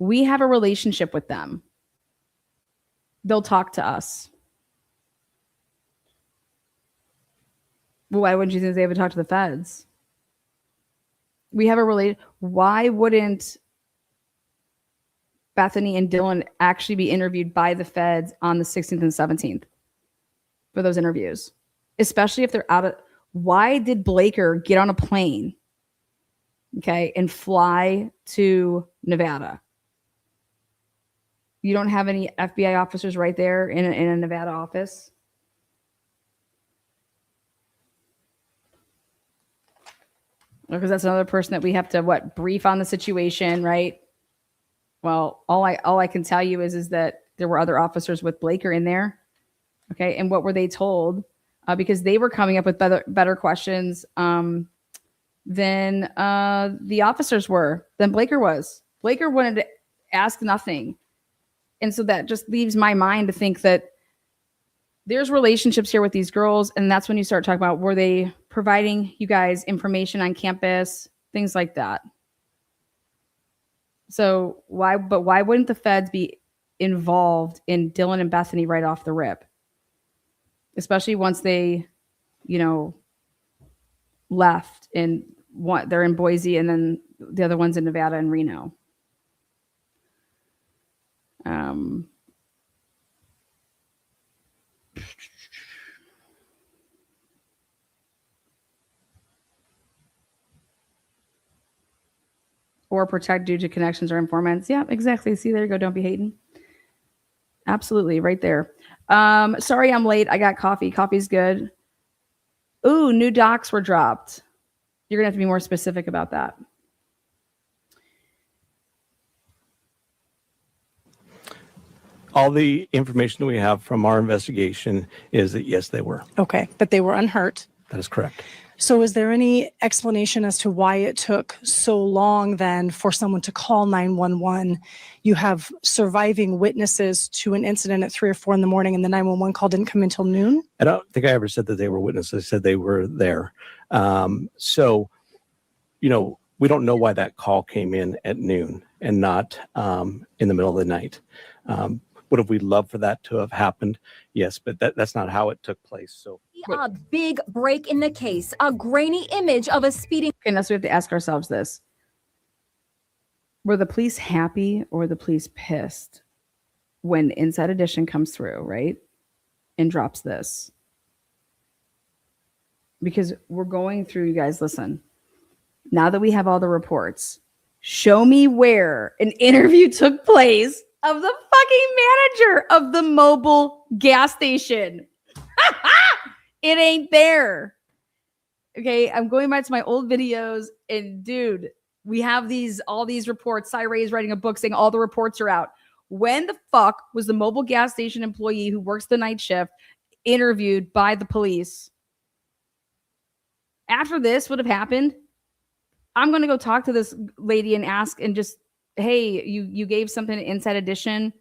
We have a relationship with them. They'll talk to us. Well, why wouldn't you think they would talk to the feds? We have a why wouldn't Bethany and Dylan actually be interviewed by the feds on the 16th and 17th for those interviews? Especially if they're out of, why did Blaker get on a plane, okay, and fly to Nevada? You don't have any FBI officers right there in a Nevada office? Because that's another person that we have to brief on the situation, right? Well, all I can tell you is that there were other officers with Blaker in there, okay? And what were they told? Because they were coming up with better questions than the officers were, than Blaker was. Blaker wanted to ask nothing. And so that just leaves my mind to think that there's relationships here with these girls. And that's when you start talking about, were they providing you guys information on campus, things like that. So why wouldn't the feds be involved in Dylan and Bethany right off the rip? Especially once they, left and they're in Boise and then the other one's in Nevada and Reno. Or protect due to connections or informants. Yeah, exactly. See, there you go. Don't be hating. Absolutely. Right there. Sorry I'm late. I got coffee. Coffee's good. Ooh, new docs were dropped. You're going to have to be more specific about that. All the information that we have from our investigation is that, yes, they were. Okay, but they were unhurt. That is correct. So is there any explanation as to why it took so long then for someone to call 911? You have surviving witnesses to an incident at 3 or 4 in the morning and the 911 call didn't come until noon? I don't think I ever said that they were witnesses. I said they were there. So, we don't know why that call came in at noon and not in the middle of the night. Would have we loved for that to have happened? Yes, but that's not how it took place. So a big break in the case, a grainy image of a speeding. Okay, now so we have to ask ourselves this. Were the police happy or were the police pissed when Inside Edition comes through, right? And drops this. Because we're going through, you guys, listen. Now that we have all the reports, show me where an interview took place of the fucking manager of the mobile gas station. It ain't there. Okay, I'm going back to my old videos, and dude, we have all these reports. Cyree is writing a book saying all the reports are out. When the fuck was the mobile gas station employee who works the night shift interviewed by the police? After this would have happened, I'm going to go talk to this lady and ask and just, hey, you gave something to Inside Edition.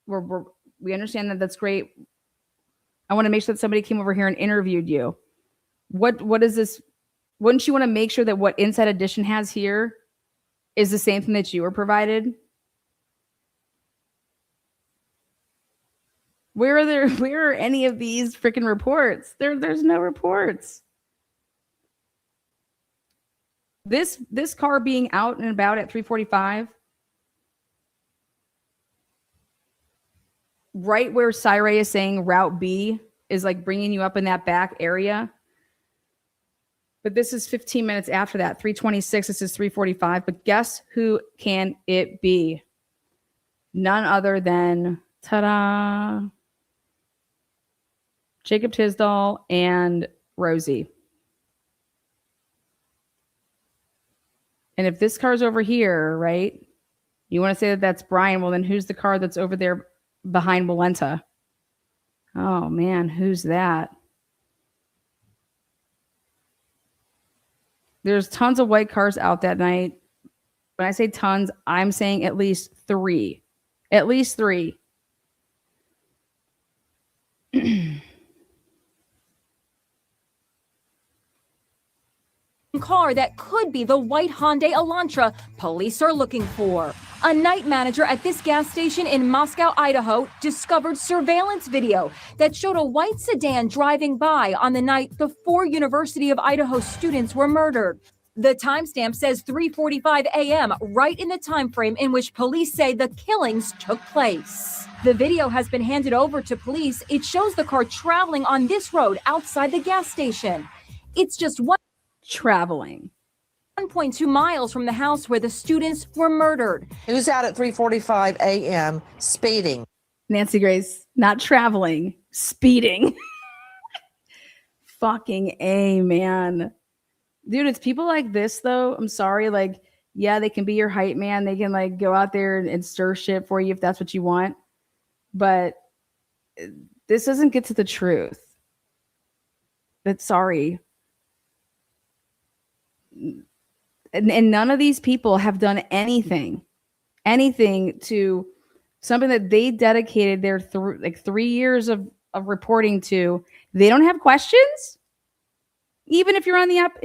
We understand that. That's great. I want to make sure that somebody came over here and interviewed you. What is this? Wouldn't you want to make sure that what Inside Edition has here is the same thing that you were provided? Where are any of these freaking reports? There's no reports. This car being out and about at 3:45, right where Cyree is saying Route B is like bringing you up in that back area. But this is 15 minutes after that, 3:26. This is 3:45. But guess who can it be? None other than, ta-da, Jacob Tisdall and Rosie. And if this car's over here, right, you want to say that that's Brian, well, then who's the car that's over there behind Walenta? Oh, man, who's that? There's tons of white cars out that night. When I say tons, I'm saying at least 3. At least 3. Car that could be the white Hyundai Elantra police are looking for. A night manager at this gas station in Moscow, Idaho, discovered surveillance video that showed a white sedan driving by on the night the 4 University of Idaho students were murdered. The timestamp says 3:45 a.m., right in the time frame in which police say the killings took place. The video has been handed over to police. It shows the car traveling on this road outside the gas station. It's just traveling 1.2 miles from the house where the students were murdered. Who's out at 3:45 a.m. speeding? Nancy Grace, not traveling, speeding. Fucking A, man. Dude, it's people like this, though. I'm sorry. Like, yeah, they can be your hype man. They can, like, go out there and stir shit for you if that's what you want. But this doesn't get to the truth. But sorry. And none of these people have done anything to something that they dedicated their 3 years of reporting to. They don't have questions. Even if you're on the app,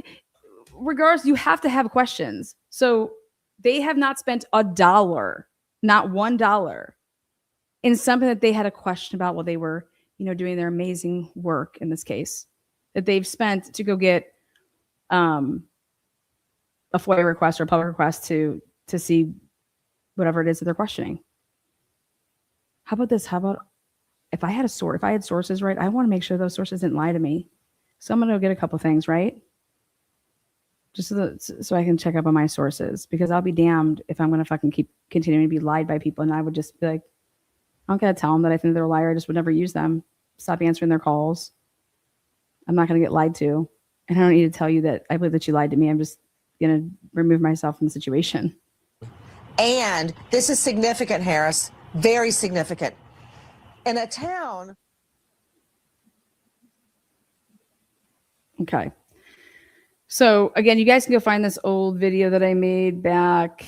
regardless, you have to have questions. So they have not spent $1, not $1, in something that they had a question about while they were, doing their amazing work in this case, that they've spent to go get a FOIA request or a public request to see whatever it is that they're questioning. How about this? How about if I had sources, right? I want to make sure those sources didn't lie to me. So I'm going to go get a couple things, right? Just so I can check up on my sources, because I'll be damned if I'm going to fucking keep continuing to be lied by people. And I would just be like, I'm not going to tell them that I think they're a liar. I just would never use them. Stop answering their calls. I'm not going to get lied to. And I don't need to tell you that I believe that you lied to me. I'm just going to remove myself from the situation. And this is significant, Harris. Very significant. In a town. Okay. So again, you guys can go find this old video that I made back.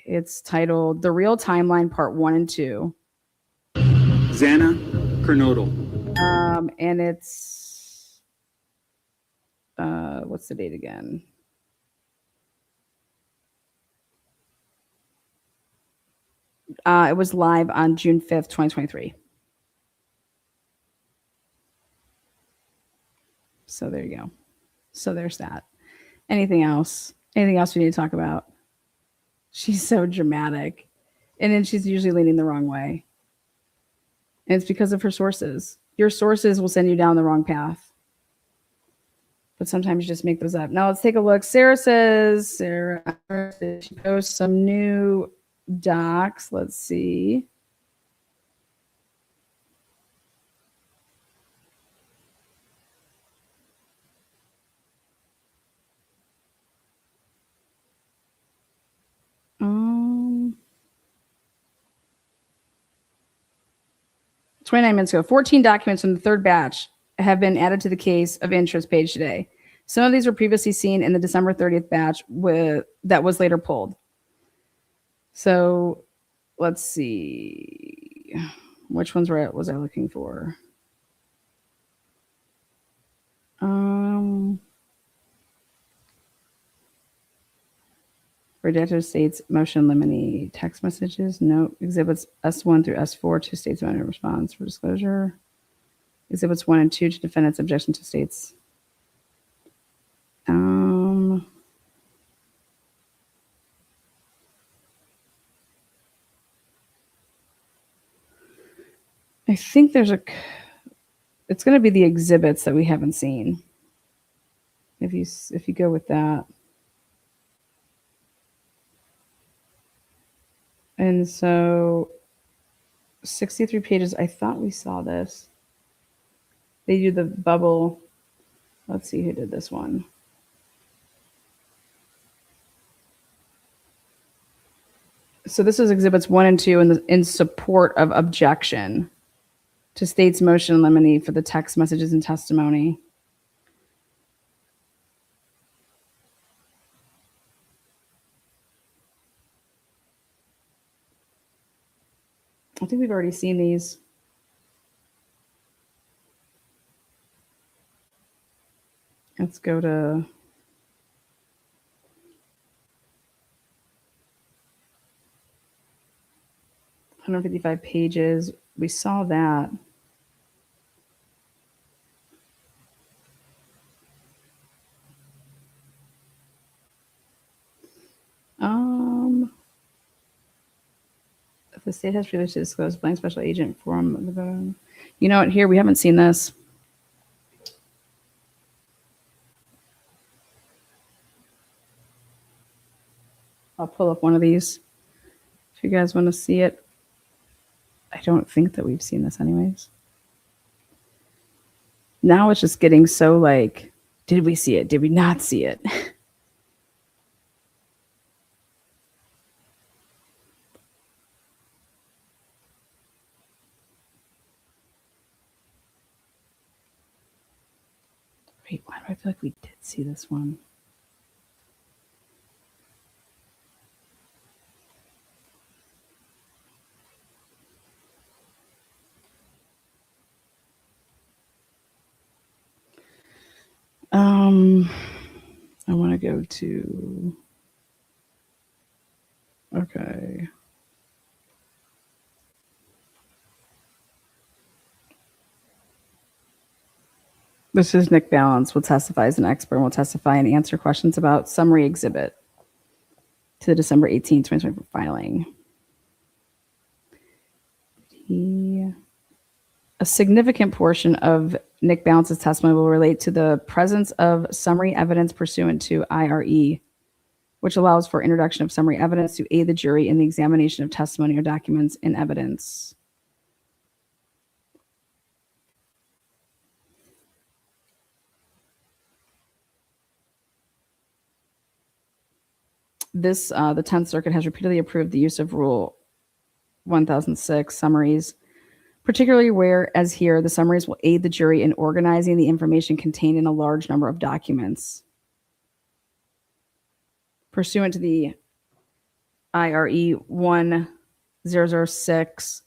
It's titled The Real Timeline Part 1 and 2. Xana Kernodle. And it's what's the date again? It was live on June 5th, 2023. So there you go. So there's that. Anything else? Anything else we need to talk about? She's so dramatic. And then she's usually leaning the wrong way. And it's because of her sources. Your sources will send you down the wrong path. But sometimes you just make those up. Now let's take a look. Sarah says, she posts some new docs. Let's see. Um, 29 minutes ago, 14 documents from the third batch have been added to the case of interest page today. Some of these were previously seen in the December 30th batch that was later pulled. So let's see. Which ones was I looking for? Redacted states motion limine text messages. No. Exhibits S1 through S4 to states motion response for disclosure. Exhibits 1 and 2 to defendant's objection to states. I think it's going to be the exhibits that we haven't seen. If you go with that. And so 63 pages, I thought we saw this. They do the bubble. Let's see who did this one. So this is exhibits 1 and 2 in support of objection to state's motion in limine for the text messages and testimony. I think we've already seen these. Let's go to $155 pages. We saw that. If the state has privilege to disclose blank special agent form, you know what? Here we haven't seen this. I'll pull up one of these if you guys want to see it. I don't think that we've seen this anyways. Now it's just getting so like, did we see it? Did we not see it? Wait, why do I feel like we did see this one? I want to go to, okay. This is Nick Balance will testify as an expert and will testify and answer questions about summary exhibit to the December 18, 2024 filing. A significant portion of Nick Balance's testimony will relate to the presence of summary evidence pursuant to IRE, which allows for introduction of summary evidence to aid the jury in the examination of testimony or documents in evidence. This, the 10th Circuit has repeatedly approved the use of Rule 1006 summaries, particularly where, as here, the summaries will aid the jury in organizing the information contained in a large number of documents. Pursuant to the IRE 1006,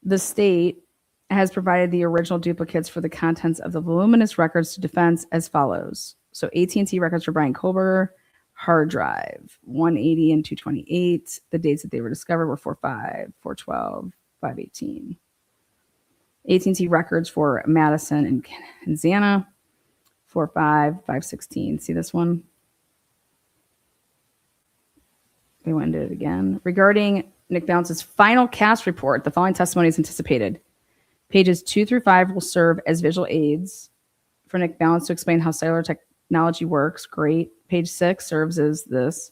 the state has provided the original duplicates for the contents of the voluminous records to defense as follows. So AT&T records for Brian Kohlberger, hard drive, 180 and 228. The dates that they were discovered were 4/5, 4/12, 5/18. AT&T records for Madison and Zana, 4/5, 5/16. See this one? They went and did it again. Regarding Nick Balance's final cast report, the following testimony is anticipated. Pages 2 through 5 will serve as visual aids for Nick Balance to explain how cellular technology works. Great. Page 6 serves as this.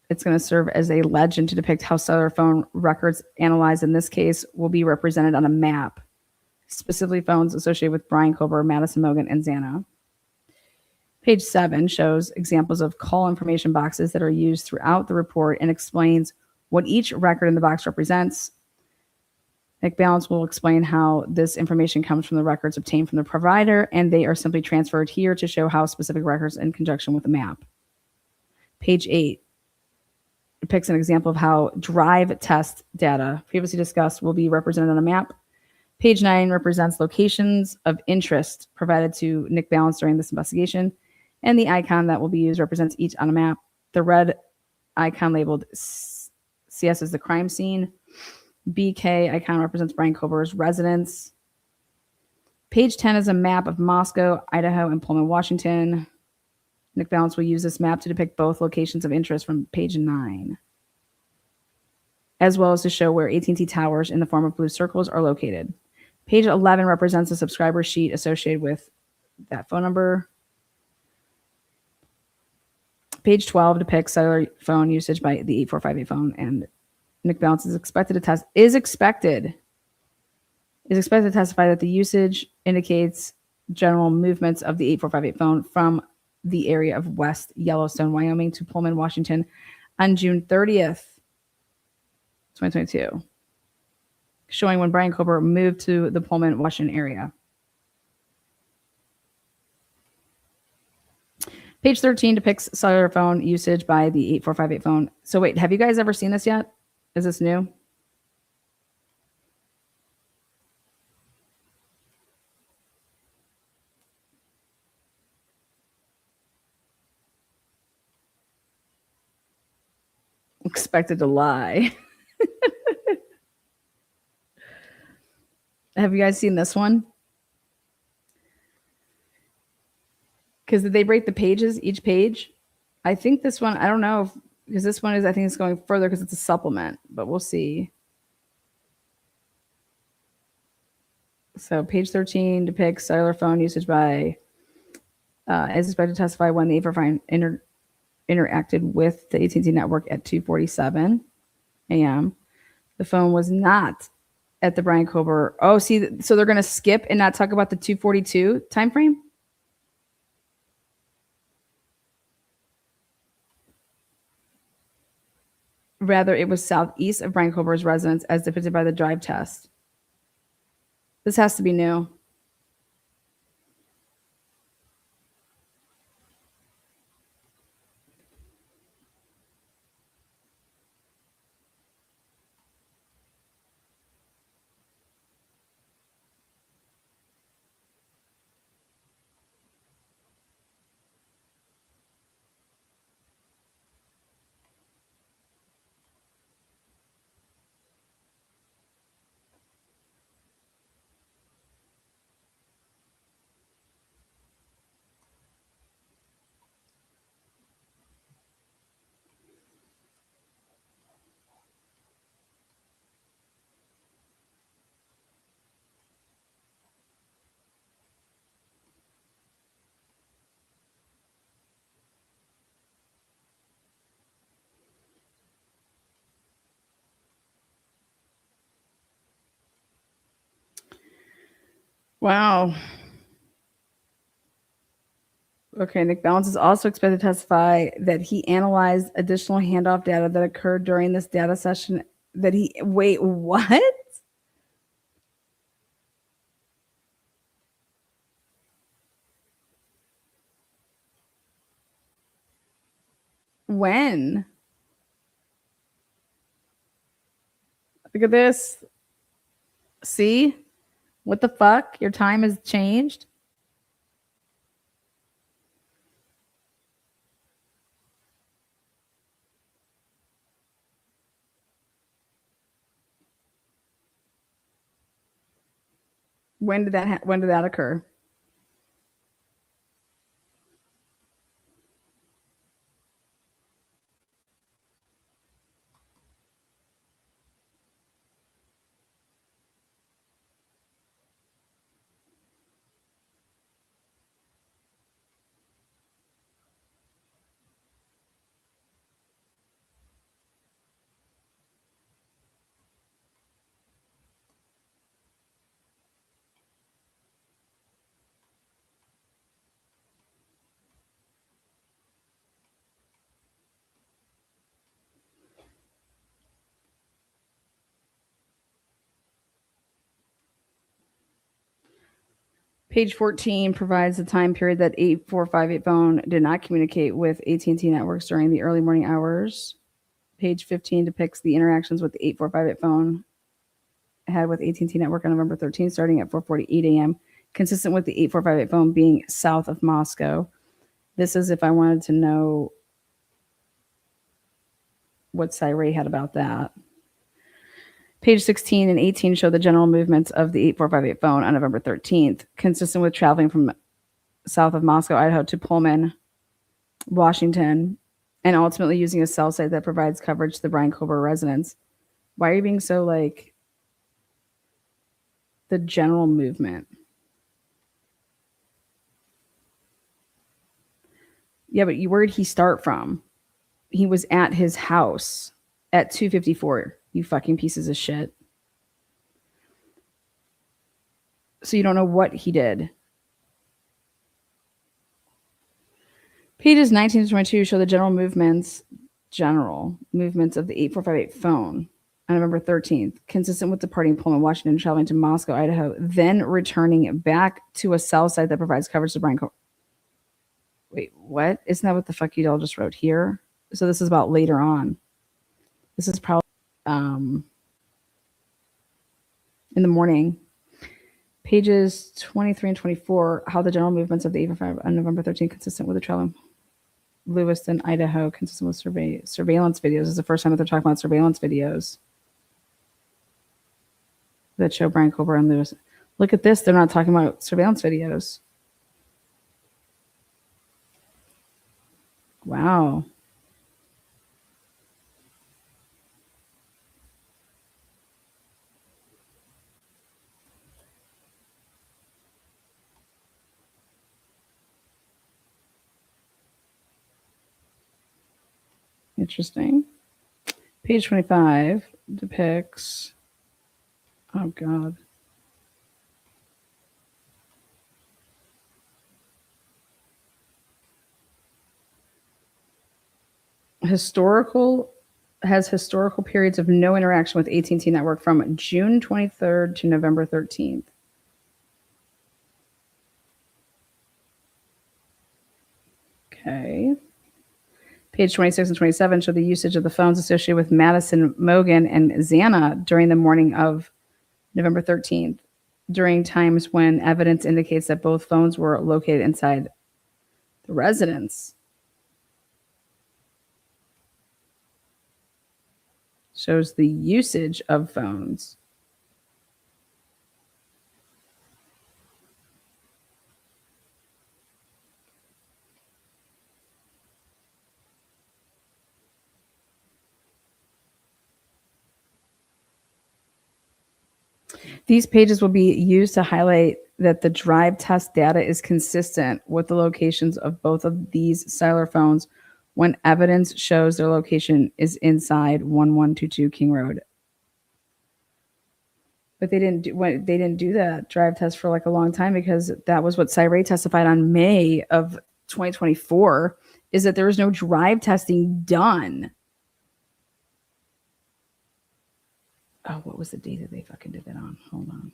It's going to serve as a legend to depict how cellular phone records analyzed in this case will be represented on a map, specifically phones associated with Brian Kober, Madison Mogan, and Xana. Page 7 shows examples of call information boxes that are used throughout the report and explains what each record in the box represents. Nick Balance will explain how this information comes from the records obtained from the provider, and they are simply transferred here to show how specific records in conjunction with the map. Page 8 depicts an example of how drive test data previously discussed will be represented on a map. Page 9 represents locations of interest provided to Nick Balance during this investigation, and the icon that will be used represents each on a map. The red icon labeled CS is the crime scene. BK icon represents Brian Kober's residence. Page 10 is a map of Moscow, Idaho, and Pullman, Washington. Nick Balance will use this map to depict both locations of interest from page 9, as well as to show where AT&T towers in the form of blue circles are located. Page 11 represents a subscriber sheet associated with that phone number. Page 12 depicts cellular phone usage by the 8458 phone, and Nick Balance is expected to testify that the usage indicates general movements of the 8458 phone from the area of West Yellowstone, Wyoming to Pullman, Washington on June 30th, 2022, showing when Brian Kober moved to the Pullman, Washington area. Page 13 depicts cellular phone usage by the 8458 phone. So wait, have you guys ever seen this yet? Is this new? Expected to lie. Have you guys seen this one? Because did they break the pages, each page? I think this one, I don't know, because this one is, I think it's going further because it's a supplement, but we'll see. So page 13 depicts cellular phone usage by, as expected to testify when the 8458 interacted with the AT&T network at 2:47 a.m. The phone was not at the Brian Kober. Oh, see, so they're going to skip and not talk about the 2:42 time frame? Rather, it was southeast of Brian Kober's residence as depicted by the drive test. This has to be new. Wow. Okay, Nick Balance is also expected to testify that he analyzed additional handoff data that occurred during this data session that he, wait, what? When? Look at this. See? What the fuck? Your time has changed? When did that occur? Page 14 provides the time period that 8458 phone did not communicate with AT&T networks during the early morning hours. Page 15 depicts the interactions with the 8458 phone had with AT&T network on November 13th, starting at 4:48 a.m., consistent with the 8458 phone being south of Moscow. This is if I wanted to know what Cyray had about that. Page 16 and 18 show the general movements of the 8458 phone on November 13th, consistent with traveling from south of Moscow, Idaho to Pullman, Washington, and ultimately using a cell site that provides coverage to the Brian Kober residence. Why are you being so like the general movement? Yeah, but where did he start from? He was at his house at 2:54. You fucking pieces of shit. So you don't know what he did. Pages 19 to 22 show the general movements of the 8458 phone on November 13th, consistent with departing Pullman, Washington, traveling to Moscow, Idaho, then returning back to a cell site that provides coverage to Brian. Wait, what? Isn't that what the fuck you all just wrote here? So this is about later on. This is probably in the morning. Pages 23 and 24, how the general movements of the 85 on November 13th, consistent with the travel. Lewiston, Idaho, consistent with surveillance videos. This is the first time that they're talking about surveillance videos that show Brian Kober and Lewis. Look at this. They're not talking about surveillance videos. Wow. Interesting. Page 25 depicts, oh God. Historical periods of no interaction with AT&T network from June 23rd to November 13th. Okay. Page 26 and 27 show the usage of the phones associated with Madison Mogan and Xana during the morning of November 13th, during times when evidence indicates that both phones were located inside the residence. Shows the usage of phones. These pages will be used to highlight that the drive test data is consistent with the locations of both of these cellular phones when evidence shows their location is inside 1122 King Road. But they didn't do that drive test for like a long time, because that was what Cyray testified on May of 2024, is that there was no drive testing done. Oh, what was the date that they fucking did that on? Hold on.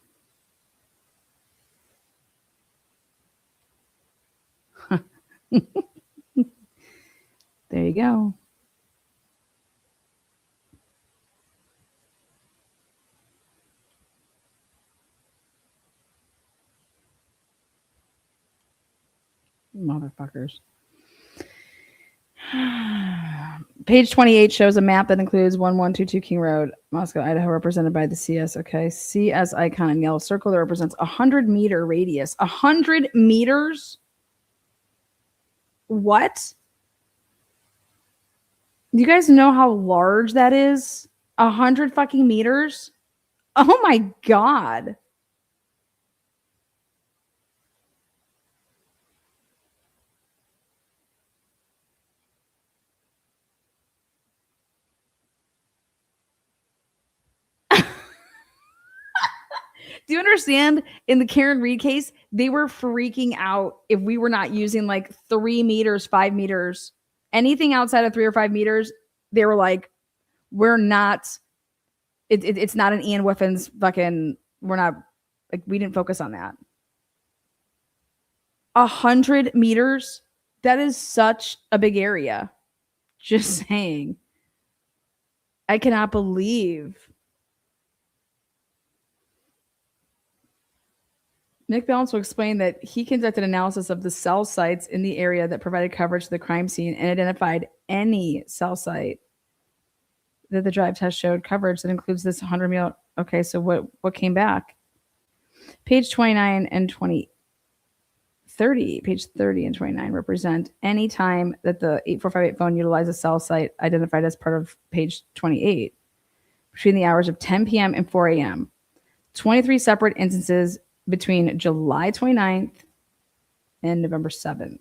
There you go. Motherfuckers. Page 28 shows a map that includes 1122 King Road, Moscow, Idaho, represented by the CS. Okay, CS icon in yellow circle that represents 100-meter radius. 100 meters? What? Do you guys know how large that is? 100 fucking meters? Oh my God. Do you understand? In the Karen Reed case, they were freaking out if we were not using like 3 meters, 5 meters, anything outside of 3 or 5 meters. They were like, we're not, it's not an Ian Whiffins fucking, we're not, like, we didn't focus on that. 100 meters. That is such a big area. Just saying. I cannot believe. Nick Balance will explain that he conducted analysis of the cell sites in the area that provided coverage to the crime scene and identified any cell site that the drive test showed coverage that includes this 100 meter. Okay, so what came back? Page 29 and 30, page 30 and 29 represent any time that the 8458 phone utilized a cell site identified as part of page 28 between the hours of 10 p.m. and 4 a.m. 23 separate instances between July 29th and November 7th.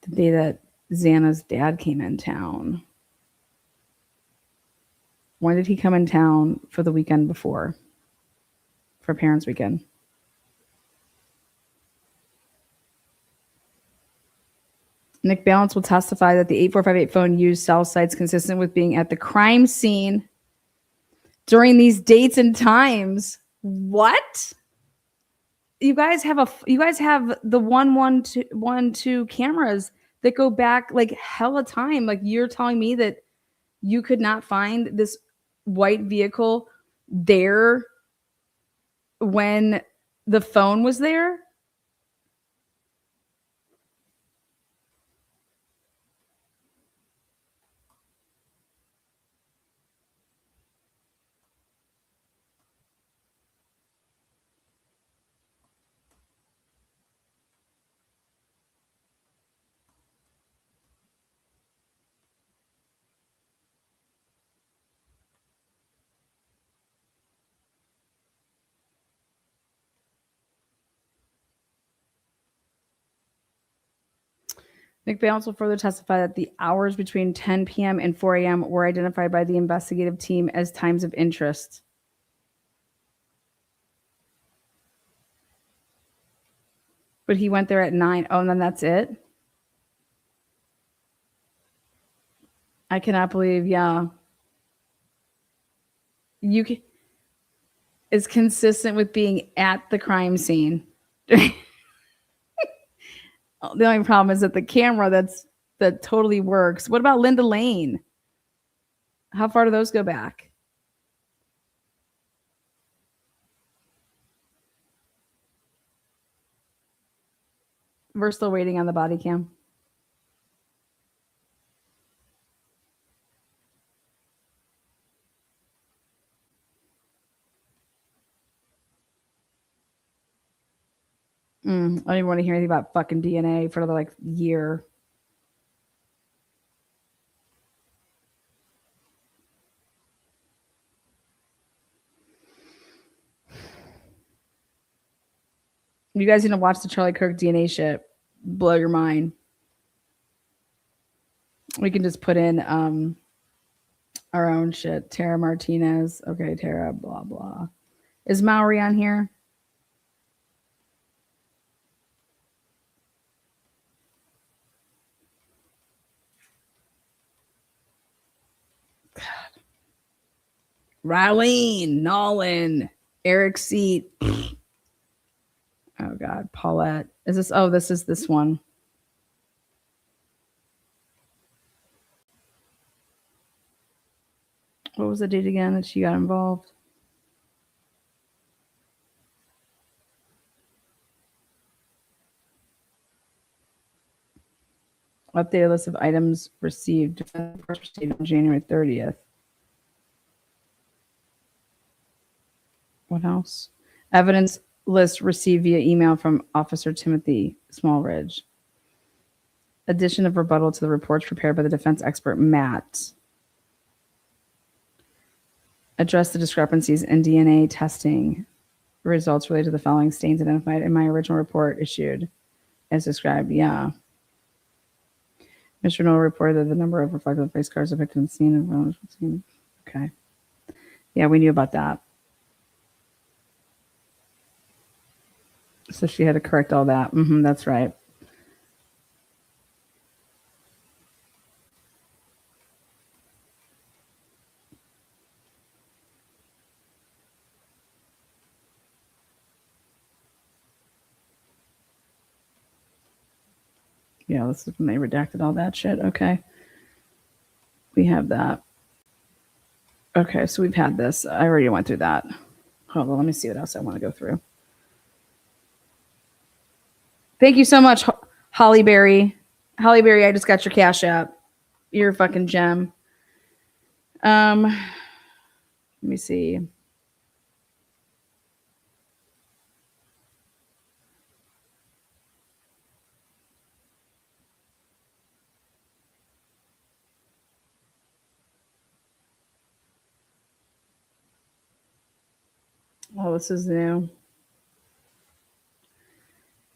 The day that Xana's dad came in town. When did he come in town for the weekend before? For Parents' Weekend. Nick Balance will testify that the 8458 phone used cell sites consistent with being at the crime scene during these dates and times. What? You guys have the 112 cameras that go back like hella time. Like, you're telling me that you could not find this white vehicle there when the phone was there? Nick Balance will further testify that the hours between 10 p.m. and 4 a.m. were identified by the investigative team as times of interest. But he went there at 9. Oh, and then that's it? I cannot believe, yeah. Is consistent with being at the crime scene. The only problem is that the camera that totally works. What about Linda Lane? How far do those go back? We're still waiting on the body cam. I don't even want to hear anything about fucking DNA for another year. You guys need to watch the Charlie Kirk DNA shit. Blow your mind. We can just put in our own shit. Tara Martinez. Okay, Tara, blah, blah. Is Maori on here? God. Rylene, Nolan, Eric Seat. Oh God, Paulette. Is this? Oh, this is this one. What was the date again that she got involved? Updated list of items received on January 30th. What else? Evidence list received via email from Officer Timothy Smallridge. Addition of rebuttal to the reports prepared by the defense expert Matt. Address the discrepancies in DNA testing results related to the following stains identified in my original report issued as described. Yeah. Mr. Noel reported that the number of reflective face cars depicted in the scene. Okay. Yeah, we knew about that. So she had to correct all that. That's right. Yeah, this is when they redacted all that shit. Okay. We have that. Okay, so we've had this. I already went through that. Hold on, let me see what else I want to go through. Thank you so much, Holly Berry. Holly Berry, I just got your Cash App. You're a fucking gem. Let me see. Oh, this is new.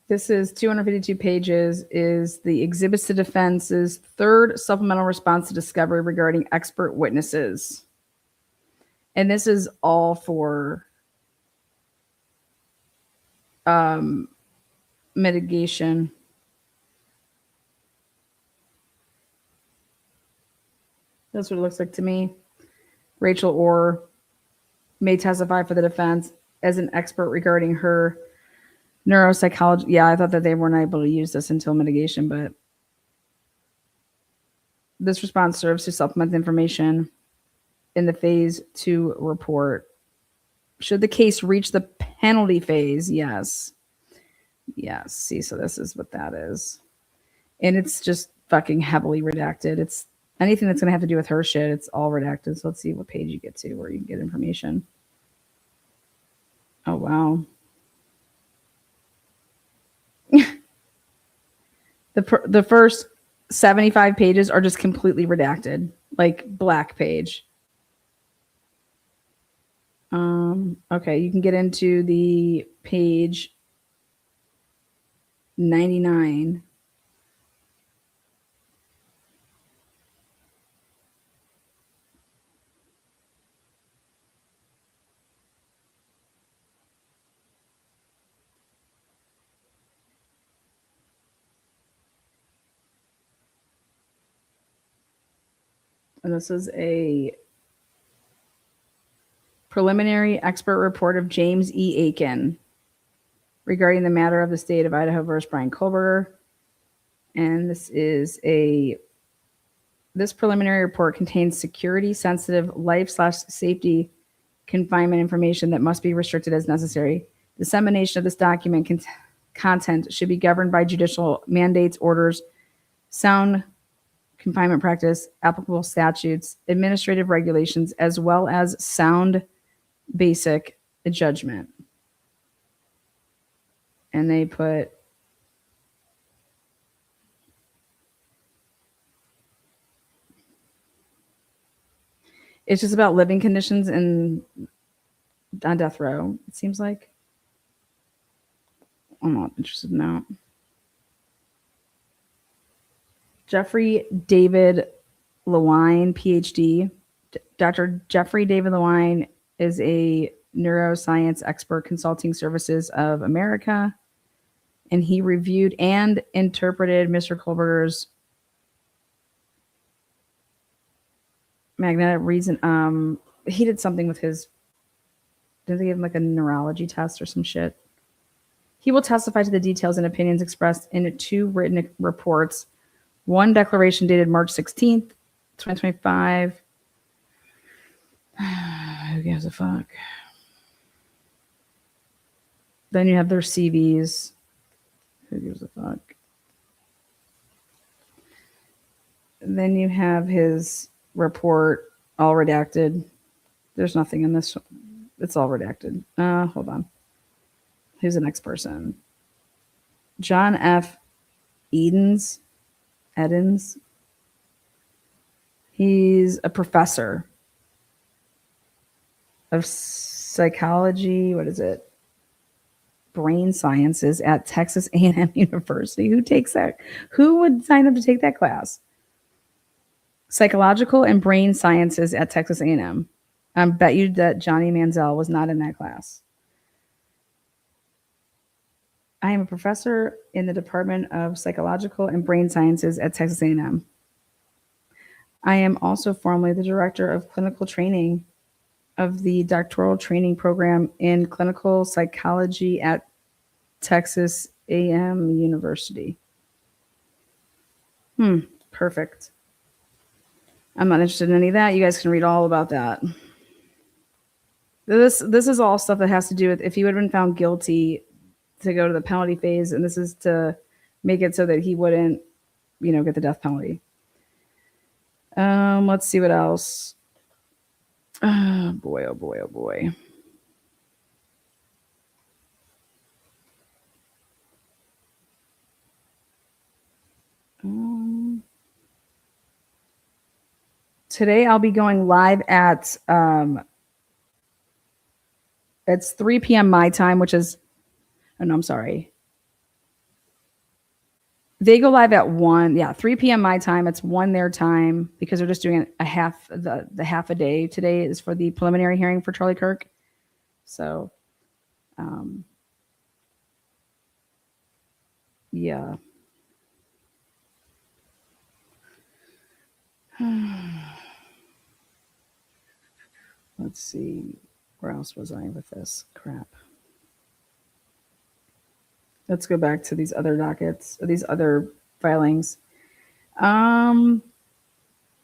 This is 252 pages, is the Exhibits to Defense's third supplemental response to discovery regarding expert witnesses. And this is all for mitigation. That's what it looks like to me. Rachel Orr may testify for the defense as an expert regarding her neuropsychology. Yeah, I thought that they weren't able to use this until mitigation, but this response serves to supplement the information in the phase 2 report. Should the case reach the penalty phase? Yes. Yes. See, so this is what that is. And it's just fucking heavily redacted. It's anything that's going to have to do with her shit. It's all redacted. So let's see what page you get to where you can get information. Oh, wow. The first 75 pages are just completely redacted, like black page. Okay, you can get into the page 99. And this is a preliminary expert report of James E. Aiken regarding the matter of the state of Idaho versus Brian Kohlberger. And this preliminary report contains security sensitive life/safety confinement information that must be restricted as necessary. Dissemination of this document content should be governed by judicial mandates, orders, sound confinement practice, applicable statutes, administrative regulations, as well as sound basic judgment. And they put it's just about living conditions on death row, it seems like. I'm not interested in that. Jeffrey David Lewine, PhD. Dr. Jeffrey David Lewine is a neuroscience expert, Consulting Services of America, and he reviewed and interpreted Mr. Kohlberger's magnetic reason. He did something with his. Didn't they give him like a neurology test or some shit? He will testify to the details and opinions expressed in 2 written reports. One declaration dated March 16th, 2025. Who gives a fuck? Then you have their CVs. Who gives a fuck? Then you have his report, all redacted. There's nothing in this. It's all redacted. Hold on. Who's the next person? John F. Edens. He's a professor of psychology. What is it? Brain sciences at Texas A&M University. Who takes that? Who would sign up to take that class? Psychological and brain sciences at Texas A&M. I bet you that Johnny Manziel was not in that class. I am a professor in the Department of Psychological and Brain Sciences at Texas A&M. I am also formerly the director of clinical training of the doctoral training program in clinical psychology at Texas A&M University. Perfect. I'm not interested in any of that. You guys can read all about that. This is all stuff that has to do with if he would have been found guilty to go to the penalty phase, and this is to make it so that he wouldn't, get the death penalty. Let's see what else. Oh boy, oh boy, oh boy. Today I'll be going live at it's 3 p.m. my time, which is I'm sorry. They go live at 1, 3 p.m. my time. It's 1 their time because they're just doing a half the half a day. Today is for the preliminary hearing for Charlie Kirk. So yeah. Let's see. Where else was I with this crap? Let's go back to these other dockets, these other filings.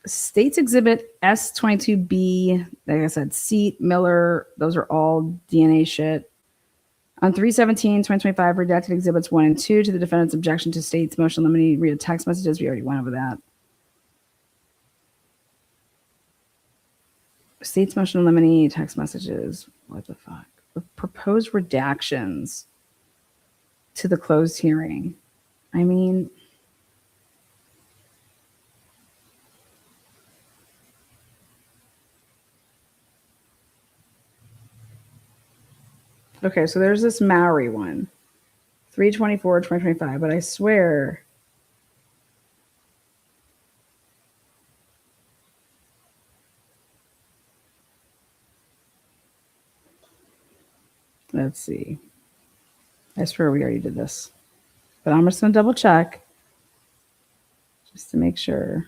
States Exhibit S22B, like I said, Seat, Miller, those are all DNA shit. On 3/17/2025, redacted Exhibits 1 and 2 to the defendant's objection to State's motion limiting read text messages. We already went over that. State's motion limiting text messages. What the fuck? Proposed redactions to the closed hearing. I mean, okay, so there's this Maori one, 3/24/2025, but I swear let's see. I swear we already did this, but I'm just going to double check just to make sure.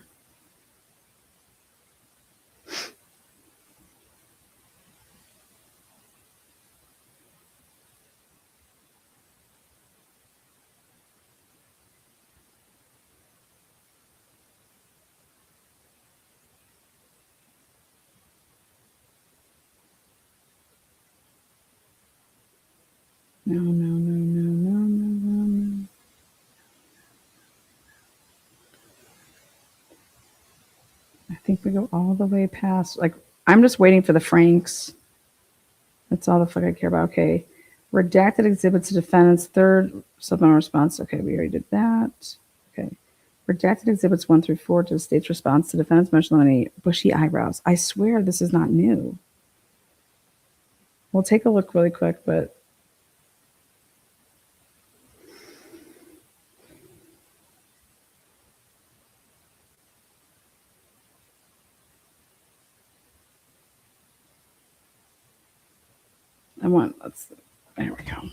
No. I think we go all the way past, I'm just waiting for the Franks. That's all the fuck I care about. Okay. Redacted exhibits to defendant's third supplemental response. Okay, we already did that. Okay. Redacted exhibits 1 through 4 to the state's response to defendant's motion limiting bushy eyebrows. I swear this is not new. We'll take a look really quick, but there we go.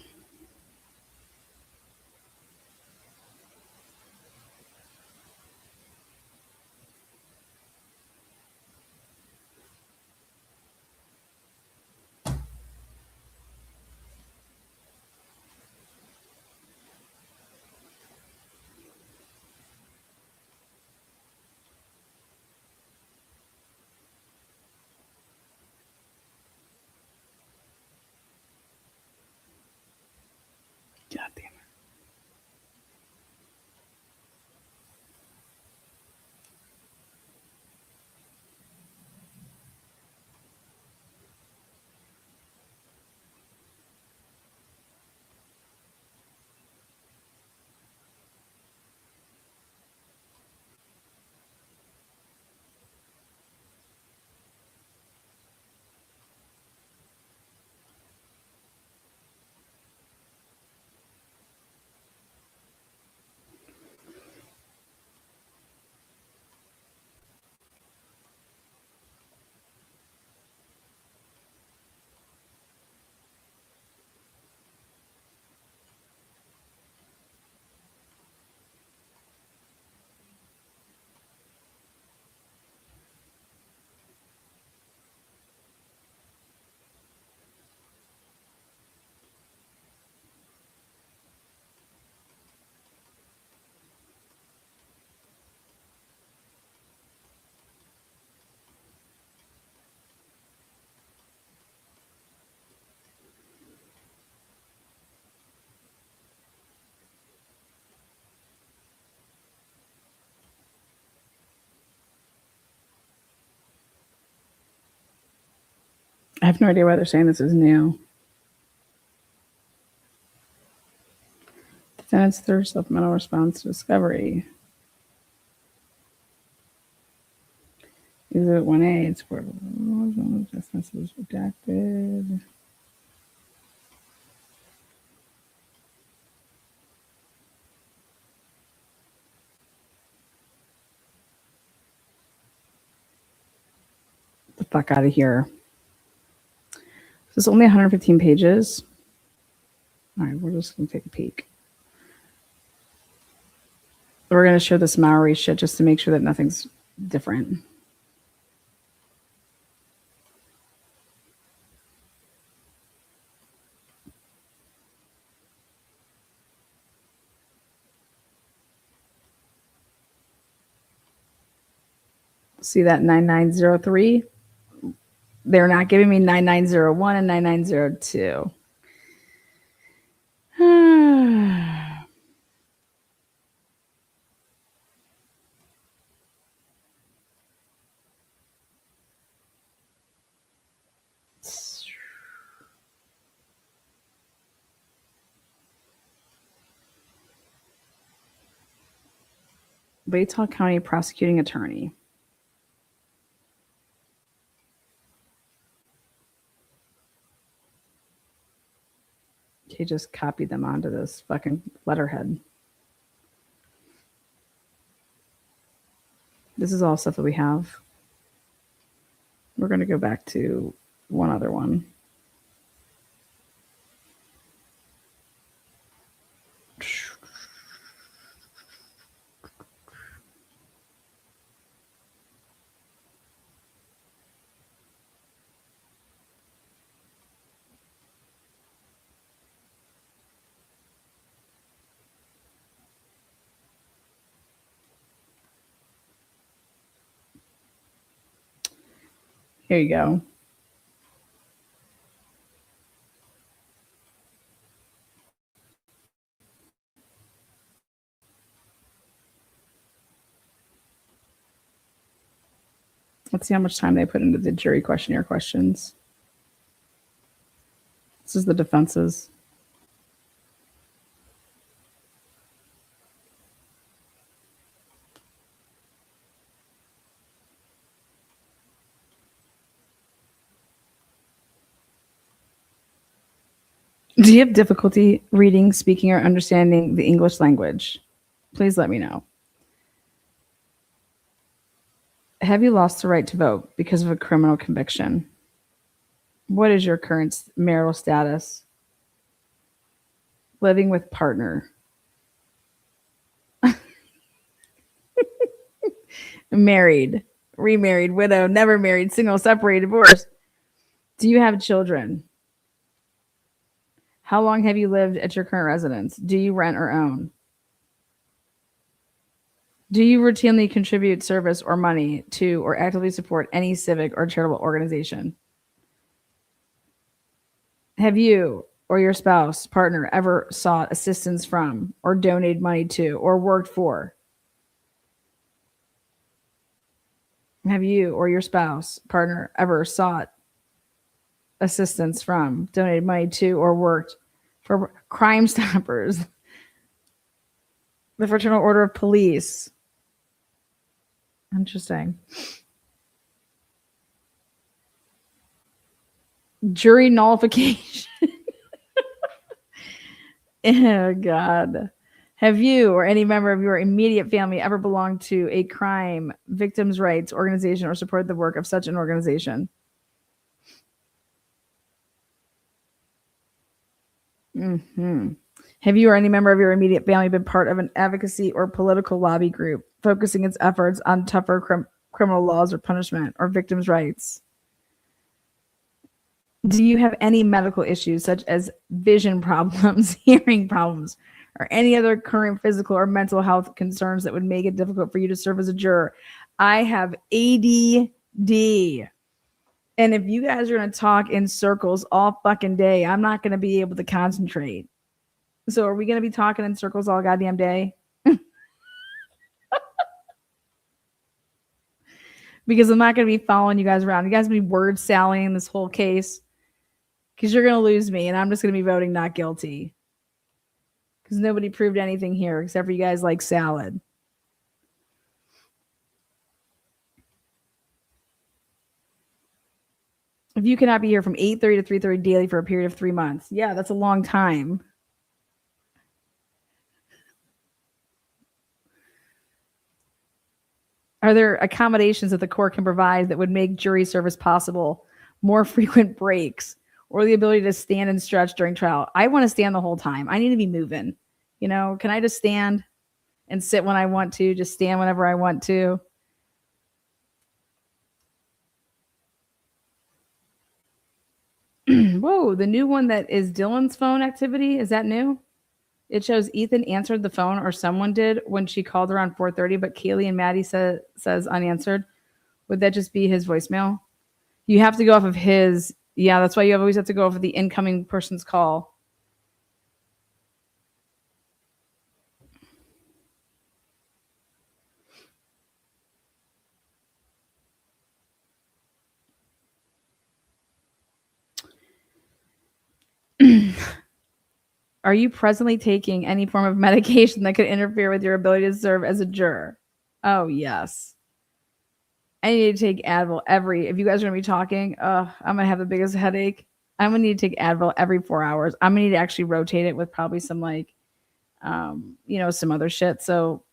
I have no idea why they're saying this is new. Defendant's third supplemental response to discovery. Exhibit 1A, it's where adjustments was redacted. The fuck out of here. This is only 115 pages. All right, we're just going to take a peek. We're going to show this Maori shit just to make sure that nothing's different. See that 9903? They're not giving me 9901 and 9902. Baytall County prosecuting attorney. He just copied them onto this fucking letterhead. This is all stuff that we have. We're going to go back to one other one. Here you go. Let's see how much time they put into the jury questionnaire questions. This is the defenses. Do you have difficulty reading, speaking, or understanding the English language? Please let me know. Have you lost the right to vote because of a criminal conviction? What is your current marital status? Living with partner. Married, remarried, widow, never married, single, separated, divorced. Do you have children? How long have you lived at your current residence? Do you rent or own? Do you routinely contribute service or money to or actively support any civic or charitable organization? Have you or your spouse, partner ever sought assistance from or donated money to or worked for? Have you or your spouse, partner ever sought assistance from, donated money to, or worked for Crime Stoppers, the Fraternal Order of Police? Interesting. Jury nullification. Oh, God. Have you or any member of your immediate family ever belonged to a crime victims' rights organization or supported the work of such an organization? Mm-hmm. Have you or any member of your immediate family been part of an advocacy or political lobby group focusing its efforts on tougher criminal laws or punishment or victims' rights? Do you have any medical issues such as vision problems, hearing problems, or any other current physical or mental health concerns that would make it difficult for you to serve as a juror? I have ADD. And if you guys are going to talk in circles all fucking day, I'm not going to be able to concentrate. So are we going to be talking in circles all goddamn day? because I'm not going to be following you guys around. You guys be word sallying this whole case because you're going to lose me, and I'm just going to be voting not guilty because nobody proved anything here except for you guys like salad. If you cannot be here from 8:30 to 3:30 daily for a period of 3 months, yeah, that's a long time. Are there accommodations that the court can provide that would make jury service possible? More frequent breaks or the ability to stand and stretch during trial? I want to stand the whole time. I need to be moving. You know, can I just stand and sit when I want to, just stand whenever I want to? Whoa, the new one that is Dylan's phone activity, is that new? It shows Ethan answered the phone, or someone did, when she called around 4:30, but Kaylee and Maddie says unanswered. Would that just be his voicemail? You have to go off of his. Yeah, that's why you always have to go off of the incoming person's call. Are you presently taking any form of medication that could interfere with your ability to serve as a juror? Oh, yes. I need to take Advil if you guys are going to be talking, I'm going to have the biggest headache. I'm going to need to take Advil every 4 hours. I'm going to need to actually rotate it with probably some some other shit. So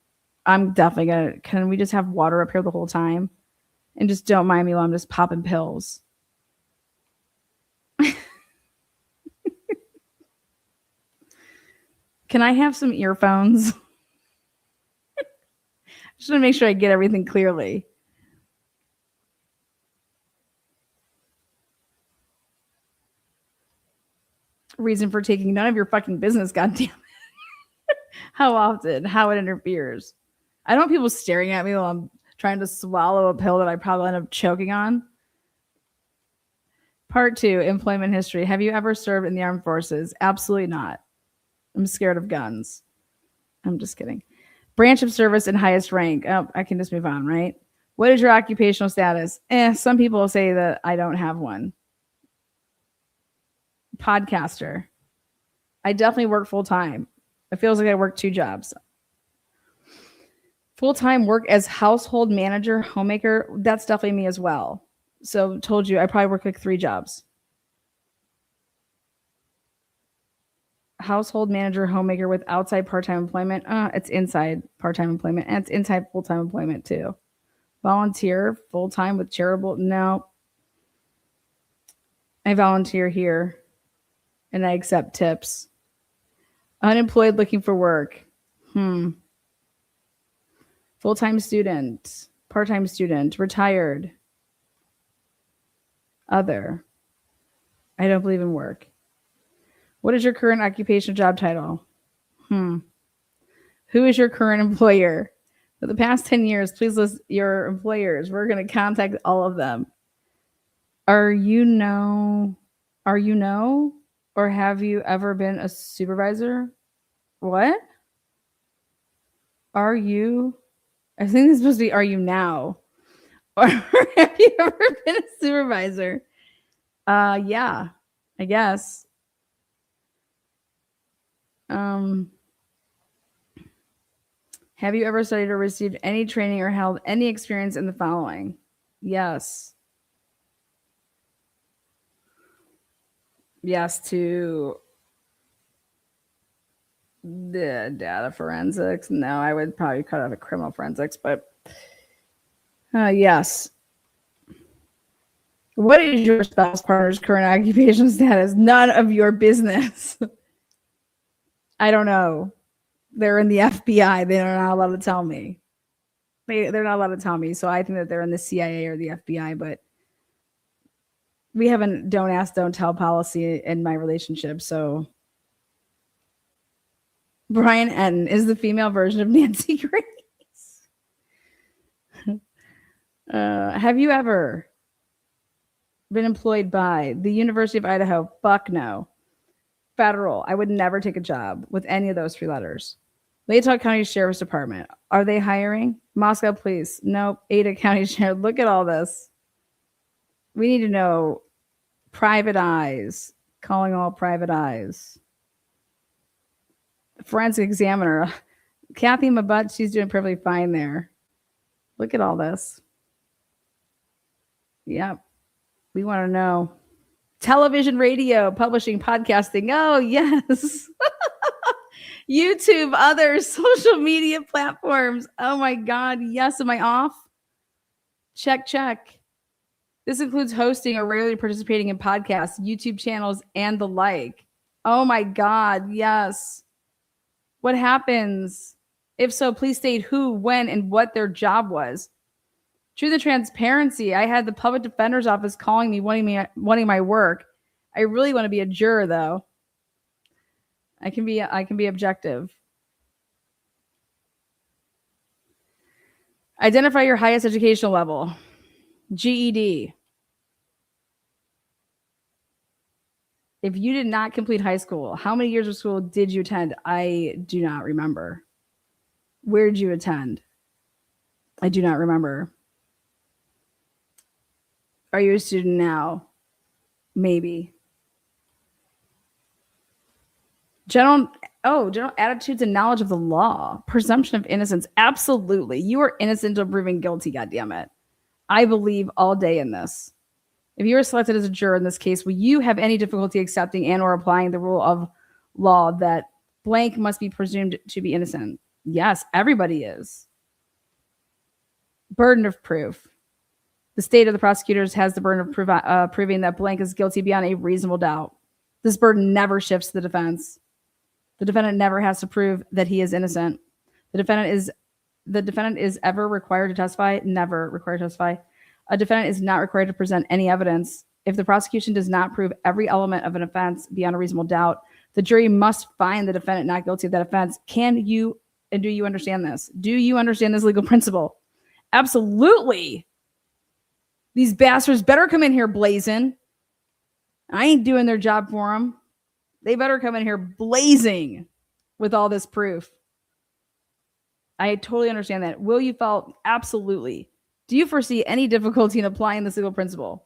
I'm definitely going to, can we just have water up here the whole time? And just don't mind me while I'm just popping pills. Can I have some earphones? Just want to make sure I get everything clearly. Reason for taking none of your fucking business, goddamn it. How often, how it interferes. I don't want people staring at me while I'm trying to swallow a pill that I probably end up choking on. Part 2, employment history. Have you ever served in the armed forces? Absolutely not. I'm scared of guns. I'm just kidding. Branch of service and highest rank. Oh, I can just move on, right? What is your occupational status? Some people say that I don't have one. Podcaster. I definitely work full time. It feels like I work 2 jobs. Full-time work as household manager, homemaker. That's definitely me as well. So told you, I probably work like 3 jobs. Household manager, homemaker with outside part-time employment. It's inside part-time employment, and it's inside full-time employment too. Volunteer full-time with charitable. No. I volunteer here and I accept tips. Unemployed looking for work. Full-time student, part-time student, retired. Other. I don't believe in work. What is your current occupational job title? Who is your current employer? For the past 10 years, please list your employers. We're going to contact all of them. Are you no? Or have you ever been a supervisor? What? Are you? I think this is supposed to be, are you now? Or have you ever been a supervisor? Yeah, I guess. Have you ever studied or received any training or held any experience in the following? Yes. Yes to the data forensics. No, I would probably cut out a criminal forensics, but yes. What is your spouse partner's current occupation status? None of your business. I don't know. They're in the FBI. They're not allowed to tell me. They're not allowed to tell me. So I think that they're in the CIA or the FBI, but we have a don't ask, don't tell policy in my relationship. So Brian Etten is the female version of Nancy Grace. Have you ever been employed by the University of Idaho? Fuck no. Federal. I would never take a job with any of those 3 letters. Latah County Sheriff's Department. Are they hiring? Moscow Police. Nope. Ada County Sheriff. Look at all this. We need to know. Private eyes. Calling all private eyes. Forensic examiner. Kathy Mabut, she's doing perfectly fine there. Look at all this. Yep. We want to know. Television, radio, publishing, podcasting. Oh, yes. YouTube, other social media platforms. Oh my God. Yes. Am I off? Check. This includes hosting or regularly participating in podcasts, YouTube channels, and the like. Oh my God. Yes. What happens? If so, please state who, when, and what their job was. Truth and transparency. I had the public defender's office calling me, wanting my work. I really want to be a juror, though. I can be objective. Identify your highest educational level. GED. If you did not complete high school, how many years of school did you attend? I do not remember. Where did you attend? I do not remember. Are you a student now? Maybe. General attitudes and knowledge of the law. Presumption of innocence. Absolutely. You are innocent until proven guilty, goddammit. I believe all day in this. If you are selected as a juror in this case, will you have any difficulty accepting and or applying the rule of law that blank must be presumed to be innocent? Yes, everybody is. Burden of proof. The state of the prosecutors has the burden of proving that blank is guilty beyond a reasonable doubt. This burden never shifts to the defense. The defendant never has to prove that he is innocent. The defendant is ever required to testify, never required to testify. A defendant is not required to present any evidence. If the prosecution does not prove every element of an offense beyond a reasonable doubt, the jury must find the defendant not guilty of that offense. Can you and do you understand this? Do you understand this legal principle? Absolutely. These bastards better come in here blazing. I ain't doing their job for them. They better come in here blazing with all this proof. I totally understand that. Will you follow? Absolutely. Do you foresee any difficulty in applying this legal principle?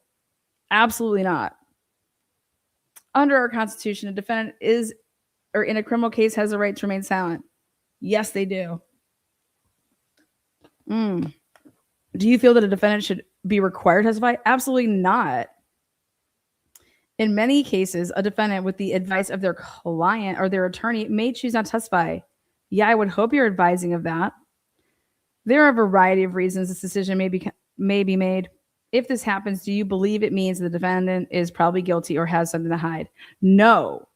Absolutely not. Under our Constitution, a defendant is, or in a criminal case, has the right to remain silent. Yes, they do. Do you feel that a defendant should be required to testify? Absolutely not. In many cases, a defendant, with the advice of their client or their attorney, may choose not to testify. Yeah, I would hope you're advising of that. There are a variety of reasons this decision may be made. If this happens, do you believe it means the defendant is probably guilty or has something to hide? No.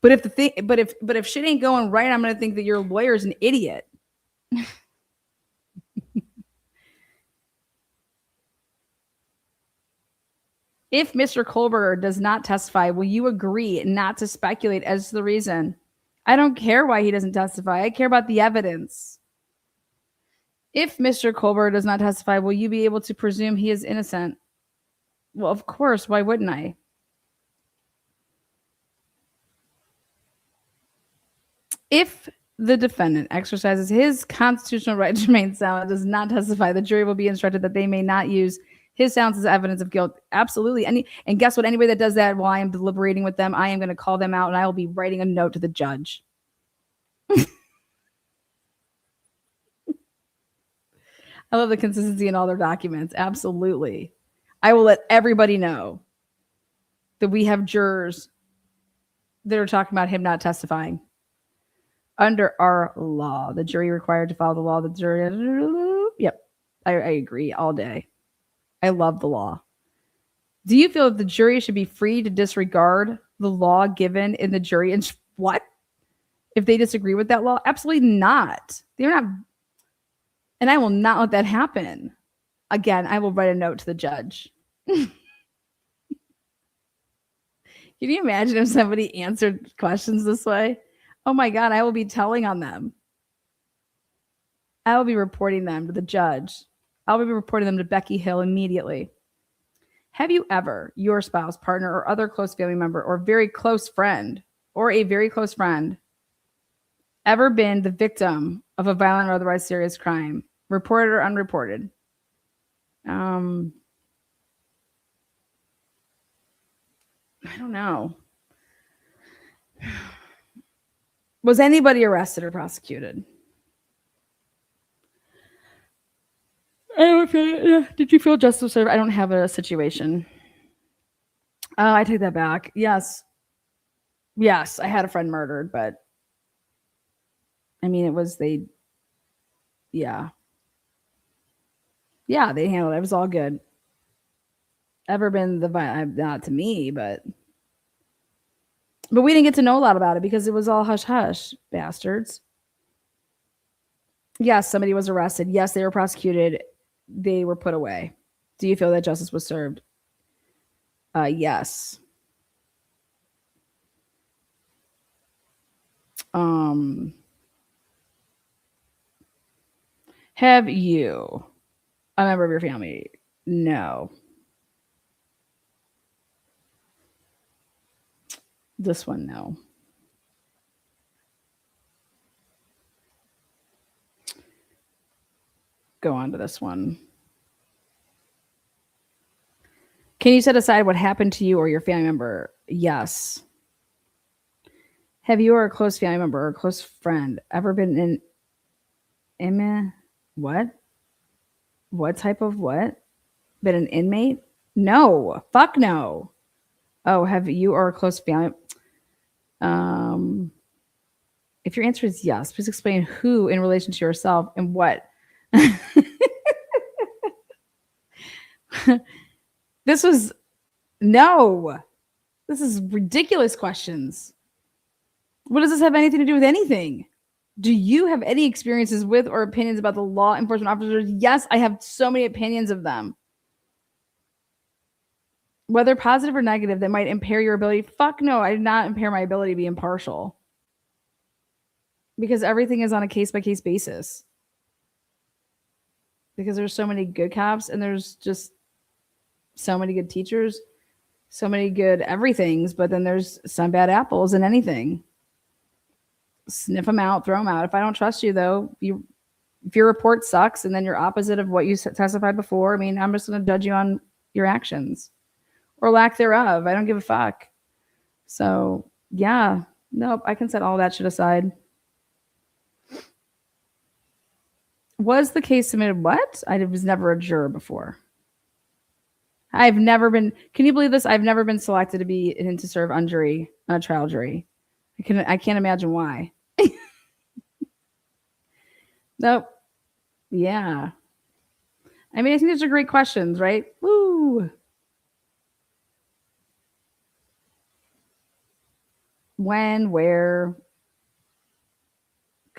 But if shit ain't going right, I'm going to think that your lawyer's an idiot. If Mr. Kohlberger does not testify, will you agree not to speculate as to the reason? I don't care why he doesn't testify. I care about the evidence. If Mr. Kohlberger does not testify, will you be able to presume he is innocent? Well, of course. Why wouldn't I? If the defendant exercises his constitutional right to remain silent, does not testify, the jury will be instructed that they may not use his silence as evidence of guilt. Absolutely. And guess what? Anybody that does that while I am deliberating with them, I am going to call them out and I will be writing a note to the judge. I love the consistency in all their documents. Absolutely. I will let everybody know that we have jurors that are talking about him not testifying. Under our law, the jury required to follow the law. The jury. Yep. I agree all day. I love the law. Do you feel that the jury should be free to disregard the law given in the jury? And what? If they disagree with that law? Absolutely not. They're not. And I will not let that happen. Again, I will write a note to the judge. Can you imagine if somebody answered questions this way? Oh my God, I will be telling on them. I will be reporting them to the judge. I'll be reporting them to Becky Hill immediately. Have you ever, your spouse, partner, or other close family member, or very close friend, or a very close friend, ever been the victim of a violent or otherwise serious crime, reported or unreported? I don't know. Was anybody arrested or prosecuted? Did you feel justice served? I don't have a situation. I take that back. Yes. Yes, I had a friend murdered, but I mean, yeah. Yeah, they handled it. It was all good. Ever been not to me, but we didn't get to know a lot about it because it was all hush hush, bastards. Yes, somebody was arrested. Yes, they were prosecuted. They were put away. Do you feel that justice was served? Yes. Have you a member of your family? No. This one, no. Go on to this one. Can you set aside what happened to you or your family member? Yes. Have you or a close family member or a close friend ever been what? What type of what? Been an inmate? No. Fuck no. Oh, have you or a close family? If your answer is yes, please explain who in relation to yourself and what. This is ridiculous questions. What does this have anything to do with anything? Do you have any experiences with or opinions about the law enforcement officers? Yes, I have so many opinions of them. Whether positive or negative, that might impair your ability. Fuck no, I did not impair my ability to be impartial. Because everything is on a case-by-case basis. Because there's so many good cops and there's just so many good teachers, so many good everythings, but then there's some bad apples in anything. Sniff them out, throw them out. If I don't trust you, though, if your report sucks and then you're opposite of what you testified before, I mean, I'm just going to judge you on your actions or lack thereof. I don't give a fuck. So, yeah, nope, I can set all that shit aside. Was the case submitted? What? I was never a juror before. I've never been. Can you believe this? I've never been selected to be in to serve on a trial jury. I can't imagine why. Nope. Yeah. I mean, I think these are great questions, right? Woo. When, where?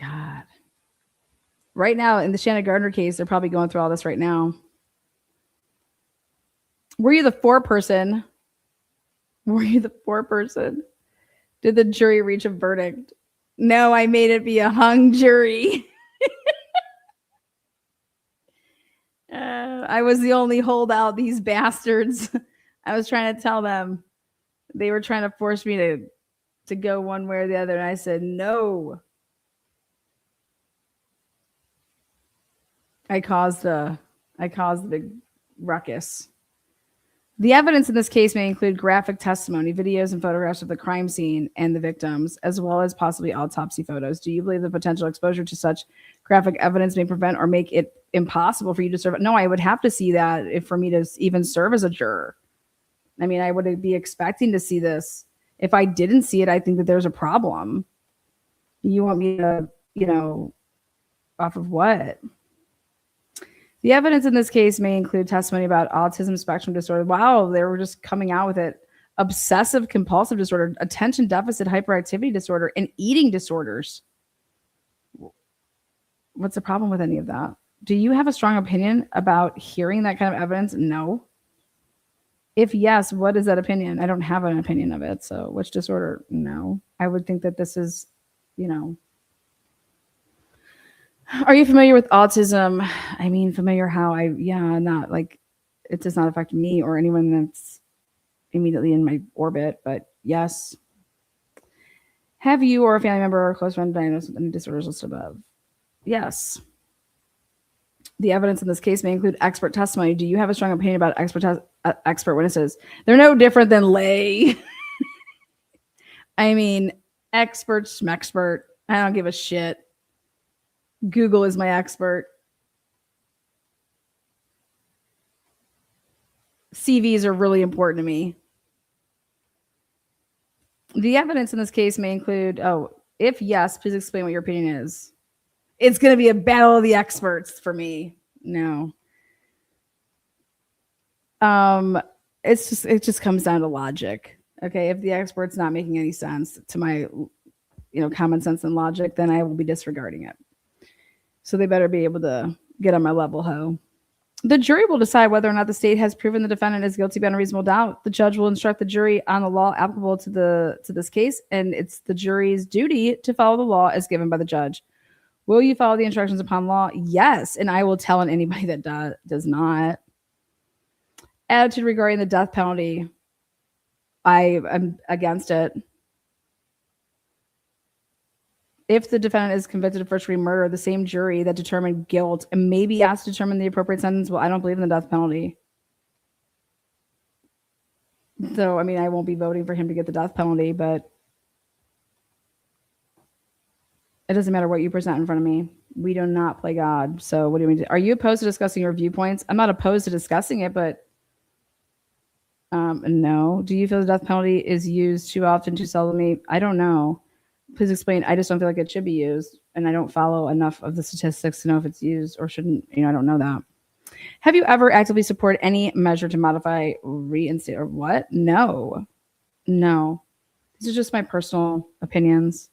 God. Right now, in the Shanna Gardner case, they're probably going through all this right now. Were you the foreperson? Did the jury reach a verdict? No, I made it be a hung jury. I was the only holdout, these bastards. I was trying to tell them. They were trying to force me to go one way or the other, and I said no. I caused a big ruckus. The evidence in this case may include graphic testimony, videos, and photographs of the crime scene and the victims, as well as possibly autopsy photos. Do you believe the potential exposure to such graphic evidence may prevent or make it impossible for you to serve? No, I would have to see that for me to even serve as a juror. I mean, I would be expecting to see this. If I didn't see it, I think that there's a problem. You want me to, off of what? The evidence in this case may include testimony about autism spectrum disorder. Wow, they were just coming out with it. Obsessive compulsive disorder, attention deficit hyperactivity disorder, and eating disorders. What's the problem with any of that? Do you have a strong opinion about hearing that kind of evidence? No. If yes, what is that opinion? I don't have an opinion of it. So which disorder? No. I would think that this is, Are you familiar with autism? I mean, familiar how not like it does not affect me or anyone that's immediately in my orbit, but yes. Have you or a family member or a close friend diagnosed with any disorders listed above? Yes. The evidence in this case may include expert testimony. Do you have a strong opinion about expert witnesses? They're no different than lay. I mean, expert, schmexpert. I don't give a shit. Google is my expert. CVs are really important to me. The evidence in this case may include, if yes, please explain what your opinion is. It's going to be a battle of the experts for me. No. It just comes down to logic. Okay. If the expert's not making any sense to my, common sense and logic, then I will be disregarding it. So they better be able to get on my level, ho. The jury will decide whether or not the state has proven the defendant is guilty beyond a reasonable doubt. The judge will instruct the jury on the law applicable to this case, and it's the jury's duty to follow the law as given by the judge. Will you follow the instructions upon law? Yes, and I will tell on anybody that does not. Attitude regarding the death penalty. I am against it. If the defendant is convicted of first-degree murder, the same jury that determined guilt and may be asked to determine the appropriate sentence. Well, I don't believe in the death penalty. So, I mean, I won't be voting for him to get the death penalty, but it doesn't matter what you present in front of me. We do not play God. So what do you mean? Are you opposed to discussing your viewpoints? I'm not opposed to discussing it, but no. Do you feel the death penalty is used too often, too seldomly? I don't know. Please explain. I just don't feel like it should be used, and I don't follow enough of the statistics to know if it's used or shouldn't. I don't know that. Have you ever actively supported any measure to modify, reinstate, or what? No. These are just my personal opinions.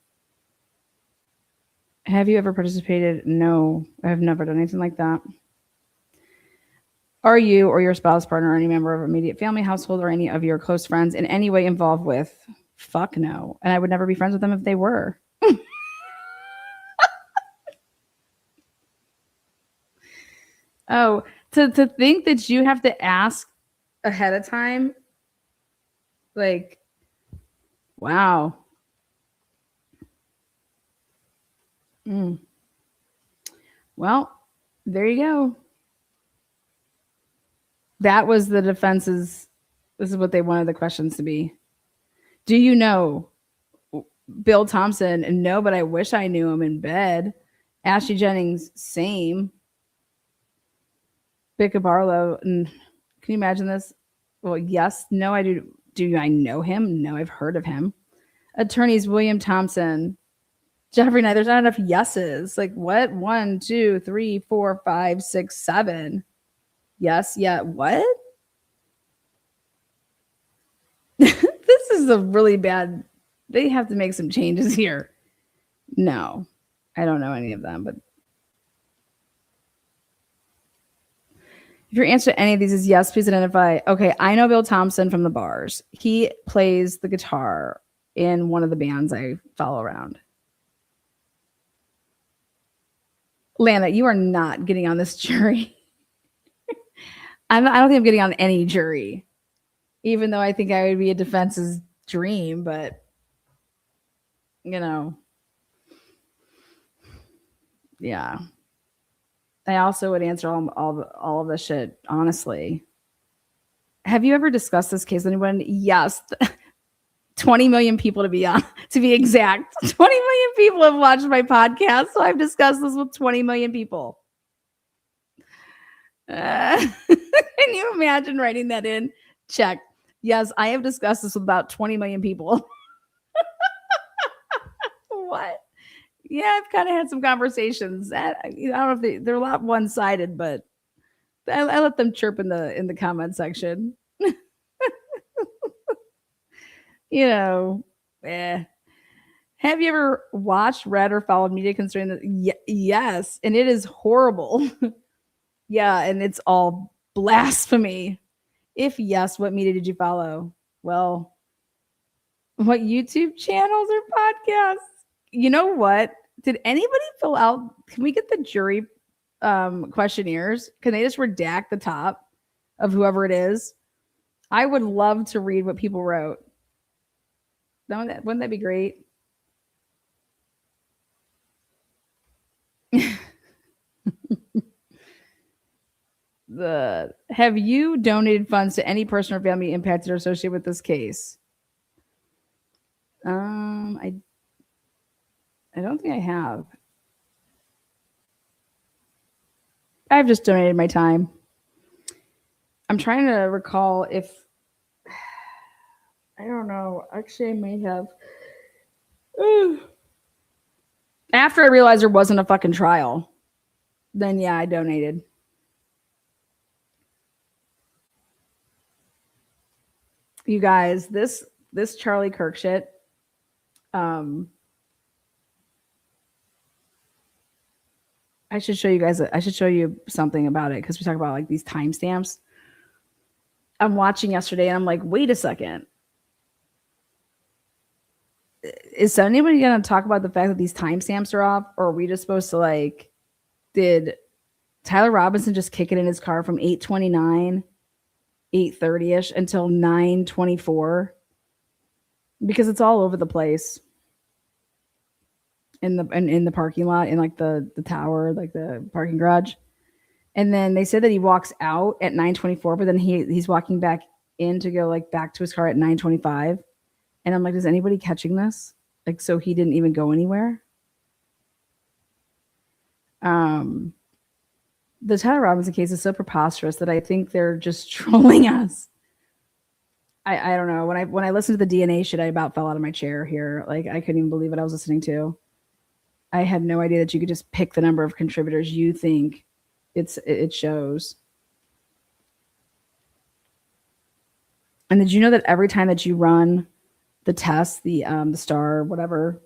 Have you ever participated? No, I have never done anything like that. Are you or your spouse, partner, or any member of immediate family, household, or any of your close friends in any way involved with? Fuck no. And I would never be friends with them if they were. Oh, to think that you have to ask ahead of time, like, wow. Well, there you go. That was the defense's. This is what they wanted the questions to be. Do you know Bill Thompson? No, but I wish I knew him in bed. Ashley Jennings, same. Becca Barlow, can you imagine this? Well, yes. No, I do. Do I know him? No, I've heard of him. Attorneys William Thompson, Jeffrey Knight. There's not enough yeses. Like what? 1, 2, 3, 4, 5, 6, 7. Yes. Yeah. What? This is a really bad. They have to make some changes here. No, I don't know any of them, but if your answer to any of these is yes, please identify. Okay, I know Bill Thompson from the bars. He plays the guitar in one of the bands I follow around. Lana, you are not getting on this jury. I don't think I'm getting on any jury, even though I think I would be a defense's dream, but yeah. I also would answer all of this shit honestly. Have you ever discussed this case with anyone? Yes. 20 million people to be exact. 20 million people have watched my podcast, so I've discussed this with 20 million people. Can you imagine writing that in? Check. Yes, I have discussed this with about 20 million people. What? Yeah, I've kind of had some conversations. I don't know if they're a lot one-sided, but I let them chirp in the comment section. Have you ever watched, read, or followed media concerning the? Yes, and it is horrible. Yeah, and it's all blasphemy. If yes, what media did you follow? Well, what YouTube channels or podcasts? You know what? Did anybody fill out? Can we get the jury questionnaires? Can they just redact the top of whoever it is? I would love to read what people wrote. Wouldn't that be great? Have you donated funds to any person or family impacted or associated with this case? I don't think I have. I've just donated my time. I'm trying to recall if I don't know. Actually, I may have. After I realized there wasn't a fucking trial, then yeah, I donated. You guys, this Charlie Kirk shit. I should show you guys. I should show you something about it because we talk about like these timestamps. I'm watching yesterday and I'm like, wait a second. Is anybody going to talk about the fact that these timestamps are off, or are we just supposed to like? Did Tyler Robinson just kick it in his car from 8:29, 8:30ish until 9:24? Because it's all over the place. In the parking lot, in like the tower, like the parking garage. And then they said that he walks out at 9:24, but then he's walking back in to go like back to his car at 9:25. And I'm like, is anybody catching this? Like, so he didn't even go anywhere. The Tyler Robinson case is so preposterous that I think they're just trolling us. I don't know. When I listened to the DNA shit, I about fell out of my chair here. Like, I couldn't even believe what I was listening to. I had no idea that you could just pick the number of contributors you think it shows. And did you know that every time that you run the test, the star, whatever,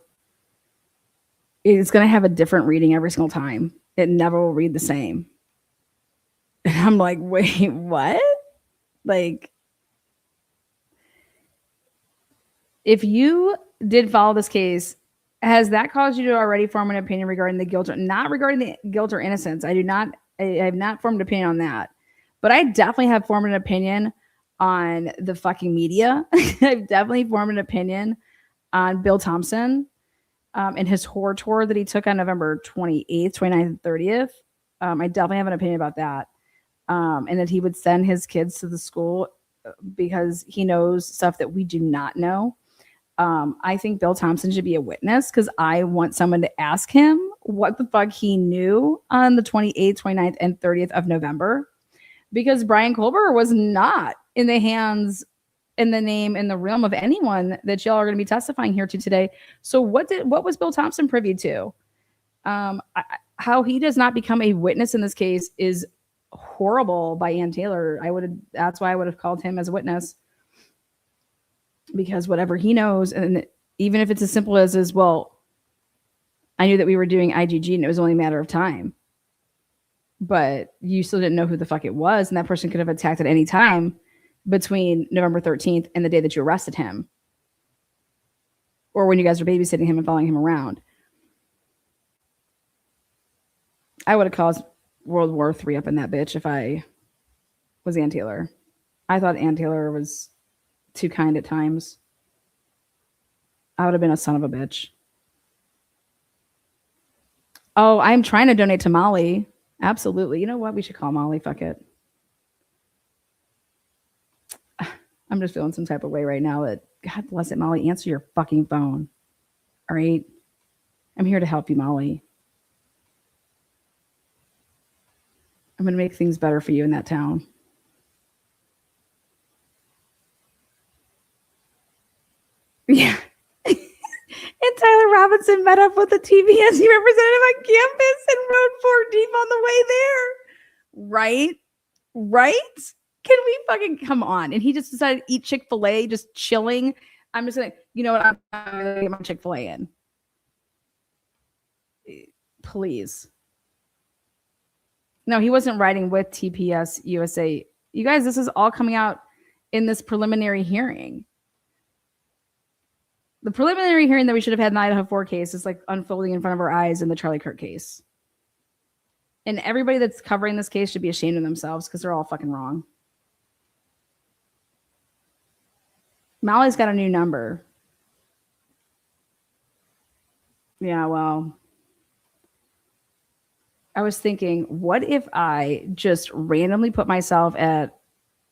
it's going to have a different reading every single time. It never will read the same. And I'm like, wait, what? Like, if you did follow this case, has that caused you to already form an opinion regarding the guilt, not regarding the guilt or innocence? I have not formed an opinion on that, but I definitely have formed an opinion on the fucking media. I've definitely formed an opinion on Bill Thompson and his horror tour that he took on November 28th, 29th, and 30th. I definitely have an opinion about that. And that he would send his kids to the school because he knows stuff that we do not know. I think Bill Thompson should be a witness because I want someone to ask him what the fuck he knew on the 28th, 29th, and 30th of November. Because Brian Colbert was not in the hands, in the name, in the realm of anyone that y'all are going to be testifying here to today. So what was Bill Thompson privy to? How he does not become a witness in this case is horrible by Ann Taylor. That's why I would have called him as a witness. Because whatever he knows, and even if it's as simple as well, I knew that we were doing IgG and it was only a matter of time. But you still didn't know who the fuck it was, and that person could have attacked at any time between November 13th and the day that you arrested him. Or when you guys were babysitting him and following him around. I would have caused World War III up in that bitch if I was Ann Taylor. I thought Ann Taylor was too kind at times. I would have been a son of a bitch. Oh, I'm trying to donate to Molly. Absolutely. You know what? We should call Molly. Fuck it. I'm just feeling some type of way right now that, God bless it, Molly, answer your fucking phone. All right? I'm here to help you, Molly. I'm going to make things better for you in that town. Yeah. And Tyler Robinson met up with the TBS representative on campus and rode 4 deep on the way there. Right? Right? Can we fucking come on? And he just decided to eat Chick-fil-A, just chilling. I'm just going to, you know what? I'm going to get my Chick-fil-A in. Please. No, he wasn't riding with TPS USA. You guys, this is all coming out in this preliminary hearing. The preliminary hearing that we should have had in the Idaho4 case is like unfolding in front of our eyes in the Charlie Kirk case. And everybody that's covering this case should be ashamed of themselves because they're all fucking wrong. Molly's got a new number. Yeah, well, I was thinking, what if I just randomly put myself in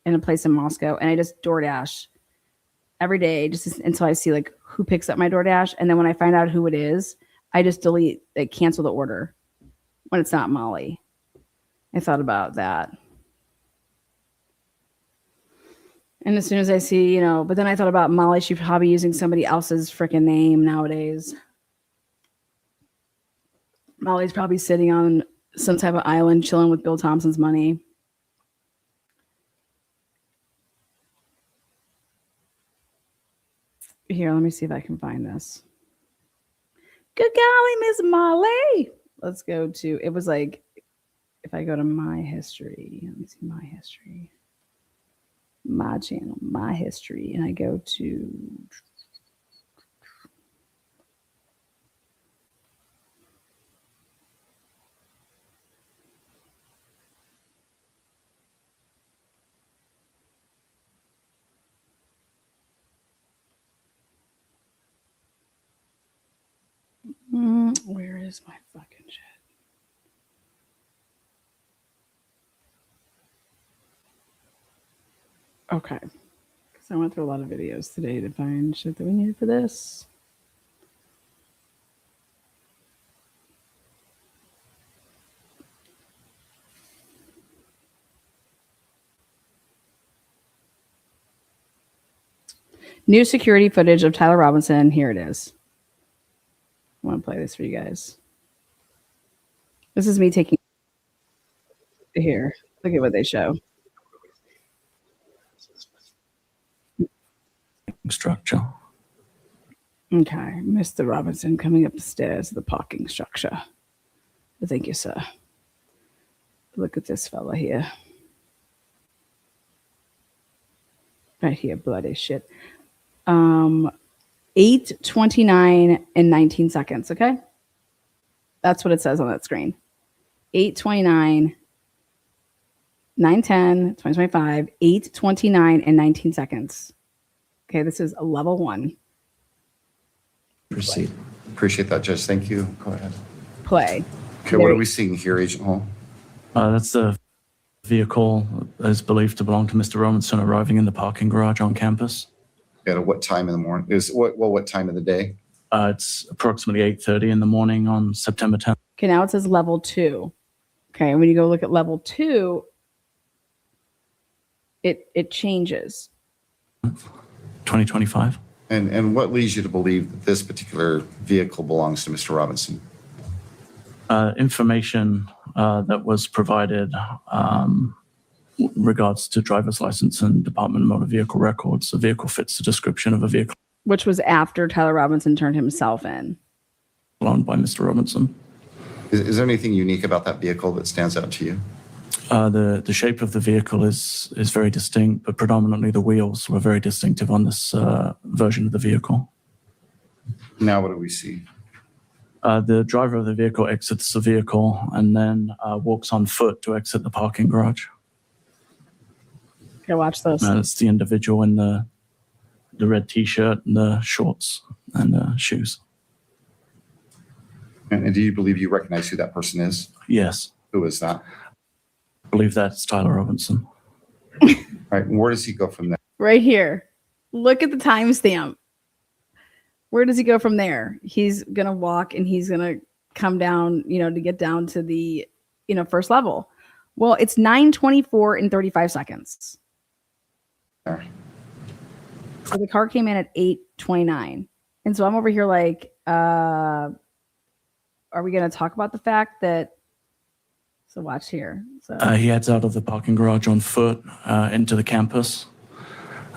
a place in Moscow and I just DoorDash every day just until I see like who picks up my DoorDash, and then when I find out who it is, I just delete, like, cancel the order when it's not Molly. I thought about that. And as soon as I see, but then I thought about Molly, she's probably using somebody else's freaking name nowadays. Molly's probably sitting on some type of island chilling with Bill Thompson's money. Here, let me see if I can find this. Good golly, Miss Molly. Let's go to, it was like, if I go to my history, let me see my history. My channel, my history, and I go to where is my fucking shit? Okay. Because I went through a lot of videos today to find shit that we needed for this. New security footage of Tyler Robinson. Here it is. I want to play this for you guys. This is me taking here. Look at what they show. Structure. Okay, Mr. Robinson coming up the stairs of the parking structure. Thank you, sir. Look at this fella here. Right here, bloody shit. 8:29 and 19 seconds, okay? That's what it says on that screen. 8:29, 9:10, 2025, 8:29 and 19 seconds. Okay, this is a level 1. Proceed. Appreciate that, Judge. Thank you. Go ahead. Play. Okay, what are we seeing here, Agent Hall? That's the vehicle that is believed to belong to Mr. Robinson arriving in the parking garage on campus. At what time in the morning? What time of the day? It's approximately 8:30 in the morning on September 10th. Okay, now it says level 2. Okay, when you go look at level 2, it changes. 2025. And what leads you to believe that this particular vehicle belongs to Mr. Robinson? Information that was provided regards to driver's license and Department of Motor Vehicle records. The vehicle fits the description of a vehicle Which was after Tyler Robinson turned himself in. owned by Mr. Robinson. Is there anything unique about that vehicle that stands out to you? The shape of the vehicle is very distinct, but predominantly the wheels were very distinctive on this version of the vehicle. Now what do we see? The driver of the vehicle exits the vehicle and then walks on foot to exit the parking garage. Okay, watch this. And it's the individual in the red T-shirt and the shorts and the shoes. And do you believe you recognize who that person is? Yes. Who is that? I believe that's Tyler Robinson. All right, and where does he go from there? Right here. Look at the timestamp. Where does he go from there? He's going to walk and he's going to come down, to get down to the, first level. Well, it's 9:24 and 35 seconds. All right. So the car came in at 8:29. And so I'm over here like, are we going to talk about the fact that, so watch here. So He heads out of the parking garage on foot into the campus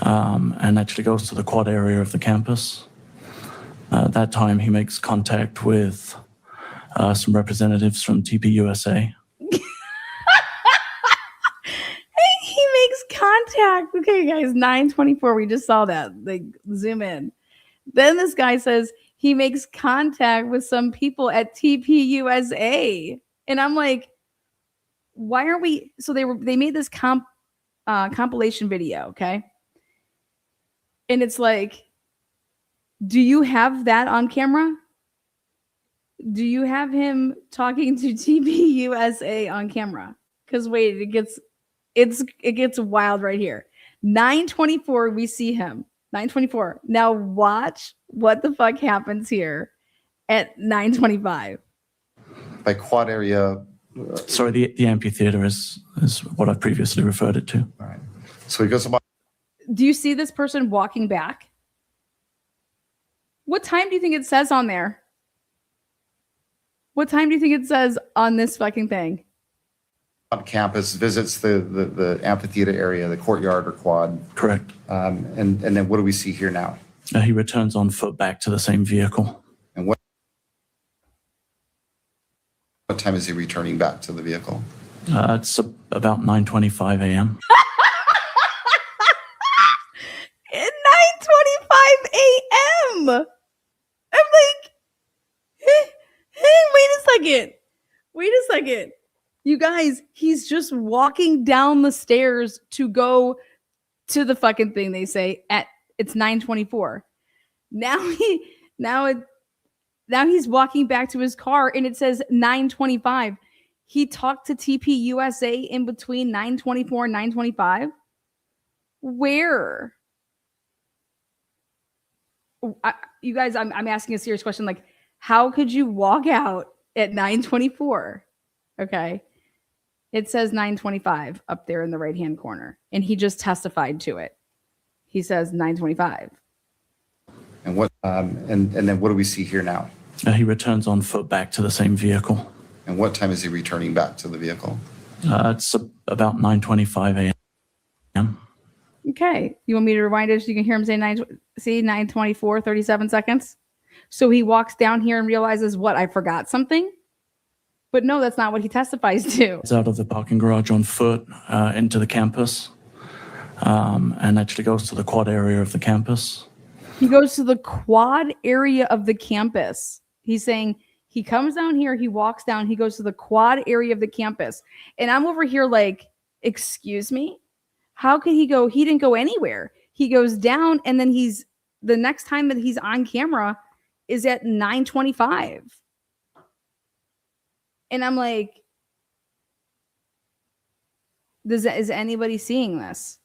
and actually goes to the quad area of the campus. At that time, he makes contact with some representatives from TPUSA. He makes contact. Okay, guys, 9:24. We just saw that. Like, zoom in. Then this guy says he makes contact with some people at TPUSA. And I'm like, why aren't we? So they made this compilation video, okay? And it's like, do you have that on camera? Do you have him talking to TPUSA on camera? Because wait, it gets wild right here. 9:24, we see him. 9:24. Now watch what the fuck happens here at 9:25. By quad area. Sorry, the amphitheater is what I previously referred it to. All right. So he goes about. Do you see this person walking back? What time do you think it says on there? What time do you think it says on this fucking thing? On campus, visits the amphitheater area, the courtyard or quad. Correct. And then what do we see here now? He returns on foot back to the same vehicle. And what time is he returning back to the vehicle? It's about 9:25 a.m. At 9:25 a.m. I'm like, wait a second. You guys, he's just walking down the stairs to go to the fucking thing they say at it's 9:24. Now he's walking back to his car and it says 9:25. He talked to TPUSA in between 9:24 and 9:25. Where? You guys, I'm asking a serious question. Like, how could you walk out at 9:24? Okay. It says 9:25 up there in the right-hand corner. And he just testified to it. He says 9:25. And what and then what do we see here now? He returns on foot back to the same vehicle. And what time is he returning back to the vehicle? It's about 9:25 a.m. Okay. You want me to rewind it so you can hear him say 9:24, 37 seconds? So he walks down here and realizes, what, I forgot something? But no, that's not what he testifies to. He's out of the parking garage on foot into the campus and actually goes to the quad area of the campus. He goes to the quad area of the campus. He's saying he comes down here, he walks down, he goes to the quad area of the campus. And I'm over here like, excuse me? How could he go? He didn't go anywhere. He goes down and then the next time that he's on camera is at 9:25. And I'm like, is anybody seeing this?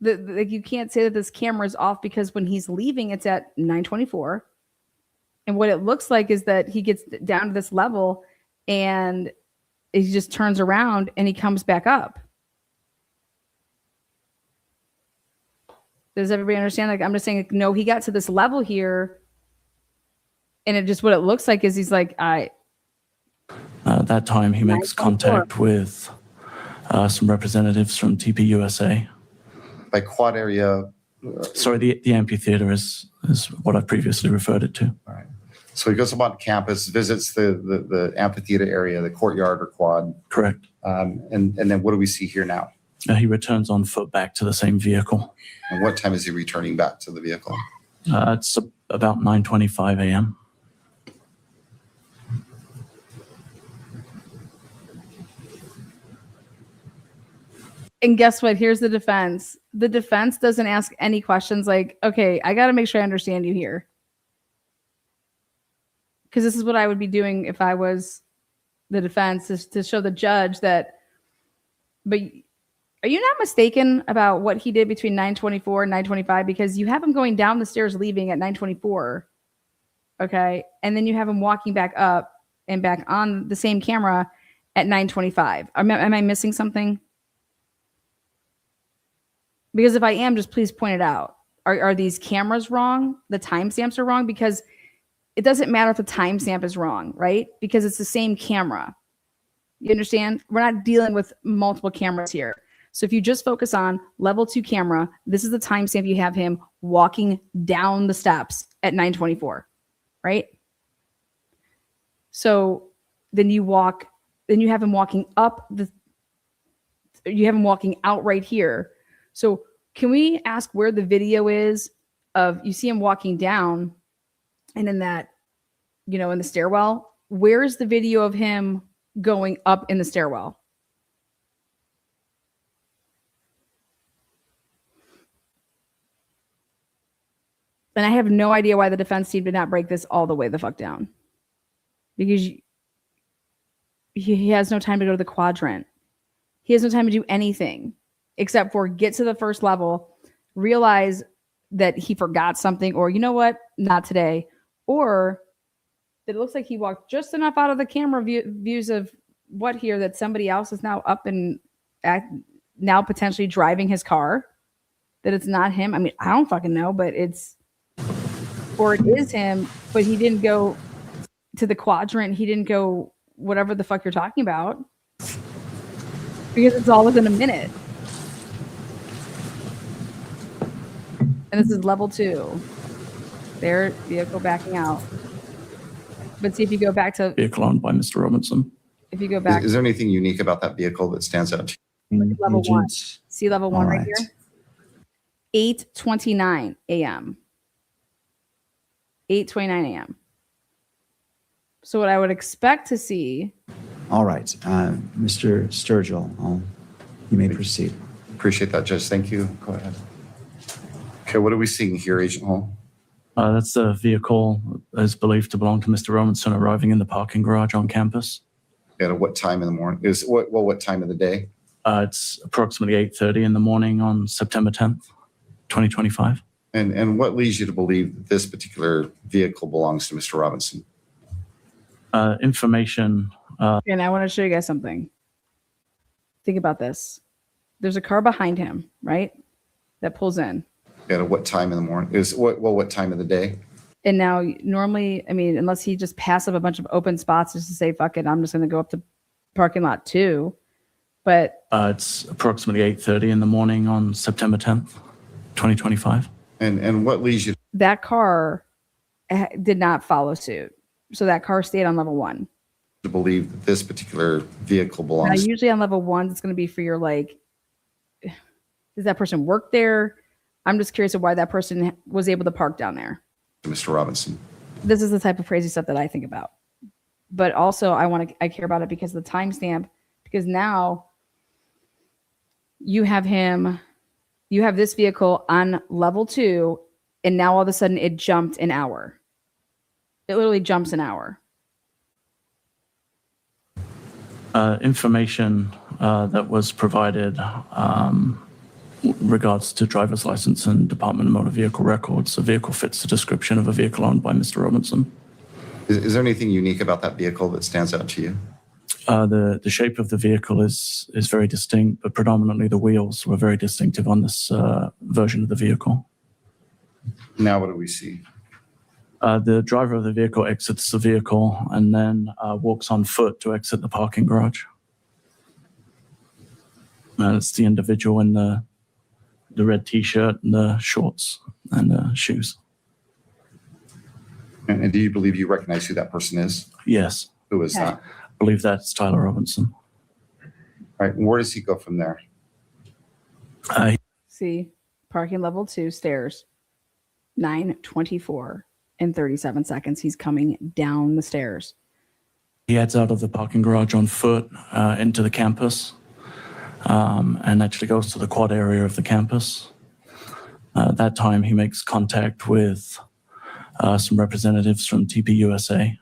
Like, you can't say that this camera is off because when he's leaving, it's at 9:24. And what it looks like is that he gets down to this level and he just turns around and he comes back up. Does everybody understand? Like, I'm just saying, like, no, he got to this level here. And it just, what it looks like is he's like, At that time, he makes contact with some representatives from TPUSA. By quad area. Sorry, the amphitheater is what I previously referred it to. All right. So he goes about campus, visits the amphitheater area, the courtyard or quad. Correct. And then what do we see here now? He returns on foot back to the same vehicle. And what time is he returning back to the vehicle? It's about 9:25 a.m. And guess what? Here's the defense. The defense doesn't ask any questions like, okay, I got to make sure I understand you here. Because this is what I would be doing if I was the defense, is to show the judge that, but are you not mistaken about what he did between 9:24 and 9:25? Because you have him going down the stairs leaving at 9:24. Okay. And then you have him walking back up and back on the same camera at 9:25. Am I missing something? Because if I am, just please point it out. Are these cameras wrong? The timestamps are wrong? Because it doesn't matter if the timestamp is wrong, right? Because it's the same camera. You understand? We're not dealing with multiple cameras here. So if you just focus on level 2 camera, this is the timestamp you have him walking down the steps at 9:24, right? So then you have him walking you have him walking out right here. So can we ask where the video is of, you see him walking down and in that, in the stairwell, where's the video of him going up in the stairwell? And I have no idea why the defense team did not break this all the way the fuck down. because he has no time to go to the quadrant. He has no time to do anything except for get to the first level, realize that he forgot something, or you know what, not today, or that it looks like he walked just enough out of the camera views of what here that somebody else is now up and now potentially driving his car, that it's not him. I mean, I don't fucking know, but it's, or it is him, but he didn't go to the quadrant. He didn't go whatever the fuck you're talking about, because it's all within a minute. And this is level 2. Their vehicle backing out. But see if you go back to vehicle owned by Mr. Robinson. If you go back, Is there anything unique about that vehicle that stands out to look at level 1. Agent. See level 1 right All here? right. 8:29 a.m. 8:29 a.m. So what I would expect to see. All right, Mr. Sturgill, you may proceed. Appreciate that, Judge. Thank you. Go ahead. Okay, what are we seeing here, Agent Hall? That's the vehicle that is believed to belong to Mr. Robinson arriving in the parking garage on campus. At what time in the morning? What time of the day? It's approximately 8:30 in the morning on September 10th, 2025. And what leads you to believe that this particular vehicle belongs to Mr. Robinson? Information. And I want to show you guys something. Think about this. There's a car behind him, right? That pulls in. At what time in the morning? What time of the day? And now normally, I mean, unless he just passed up a bunch of open spots just to say, fuck it, I'm just going to go up to parking lot 2. But it's approximately 8:30 in the morning on September 10th, 2025. And what leads you? That car did not follow suit. So that car stayed on level 1. To believe that this particular vehicle Now, belongs usually on level 1, it's going to be for your, like, does that person work there? I'm just curious of why that person was able to park down there. to Mr. Robinson. This is the type of crazy stuff that I think about. But also I care about it because of the timestamp, because now you have this vehicle on level 2, and now all of a sudden it jumped an hour. It literally jumps an hour. Information that was provided regards to driver's license and Department of Motor Vehicle Records. The vehicle fits the description of a vehicle owned by Mr. Robinson. Is there anything unique about that vehicle that stands out to you? The shape of the vehicle is very distinct, but predominantly the wheels were very distinctive on this version of the vehicle. Now what do we see? The driver of the vehicle exits the vehicle and then walks on foot to exit the parking garage. It's the individual in the red T-shirt and the shorts and the shoes. And do you believe you recognize who that person is? Yes. Who is that? I believe that's Tyler Robinson. All right. And where does he go from there? See, parking level 2 stairs, 9:24 and 37 seconds. He's coming down the stairs. He heads out of the parking garage on foot into the campus and actually goes to the quad area of the campus. At that time, he makes contact with some representatives from TPUSA.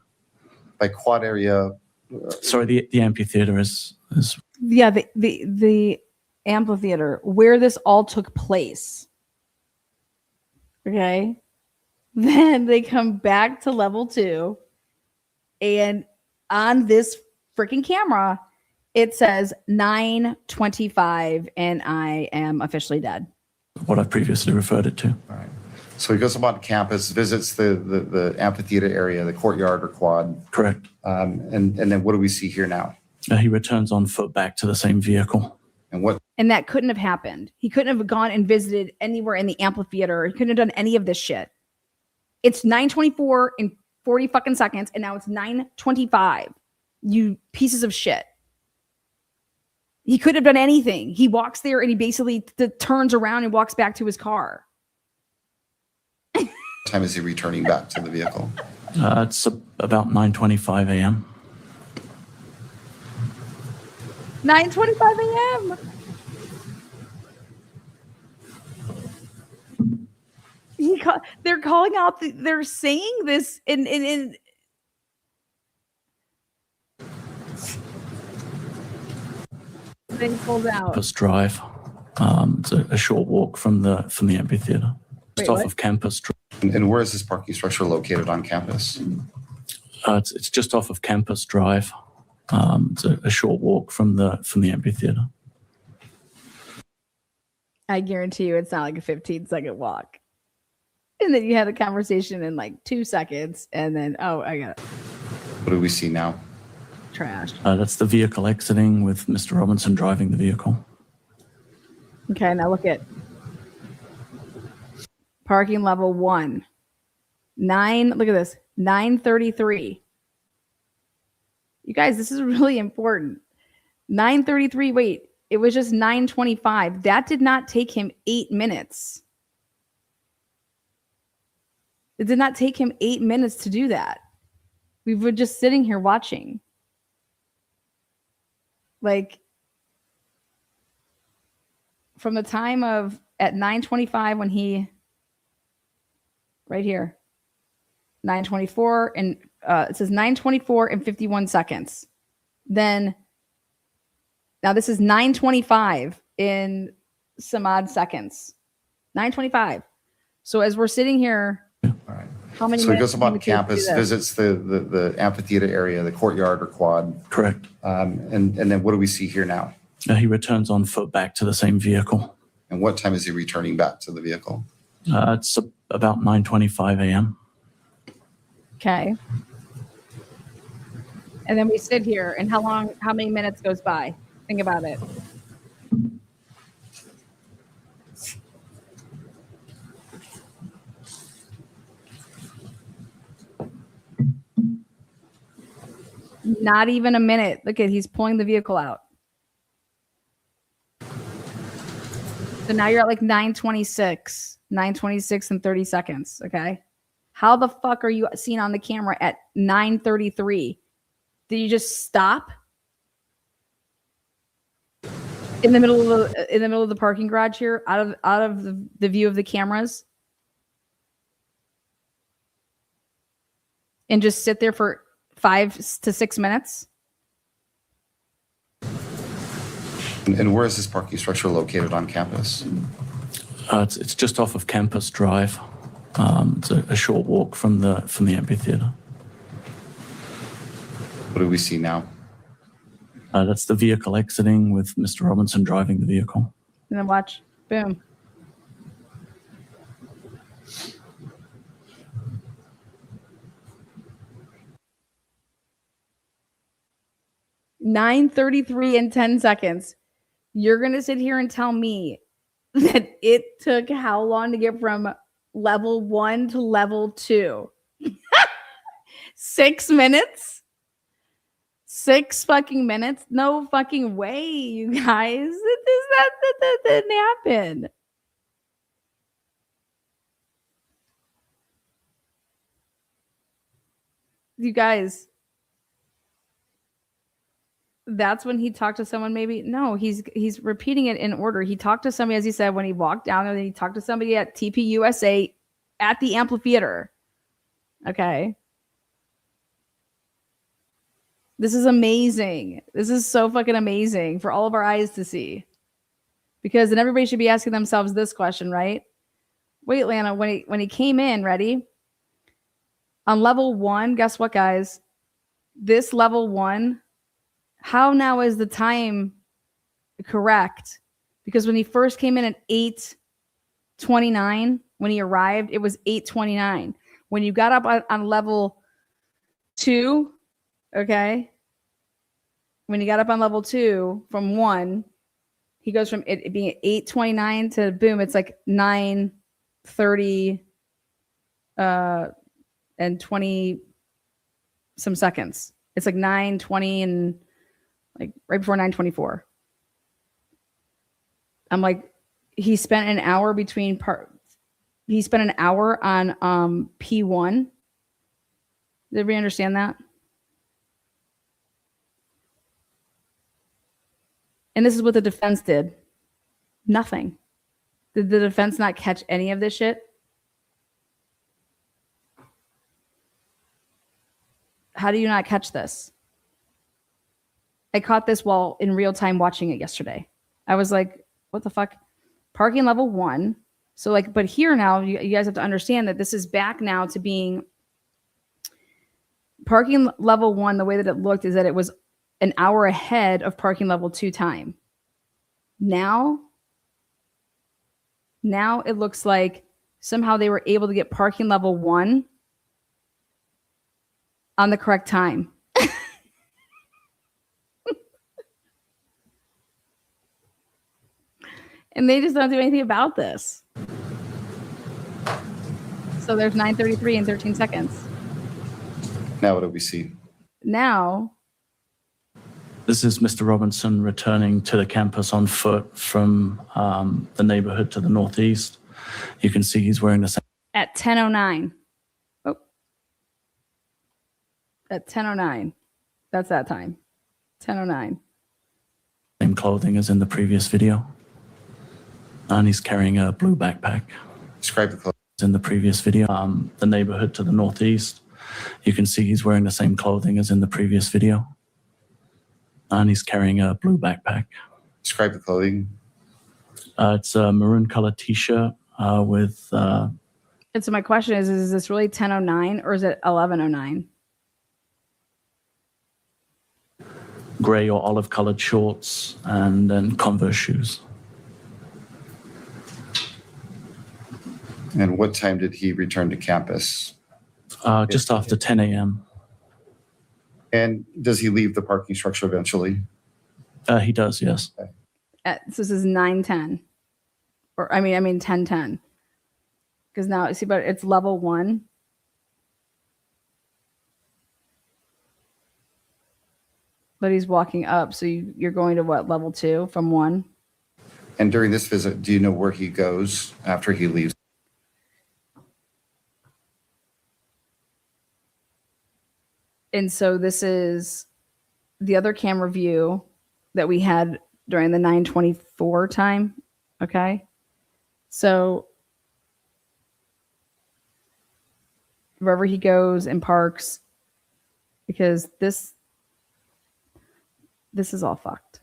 By quad area? Sorry, the amphitheater is. Yeah, the amphitheater where this all took place. Okay. Then they come back to level 2, and on this freaking camera, it says 9:25, and I am officially dead. What I previously referred it to. All right. So he goes up on campus, visits the amphitheater area, the courtyard or quad. Correct. And then what do we see here now? He returns on foot back to the same vehicle. And that couldn't have happened. He couldn't have gone and visited anywhere in the amphitheater. He couldn't have done any of this shit. It's 9:24 and 40 fucking seconds, and now it's 9:25. You pieces of shit. He couldn't have done anything. He walks there and he basically turns around and walks back to his car. What time is he returning back to the vehicle? It's about 9:25 a.m. 9:25 a.m. They're calling out. They're saying this in thing pulled out. Campus Drive. It's a short walk from the amphitheater. Just off of Campus Drive. And where is this parking structure located on campus? It's just off of Campus Drive. It's a short walk from the amphitheater. I guarantee you it's not like a 15-second walk. And then you had a conversation in like 2 seconds, and then, oh, I got it. What do we see now? Trash. That's the vehicle exiting with Mr. Robinson driving the vehicle. Okay, now look at parking level 1. Look at this, 9:33. You guys, this is really important. 9:33, wait, it was just 9:25. That did not take him 8 minutes. It did not take him 8 minutes to do that. We were just sitting here watching. Like, from the time of at 9:25 when he, right here, 9:24 and it says 9:24 and 51 seconds. Then now this is 9:25 in some odd seconds. 9:25. So as we're sitting here, how many So he minutes goes about did it take to do campus, this? visits the amphitheater area, the courtyard or quad. Correct. And then what do we see here now? He returns on foot back to the same vehicle. And what time is he returning back to the vehicle? It's about 9:25 a.m. Okay. And then we sit here, and how many minutes goes by? Think about it. Not even a minute. Look at, he's pulling the vehicle out. So now you're at like 9:26 and 30 seconds. Okay. How the fuck are you seen on the camera at 9:33? Did you just stop in the middle of the parking garage here, out of the view of the cameras, and just sit there for 5 to 6 minutes? And where is this parking structure located on campus? It's just off of Campus Drive. It's a short walk from the amphitheater. What do we see now? That's the vehicle exiting with Mr. Robinson driving the vehicle. And then watch, boom. $9:33 and 10 seconds. You're gonna sit here and tell me that it took how long to get from level 1 to level 2? 6 minutes? 6 fucking minutes? No fucking way, you guys. That didn't happen. You guys, that's when he talked to someone, maybe? No, he's repeating it in order. He talked to somebody, as he said, when he walked down there, then he talked to somebody at TPUSA at the amphitheater. Okay. This is amazing. This is so fucking amazing for all of our eyes to see. Because then everybody should be asking themselves this question, right? Wait, Lana, when he came in, ready? On level 1, guess what, guys? This level 1, how now is the time correct? Because when he first came in at 8:29, when he arrived, it was 8:29. When you got up on level 2, okay? When he got up on level 2 from 1, he goes from it being 8:29 to boom, it's like 9:30 and 20 some seconds. It's like 9:20 and like right before 9:24. I'm like, he spent an hour between he spent an hour on P1. Did we understand that? And this is what the defense did. Nothing. Did the defense not catch any of this shit? How do you not catch this? I caught this while in real time watching it yesterday. I was like, what the fuck? Parking level 1. So like, but here now, you guys have to understand that this is back now to being parking level 1. The way that it looked is that it was an hour ahead of parking level 2 time. Now it looks like somehow they were able to get parking level 1 on the correct time. And they just don't do anything about this. So there's 9:33 and 13 seconds. Now what do we see? Now, This is Mr. Robinson returning to the campus on foot from the neighborhood to the northeast. You can see he's wearing the same at 10:09. Oh. At 10:09. That's that time. 10:09. clothing as in the previous video. And he's carrying a blue backpack. Describe the clothing. In the previous video, the neighborhood to the northeast. You can see he's wearing the same clothing as in the previous video. And he's carrying a blue backpack. Describe the clothing. It's a maroon colored t-shirt with... And so my question is this really 10:09 or is it 11:09? Gray or olive colored shorts and then Converse shoes. And what time did he return to campus? Just after 10 a.m. And does he leave the parking structure eventually? He does, yes. Okay. So this is 9:10. Or I mean 10:10. Because now, see, but it's level 1. But he's walking up. So you're going to what, level 2 from 1? And during this visit, do you know where he goes after he leaves? And so this is the other camera view that we had during the 9:24 time. Okay. So wherever he goes and parks, because this is all fucked.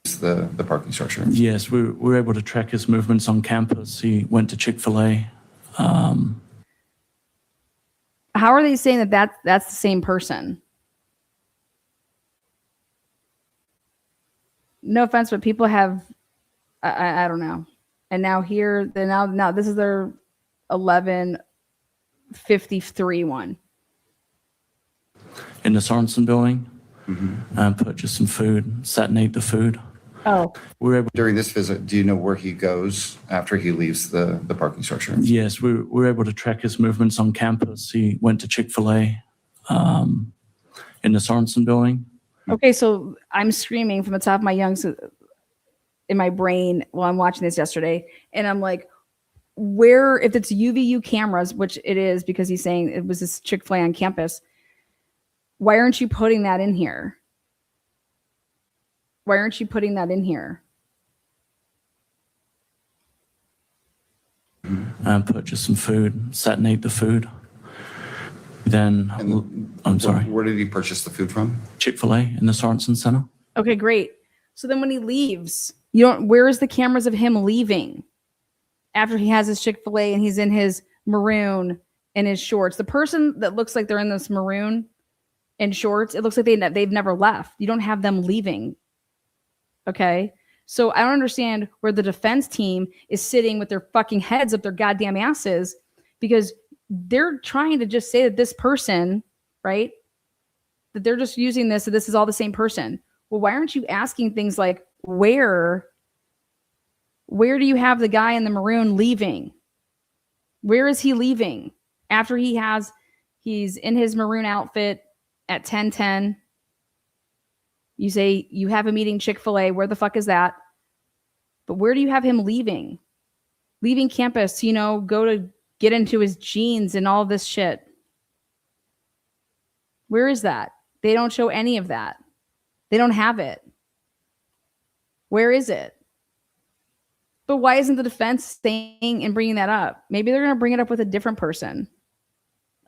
The parking structure. Yes, we were able to track his movements on campus. He went to Chick-fil-A. How are they saying that's the same person? No offense, but people have, I don't know. And now here, now this is their 11:53 one. In the Sorensen building, and purchased some food, sat and ate the food. Oh. During this visit, do you know where he goes after he leaves the parking structure? Yes, we were able to track his movements on campus. He went to Chick-fil-A in the Sorensen building. Okay, so I'm screaming from the top of my lungs in my brain while I'm watching this yesterday. And I'm like, where, if it's UVU cameras, which it is because he's saying it was this Chick-fil-A on campus, why aren't you putting that in here? Why aren't you putting that in here? And purchased some food, sat and ate the food. Then, I'm sorry. Where did he purchase the food from? Chick-fil-A in the Sorensen Center. Okay, great. So then when he leaves, where is the cameras of him leaving after he has his Chick-fil-A and he's in his maroon and his shorts? The person that looks like they're in this maroon and shorts, it looks like they've never left. You don't have them leaving. Okay. So I don't understand where the defense team is sitting with their fucking heads up their goddamn asses, because they're trying to just say that this person, right, that they're just using this, that this is all the same person. Well, why aren't you asking things like, where do you have the guy in the maroon leaving? Where is he leaving after he's in his maroon outfit at 10:10? You say you have a meeting Chick-fil-A. Where the fuck is that? But where do you have him leaving? Leaving campus, go to get into his jeans and all this shit. Where is that? They don't show any of that. They don't have it. Where is it? But why isn't the defense saying and bringing that up? Maybe they're going to bring it up with a different person.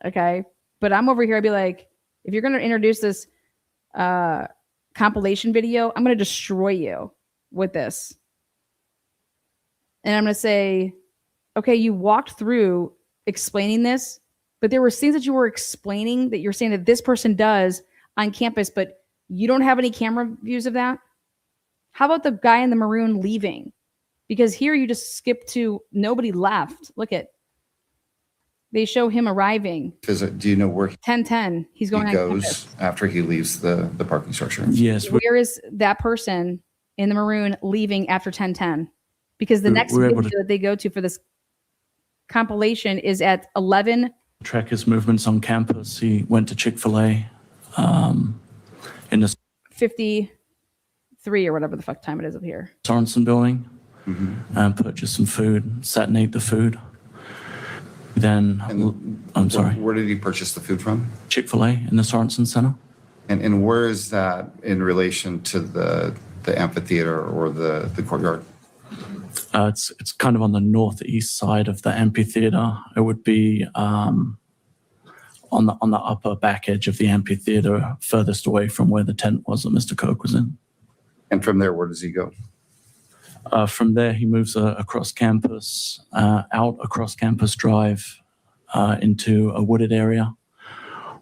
Okay. But I'm over here. I'd be like, if you're going to introduce this compilation video, I'm going to destroy you with this. And I'm going to say, okay, you walked through explaining this, but there were things that you were explaining that you're saying that this person does on campus, but you don't have any camera views of that. How about the guy in the maroon leaving? Because here you just skip to nobody left. Look at, they show him arriving. Do you know where 10:10. He's going he on goes campus. after he leaves the parking structure? Yes. Where is that person in the maroon leaving after 10:10? Because the next video that they go to for this compilation is at 11. Track his movements on campus. He went to Chick-fil-A in the 53 or whatever the fuck time it is up here. Sorensen building and purchased some food, sat and ate the food. Then, I'm sorry. Where did he purchase the food from? Chick-fil-A in the Sorensen Center. And where is that in relation to the amphitheater or the courtyard? It's kind of on the northeast side of the amphitheater. It would be on the upper back edge of the amphitheater, furthest away from where the tent was that Mr. Koch was in. And from there, where does he go? From there, he moves across campus, out across Campus Drive into a wooded area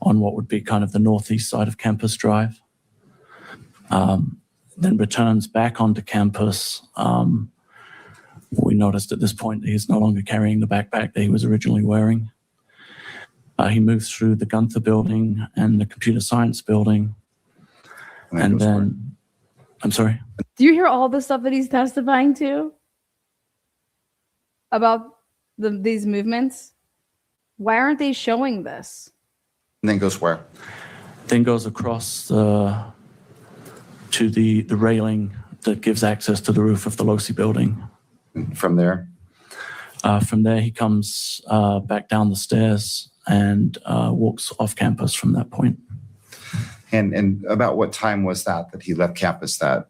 on what would be kind of the northeast side of Campus Drive. Then returns back onto campus. We noticed at this point that he's no longer carrying the backpack that he was originally wearing. He moves through the Gunther building and the computer science building. And then, I'm sorry? Do you hear all the stuff that he's testifying to about these movements? Why aren't they showing this? And then goes where? Then goes across to the railing that gives access to the roof of the Losi building. And from there? From there, he comes back down the stairs and walks off campus from that point. And about what time was that he left campus that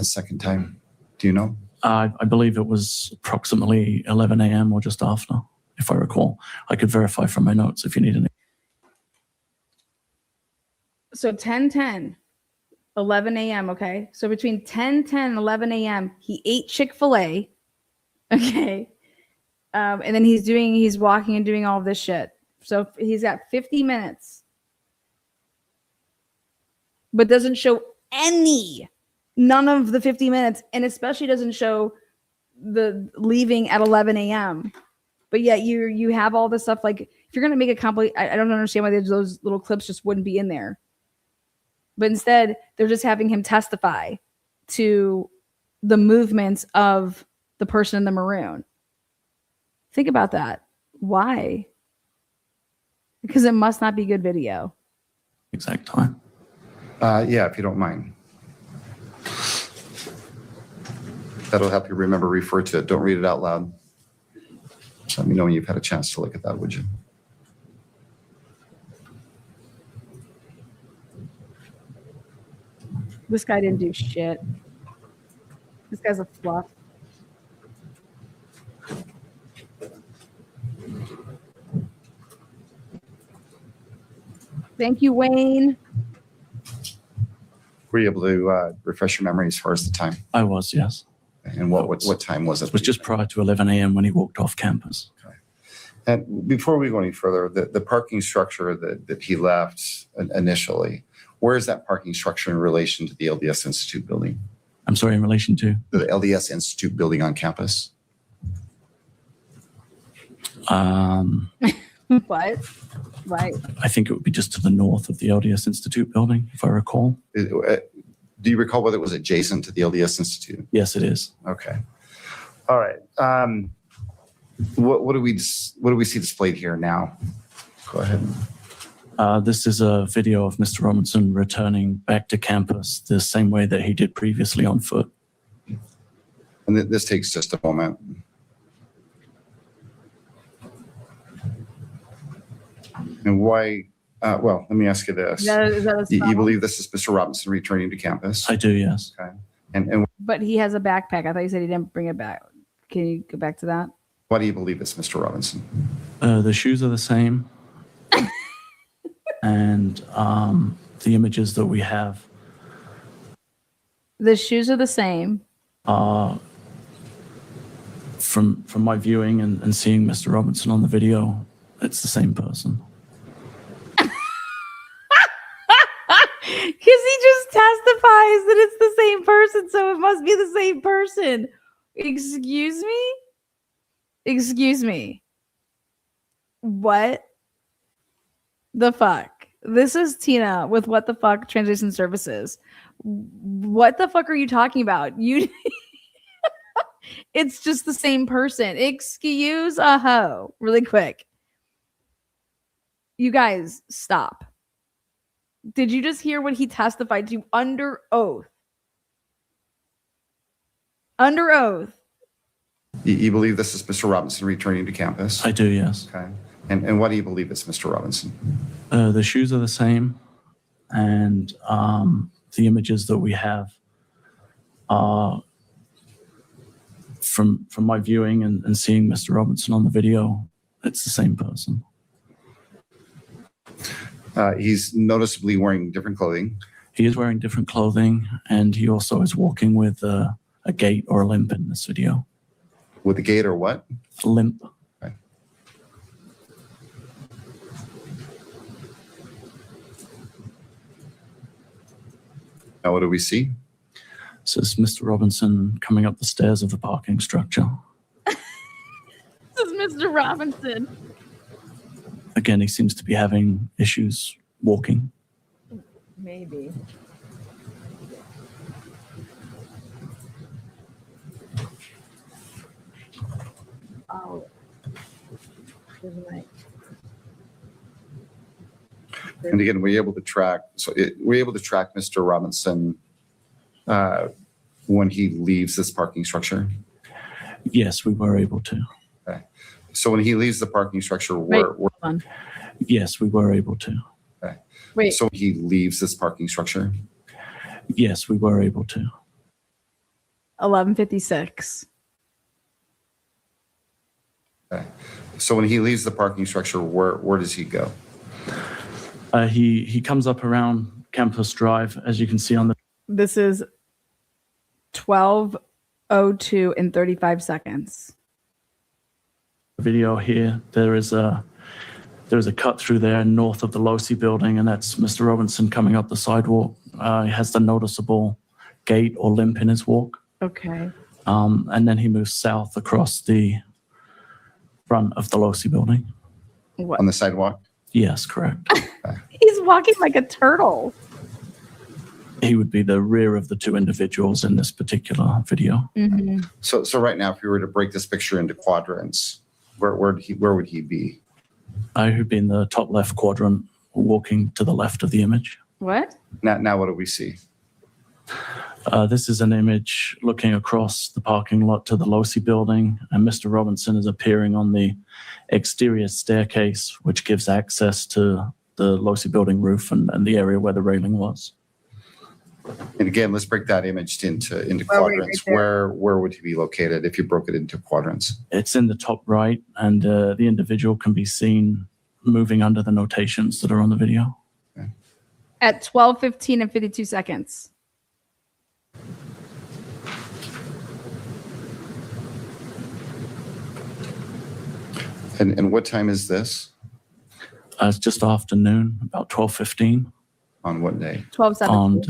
second time? Do you know? I believe it was approximately 11 a.m. or just after, if I recall. I could verify from my notes if you need any. So 10:10, 11 a.m., okay? So between 10:10 and 11 a.m., he ate Chick-fil-A, okay? And then he's walking and doing all of this shit. So he's got 50 minutes, but doesn't show none of the 50 minutes, and especially doesn't show the leaving at 11 a.m. But yet you have all this stuff. Like, if you're going to make a complete, I don't understand why those little clips just wouldn't be in there. But instead, they're just having him testify to the movements of the person in the maroon. Think about that. Why? Because it must not be good video. Exact time. Yeah, if you don't mind. That'll help you remember, refer to it. Don't read it out loud. Just let me know when you've had a chance to look at that, would you? This guy didn't do shit. This guy's a fluff. Thank you, Wayne. Were you able to refresh your memory as far as the time? I was, yes. And what time was it? It was just prior to 11 a.m. when he walked off campus. Okay. And before we go any further, the parking structure that he left initially, where is that parking structure in relation to the LDS Institute building? I'm sorry, in relation to? The LDS Institute building on campus. What? Right. I think it would be just to the north of the LDS Institute building, if I recall. Do you recall whether it was adjacent to the LDS Institute? Yes, it is. Okay. All right. What do we see displayed here now? Go ahead. This is a video of Mr. Robinson returning back to campus the same way that he did previously on foot. And this takes just a moment. And why? Well, let me ask you this. You believe this is Mr. Robinson returning to campus? I do, yes. Okay. And But he has a backpack. I thought you said he didn't bring it back. Can you go back to that? why do you believe it's Mr. Robinson? The shoes are the same. And the images that we have The shoes are the same. are from my viewing and seeing Mr. Robinson on the video, it's the same person. Because he just testifies that it's the same person, so it must be the same person. Excuse me? Excuse me. What the fuck? This is Tina with What the Fuck Transition Services. What the fuck are you talking about? It's just the same person. Excuse a hoe. Really quick. You guys, stop. Did you just hear what he testified to under oath? Under oath. You believe this is Mr. Robinson returning to campus? I do, yes. Okay. And why do you believe it's Mr. Robinson? The shoes are the same, and the images that we have are from my viewing and seeing Mr. Robinson on the video, it's the same person. He's noticeably wearing different clothing. He is wearing different clothing, and he also is walking with a gait or a limp in this video. With a gait or what? A limp. Okay. Now, what do we see? So it's Mr. Robinson coming up the stairs of the parking structure. This is Mr. Robinson. Again, he seems to be having issues walking. Maybe. Oh. Here's my... And again, we're able to track. We're able to track Mr. Robinson when he leaves this parking structure. Yes, we were able to. Okay. So when he leaves the parking structure, yes, we were able to. Okay. Wait. So he leaves this parking structure. Yes, we were able to. 11:56. Okay. So when he leaves the parking structure, where does he go? He comes up around Campus Drive, as you can see on the This is 12:02 and 35 seconds. video here. There is a cut through there north of the Losi building, and that's Mr. Robinson coming up the sidewalk. He has the noticeable gait or limp in his walk. Okay. And then he moves south across the front of the Losi building. What? On the sidewalk? Yes, correct. He's walking like a turtle. He would be the rear of the two individuals in this particular video. Mm-hmm. So right now, if we were to break this picture into quadrants, where would he be? I would be in the top left quadrant, walking to the left of the image. What? Now what do we see? This is an image looking across the parking lot to the Losi building, and Mr. Robinson is appearing on the exterior staircase, which gives access to the Losi building roof and the area where the railing was. And again, let's break that image into Well, quadrants. right Where would he be located if you broke it into quadrants? It's in the top right, and the individual can be seen moving under the notations that are on the video. At 12:15 and 52 seconds. And what time is this? It's just afternoon, about 12:15. On what day? 12:17. On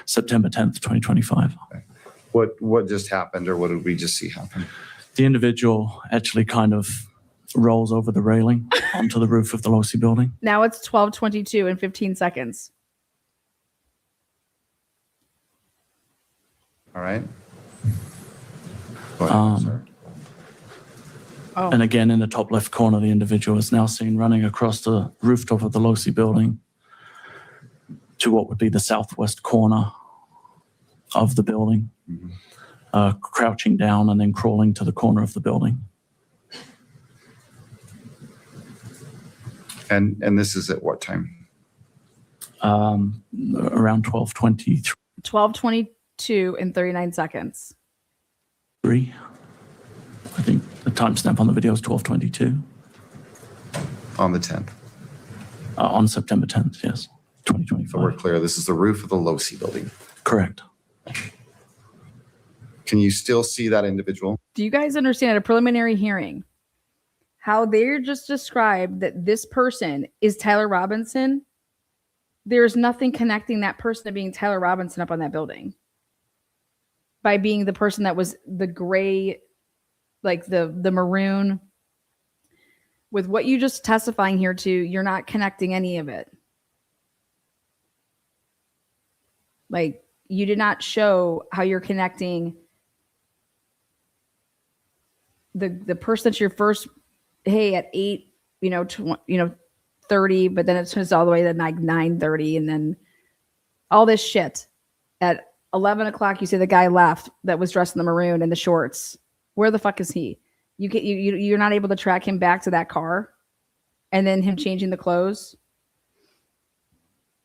September 10th, 2025. Okay. What just happened, or what did we just see happen? The individual actually kind of rolls over the railing onto the roof of the Losi building. Now it's 12:22 and 15 seconds. All right. Go ahead, sir. And again, in the top left corner, the individual is now seen running across the rooftop of the Losi building to what would be the southwest corner of the building, crouching down and then crawling to the corner of the building. And this is at what time? Around 12:23. 12:22 and 39 seconds. I think the timestamp on the video is 12:22. On the 10th. On September 10th, yes, So 2025. we're clear, this is the roof of the Losi building. Correct. Can you still see that individual? Do you guys understand at a preliminary hearing how they're just described that this person is Tyler Robinson? There's nothing connecting that person to being Tyler Robinson up on that building by being the person that was the gray, like the maroon. With what you just testifying here to, you're not connecting any of it. Like, you did not show how you're connecting the person that you're first, hey, at 8, 30, but then it turns all the way to like 9:30, and then all this shit. At 11 o'clock, you say the guy left that was dressed in the maroon and the shorts. Where the fuck is he? You're not able to track him back to that car, and then him changing the clothes.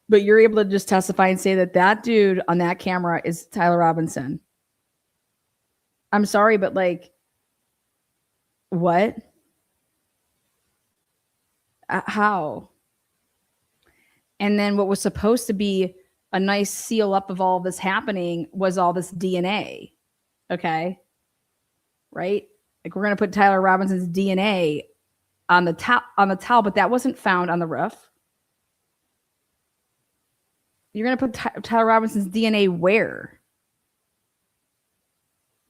But you're able to just testify and say that that dude on that camera is Tyler Robinson. I'm sorry, but like, what? How? And then what was supposed to be a nice seal up of all this happening was all this DNA. Okay. Right? Like, we're going to put Tyler Robinson's DNA on the towel, but that wasn't found on the roof. You're going to put Tyler Robinson's DNA where?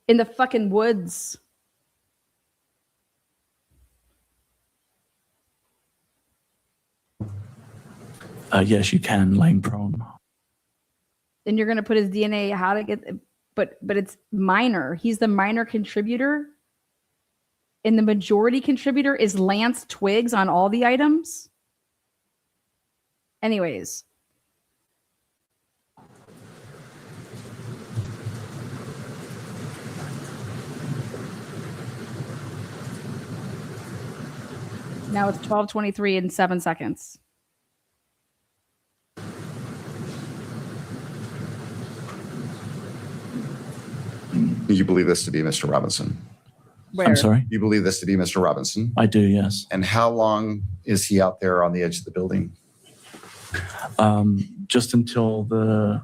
In the fucking woods. Yes, you can, laying prone. And you're going to put his DNA, how to get, but it's minor. He's the minor contributor. And the majority contributor is Lance Twiggs on all the items. Anyways. Now it's 12:23 and 7 seconds. You believe this to be Mr. Robinson? Where? I'm sorry? You believe this to be Mr. Robinson? I do, yes. And how long is he out there on the edge of the building? Just until the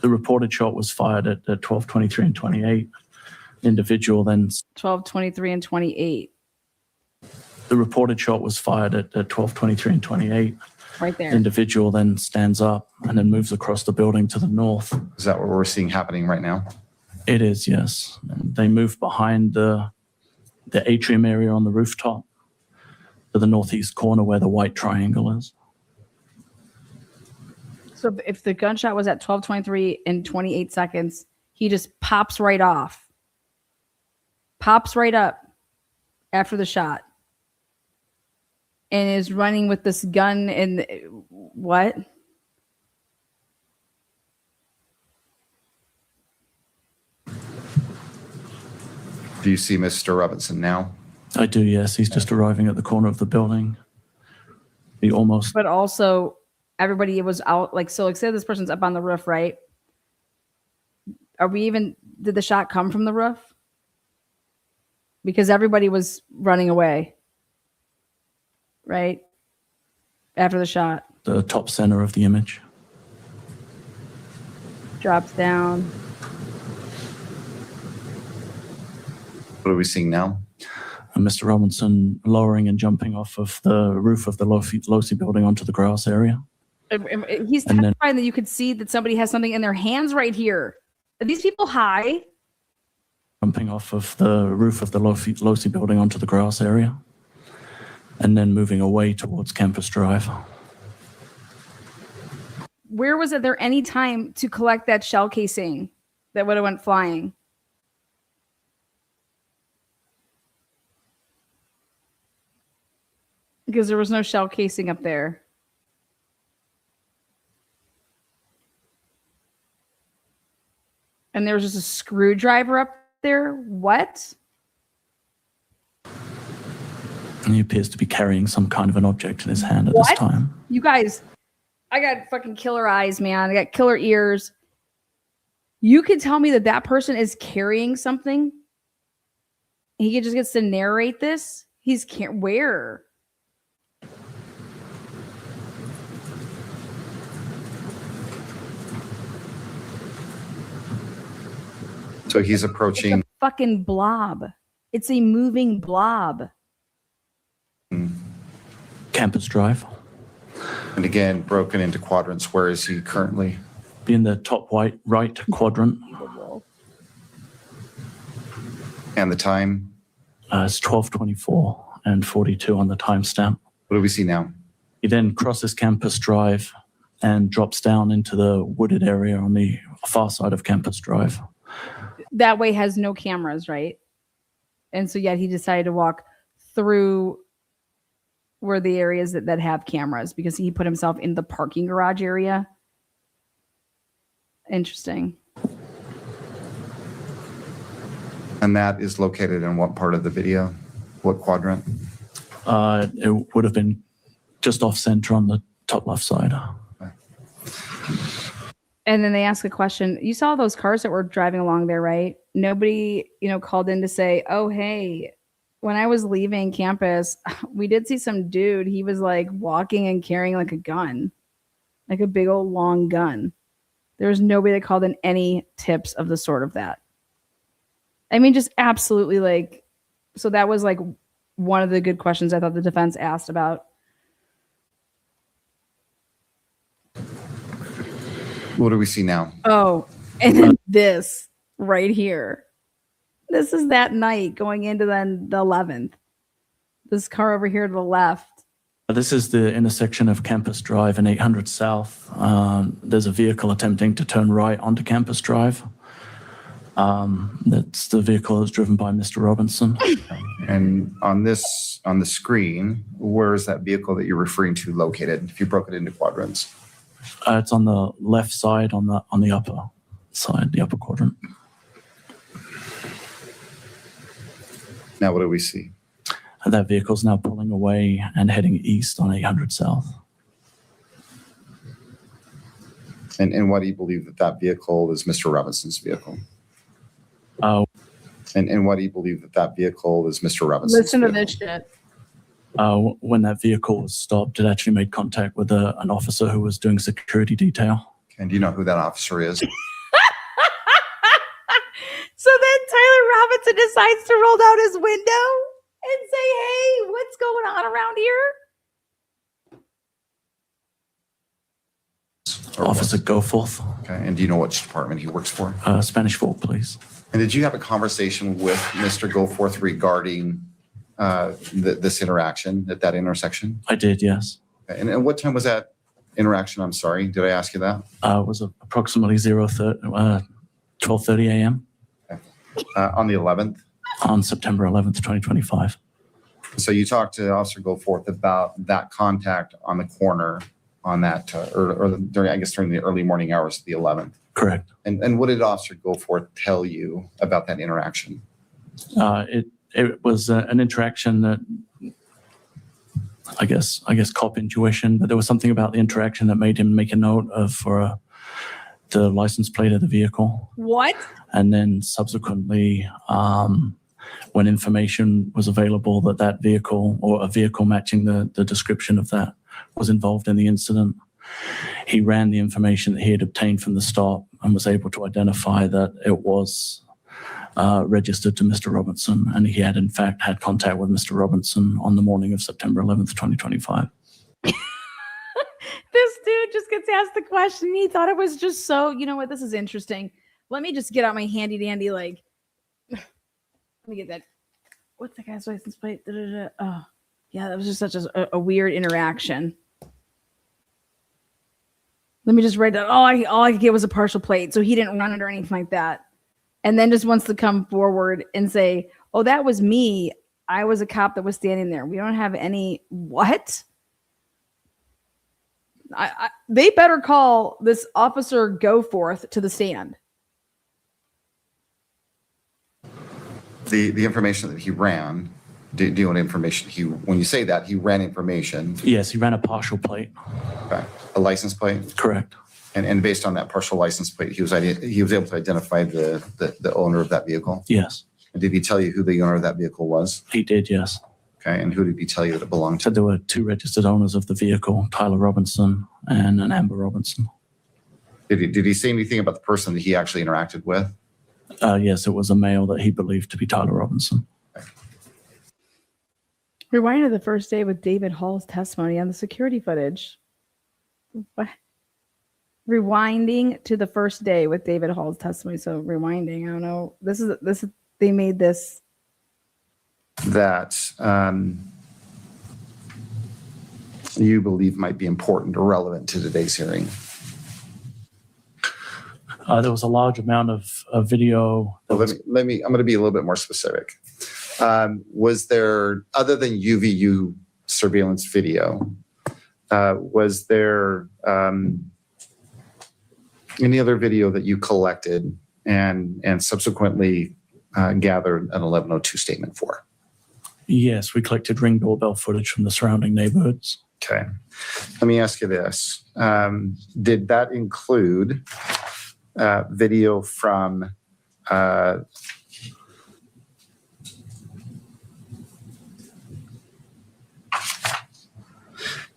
reported shot was fired at 12:23 and 28. Individual then 12:23 and 28. The reported shot was fired at 12:23 and 28. Right there. Individual then stands up and then moves across the building to the north. Is that what we're seeing happening right now? It is, yes. And they move behind the atrium area on the rooftop to the northeast corner where the white triangle is. So if the gunshot was at 12:23 and 28 seconds, he just pops right off. Pops right up after the shot. And is running with this gun and what? Do you see Mr. Robinson now? I do, yes. He's just arriving at the corner of the building. He almost. But also, everybody was out. Like, so, like, say this person's up on the roof, right? Did the shot come from the roof? Because everybody was running away, right? After the shot. The top center of the image. Drops down. What are we seeing now? And Mr. Robinson lowering and jumping off of the roof of the Losi building onto the grass area. He's testifying that you could see that somebody has something in their hands right here. Are these people high? Jumping off of the roof of the Losi building onto the grass area. And then moving away towards Campus Drive. Where was it there any time to collect that shell casing that would have went flying? Because there was no shell casing up there. And there was just a screwdriver up there. What? And he appears to be carrying some kind of an object in his hand at this time. You guys, I got fucking killer eyes, man. I got killer ears. You could tell me that that person is carrying something. He just gets to narrate this. Where? So he's It's approaching. a fucking blob. It's a moving blob. Campus Drive. And again, broken into quadrants. Where is he currently? Be in the top right quadrant. And the time? It's 12:24 and 42 on the timestamp. What do we see now? He then crosses Campus Drive and drops down into the wooded area on the far side of Campus Drive. That way has no cameras, right? And so yet he decided to walk through where the areas that have cameras because he put himself in the parking garage area. Interesting. And that is located in what part of the video? What quadrant? It would have been just off center on the top left side. And then they ask a question. You saw those cars that were driving along there, right? Nobody, called in to say, oh, hey, when I was leaving campus, we did see some dude. He was like walking and carrying like a gun, like a big old long gun. There was nobody that called in any tips of the sort of that. I mean, just absolutely like, so that was like one of the good questions I thought the defense asked about. What do we see now? Oh, and then this right here. This is that night going into then the 11th. This car over here to the left. This is the intersection of Campus Drive and 800 South. There's a vehicle attempting to turn right onto Campus Drive. That's the vehicle that's driven by Mr. Robinson. And on the screen, where is that vehicle that you're referring to located? If you broke it into quadrants. It's on the left side, on the upper side, the upper quadrant. Now, what do we see? And that vehicle's now pulling away and heading east on 800 South. And why do you believe that vehicle is Mr. Robinson's vehicle? And why do you believe that vehicle is Mr. Robinson's Listen to vehicle? this shit. When that vehicle was stopped, it actually made contact with an officer who was doing security detail. And do you know who that officer is? So then Tyler Robinson decides to roll down his window and say, hey, what's going on around here? Officer Goforth. Okay. And do you know which department he works for? Spanish Fork, please. And did you have a conversation with Mr. Goforth regarding this interaction at that intersection? I did, yes. Okay. And what time was that interaction? I'm sorry. Did I ask you that? It was approximately 12:30 a.m. On the 11th? On September 11th, 2025. So you talked to Officer Goforth about that contact on the corner on that, during the early morning hours of the 11th. Correct. And what did Officer Goforth tell you about that interaction? It was an interaction that I guess cop intuition, but there was something about the interaction that made him make a note for the license plate of the vehicle. What? And then subsequently, when information was available that vehicle or a vehicle matching the description of that was involved in the incident, he ran the information that he had obtained from the stop and was able to identify that it was registered to Mr. Robinson, and he had in fact had contact with Mr. Robinson on the morning of September 11th, 2025. This dude just gets asked the question. He thought it was just so, you know what, this is interesting. Let me just get out my handy dandy, let me get that. What's the guy's license plate? Oh, yeah, that was just such a weird interaction. Let me just write that. All I could get was a partial plate, so he didn't run it or anything like that. And then just wants to come forward and say, oh, that was me. I was a cop that was standing there. We don't have any, what? They better call this Officer Goforth to the stand. The information that he ran, do you know what information when you say that, he ran information? Yes, he ran a partial plate. Okay. A license plate? Correct. And based on that partial license plate, he was able to identify the owner of that vehicle? Yes. And did he tell you who the owner of that vehicle was? He did, yes. Okay. And who did he tell you that it belonged to? Said there were two registered owners of the vehicle, Tyler Robinson and an Amber Robinson. Did he say anything about the person that he actually interacted with? Yes, it was a male that he believed to be Tyler Robinson. Rewind to the first day with David Hall's testimony on the security footage. What? Rewinding to the first day with David Hall's testimony. So rewinding, I don't know. This is they made this. That you believe might be important or relevant to today's hearing? There was a large amount of video. I'm going to be a little bit more specific. Was there, other than UVU surveillance video, was there any other video that you collected and subsequently gathered an 1102 statement for? Yes, we collected Ring doorbell footage from the surrounding neighborhoods. Okay. Let me ask you this. Did that include video from a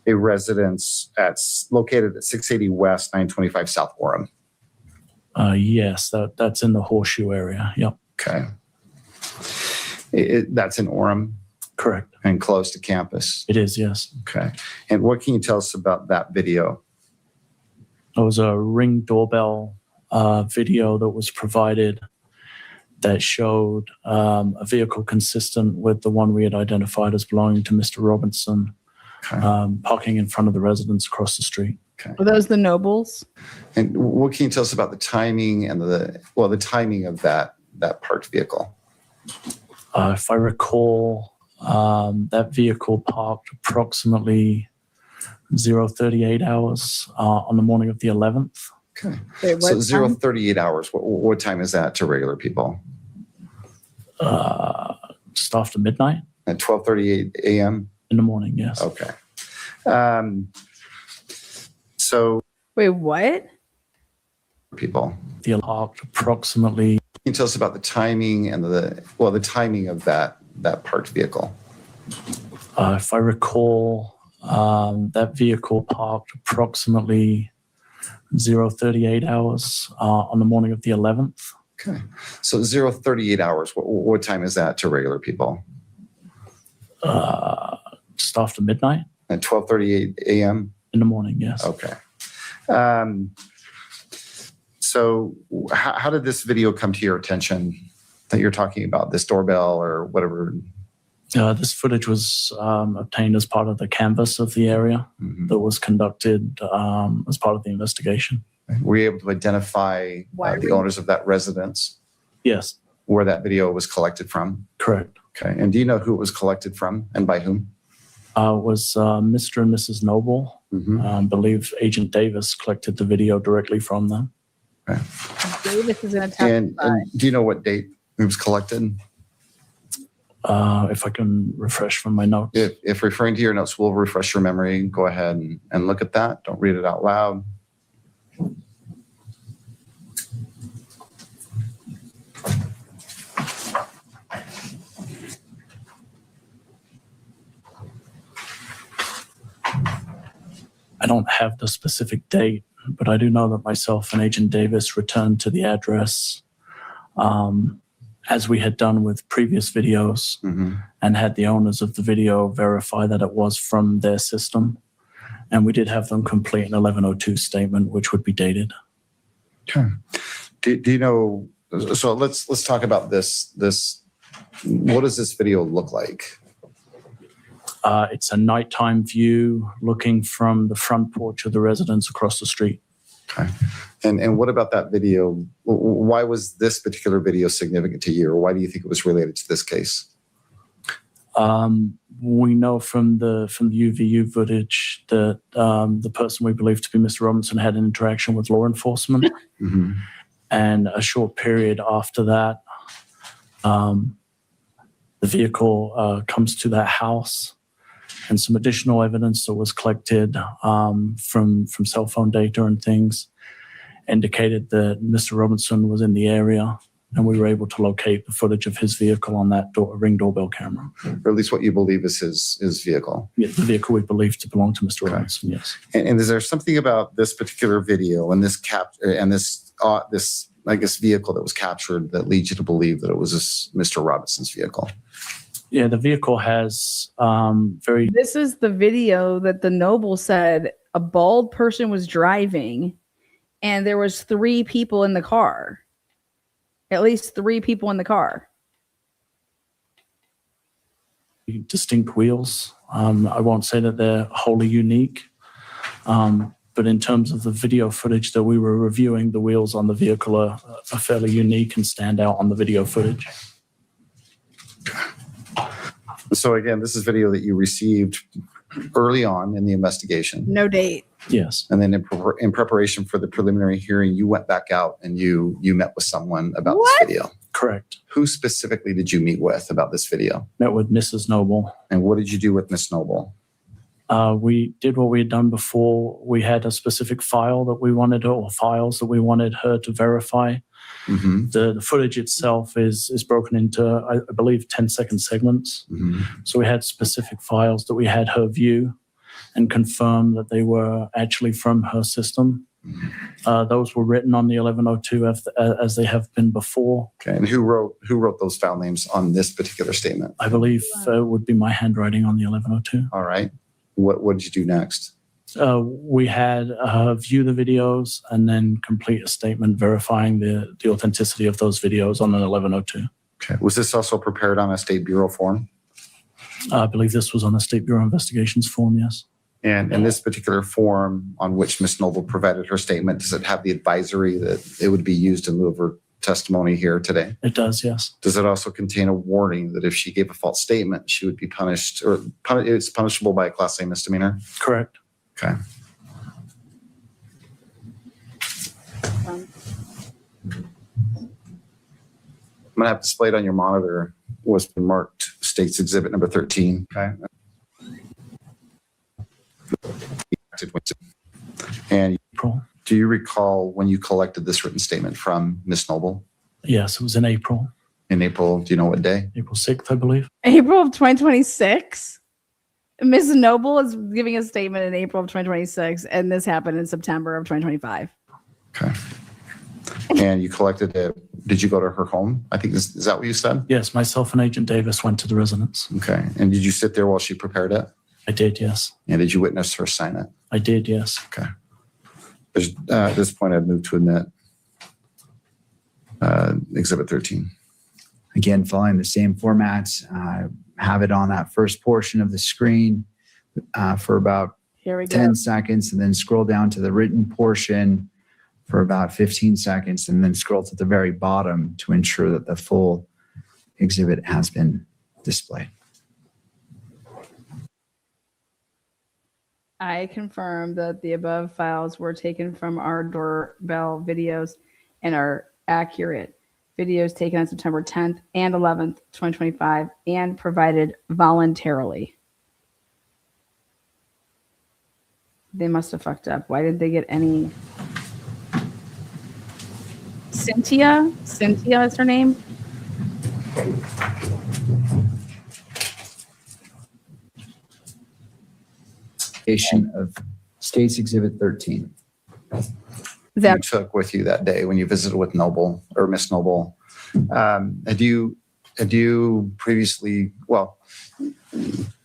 residence located at 680 West, 925 South Orem? Yes, that's in the Horseshoe area. Yep. Okay. That's in Orem? Correct. And close to campus? It is, yes. Okay. And what can you tell us about that video? It was a Ring doorbell video that was provided that showed a vehicle consistent with the one we had identified as belonging to Mr. Robinson, parking in front of the residence across the street. Okay. Were those the Nobles? And what can you tell us about the timing and the timing of that parked vehicle? If I recall, that vehicle parked approximately 0:38 hours on the morning of the 11th. Okay. Wait, so 0:38 hours. What time is that to regular people? Just after midnight. At 12:38 a.m.? In the morning, yes. Okay. So. Wait, what? People. The parked approximately. Can you tell us about the timing and the timing of that parked vehicle? If I recall, that vehicle parked approximately 0:38 hours on the morning of the 11th. Okay. So 0:38 hours. What time is that to regular people? Just after midnight. At 12:38 a.m.? In the morning, yes. Okay. So how did this video come to your attention that you're talking about, this doorbell or whatever? This footage was obtained as part of the canvass of the area that was conducted as part of the investigation. Were you able to identify the owners of that residence? Yes. Where that video was collected from? Correct. Okay. And do you know who it was collected from and by whom? It was Mr. and Mrs. Noble. I believe Agent Davis collected the video directly from them. Okay. Davis is going to and do you know what date it was collected? If I can refresh from my notes. If referring to your notes will refresh your memory, go ahead and look at that. Don't read it out loud. I don't have the specific date, but I do know that myself and Agent Davis returned to the address as we had done with previous videos and had the owners of the video verify that it was from their system. And we did have them complete an 1102 statement, which would be dated. Okay. Do you know, so let's talk about this. What does this video look like? It's a nighttime view looking from the front porch of the residence across the street. Okay. And what about that video? Why was this particular video significant to you, or why do you think it was related to this case? We know from the UVU footage that the person we believe to be Mr. Robinson had an interaction with law enforcement. And a short period after that, the vehicle comes to that house. And some additional evidence that was collected from cell phone data and things indicated that Mr. Robinson was in the area, and we were able to locate the footage of his vehicle on that Ring doorbell camera. Or at least what you believe is his vehicle. Yeah, the vehicle we believe to belong to Mr. Robinson, yes. And is there something about this particular video and this I guess, vehicle that was captured that leads you to believe that it was Mr. Robinson's vehicle? Yeah, the vehicle has very. This is the video that the Noble said a bald person was driving, and there was 3 people in the car. At least 3 people in the car. Distinct wheels. I won't say that they're wholly unique, but in terms of the video footage that we were reviewing, the wheels on the vehicle are fairly unique and stand out on the video footage. So again, this is video that you received early on in the investigation. No date. Yes. And then in preparation for the preliminary hearing, you went back out and you met with someone about this video. Correct. Who specifically did you meet with about this video? Met with Mrs. Noble. And what did you do with Miss Noble? We did what we had done before. We had a specific file that we wanted, or files that we wanted her to verify. Mm-hmm. The footage itself is broken into, I believe, 10-second segments. Mm-hmm. So we had specific files that we had her view and confirm that they were actually from her system. Those were written on the 1102 as they have been before. Okay, and who wrote those file names on this particular statement? I believe it would be my handwriting on the 1102. All right. What did you do next? We had her view the videos and then complete a statement verifying the authenticity of those videos on an 1102. Okay. Was this also prepared on a State Bureau form? I believe this was on the State Bureau Investigations form, yes. And in this particular form on which Ms. Noble provided her statement, does it have the advisory that it would be used in lieu of her testimony here today? It does, yes. Does it also contain a warning that if she gave a false statement, she would be punished, or it's punishable by a Class A misdemeanor? Correct. Okay. Um, I'm going to have displayed on your monitor what's been marked State's Exhibit number 13. Okay. And do you recall when you collected this written statement from Ms. Noble? Yes, it was in April. In April, do you know what day? April 6th, I believe. April of 2026. Ms. Noble is giving a statement in April of 2026, and this happened in September of 2025. Okay. And you collected it. Did you go to her home? I think is that what you said? Yes, myself and Agent Davis went to the residence. Okay. And did you sit there while she prepared it? I did, yes. And did you witness her sign it? I did, yes. Okay. At this point, I'd move to admit Exhibit 13. Again, following the same formats, have it on that first portion of the screen for about Here we go. 10 seconds, and then scroll down to the written portion for about 15 seconds, and then scroll to the very bottom to ensure that the full exhibit has been displayed. I confirm that the above files were taken from our doorbell videos and are accurate. Videos taken on September 10th and 11th, 2025, and provided voluntarily. They must have fucked up. Why did they get any? Cynthia? Cynthia is her name? Of State's Exhibit 13. You took with you that day when you visited with Noble or Miss Noble. Had you previously, well,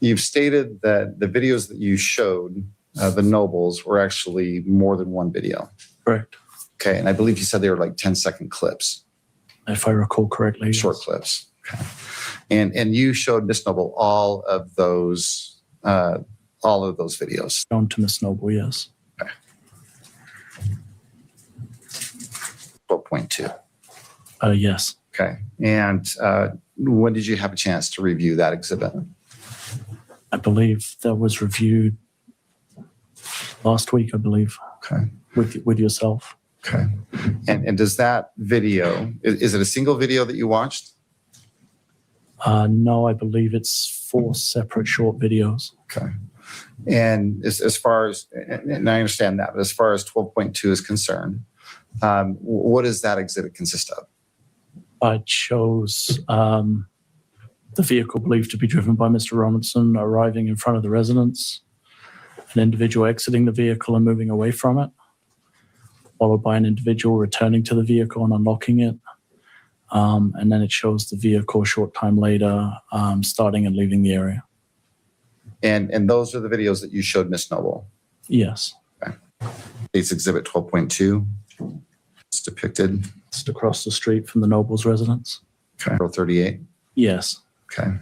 you've stated that the videos that you showed the Nobles were actually more than one video. Correct. Okay. And I believe you said they were like 10-second clips. If I recall correctly. Short clips. Okay. And you showed Miss Noble all of those videos. Shown to Miss Noble, yes. Okay. 12.2. Yes. Okay. And when did you have a chance to review that exhibit? I believe that was reviewed last week, I believe. Okay. With yourself. Okay. And does that video, is it a single video that you watched? No, I believe it's 4 separate short videos. Okay. And as far as, and I understand that, but as far as 12.2 is concerned, what does that exhibit consist of? It shows the vehicle believed to be driven by Mr. Robinson arriving in front of the residence, an individual exiting the vehicle and moving away from it, followed by an individual returning to the vehicle and unlocking it. And then it shows the vehicle a short time later starting and leaving the area. And those are the videos that you showed Miss Noble? Yes. Okay. Case Exhibit 12.2. It's depicted. Just across the street from the Noble's residence. Okay. 38. Yes. Okay.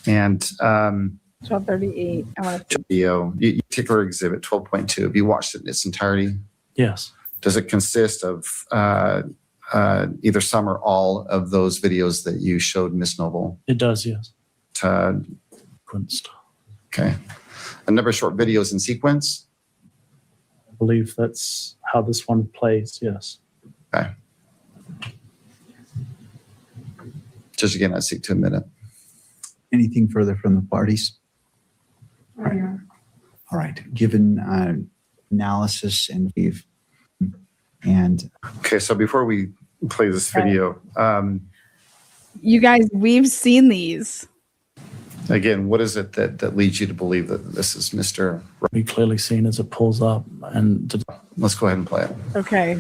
And 1238. I want to video, particular exhibit 12.2. Have you watched it in its entirety? Yes. Does it consist of either some or all of those videos that you showed Miss Noble? It does, yes. Sequenced. Okay. A number of short videos in sequence? I believe that's how this one plays, yes. Okay. Judge, again, I seek to admit it. Anything further from the parties? All right. Given analysis and okay, so before we play this video, you guys, we've seen these. Again, what is it that leads you to believe that this is Mr. We clearly seen as it pulls up, and let's go ahead and play it. Okay.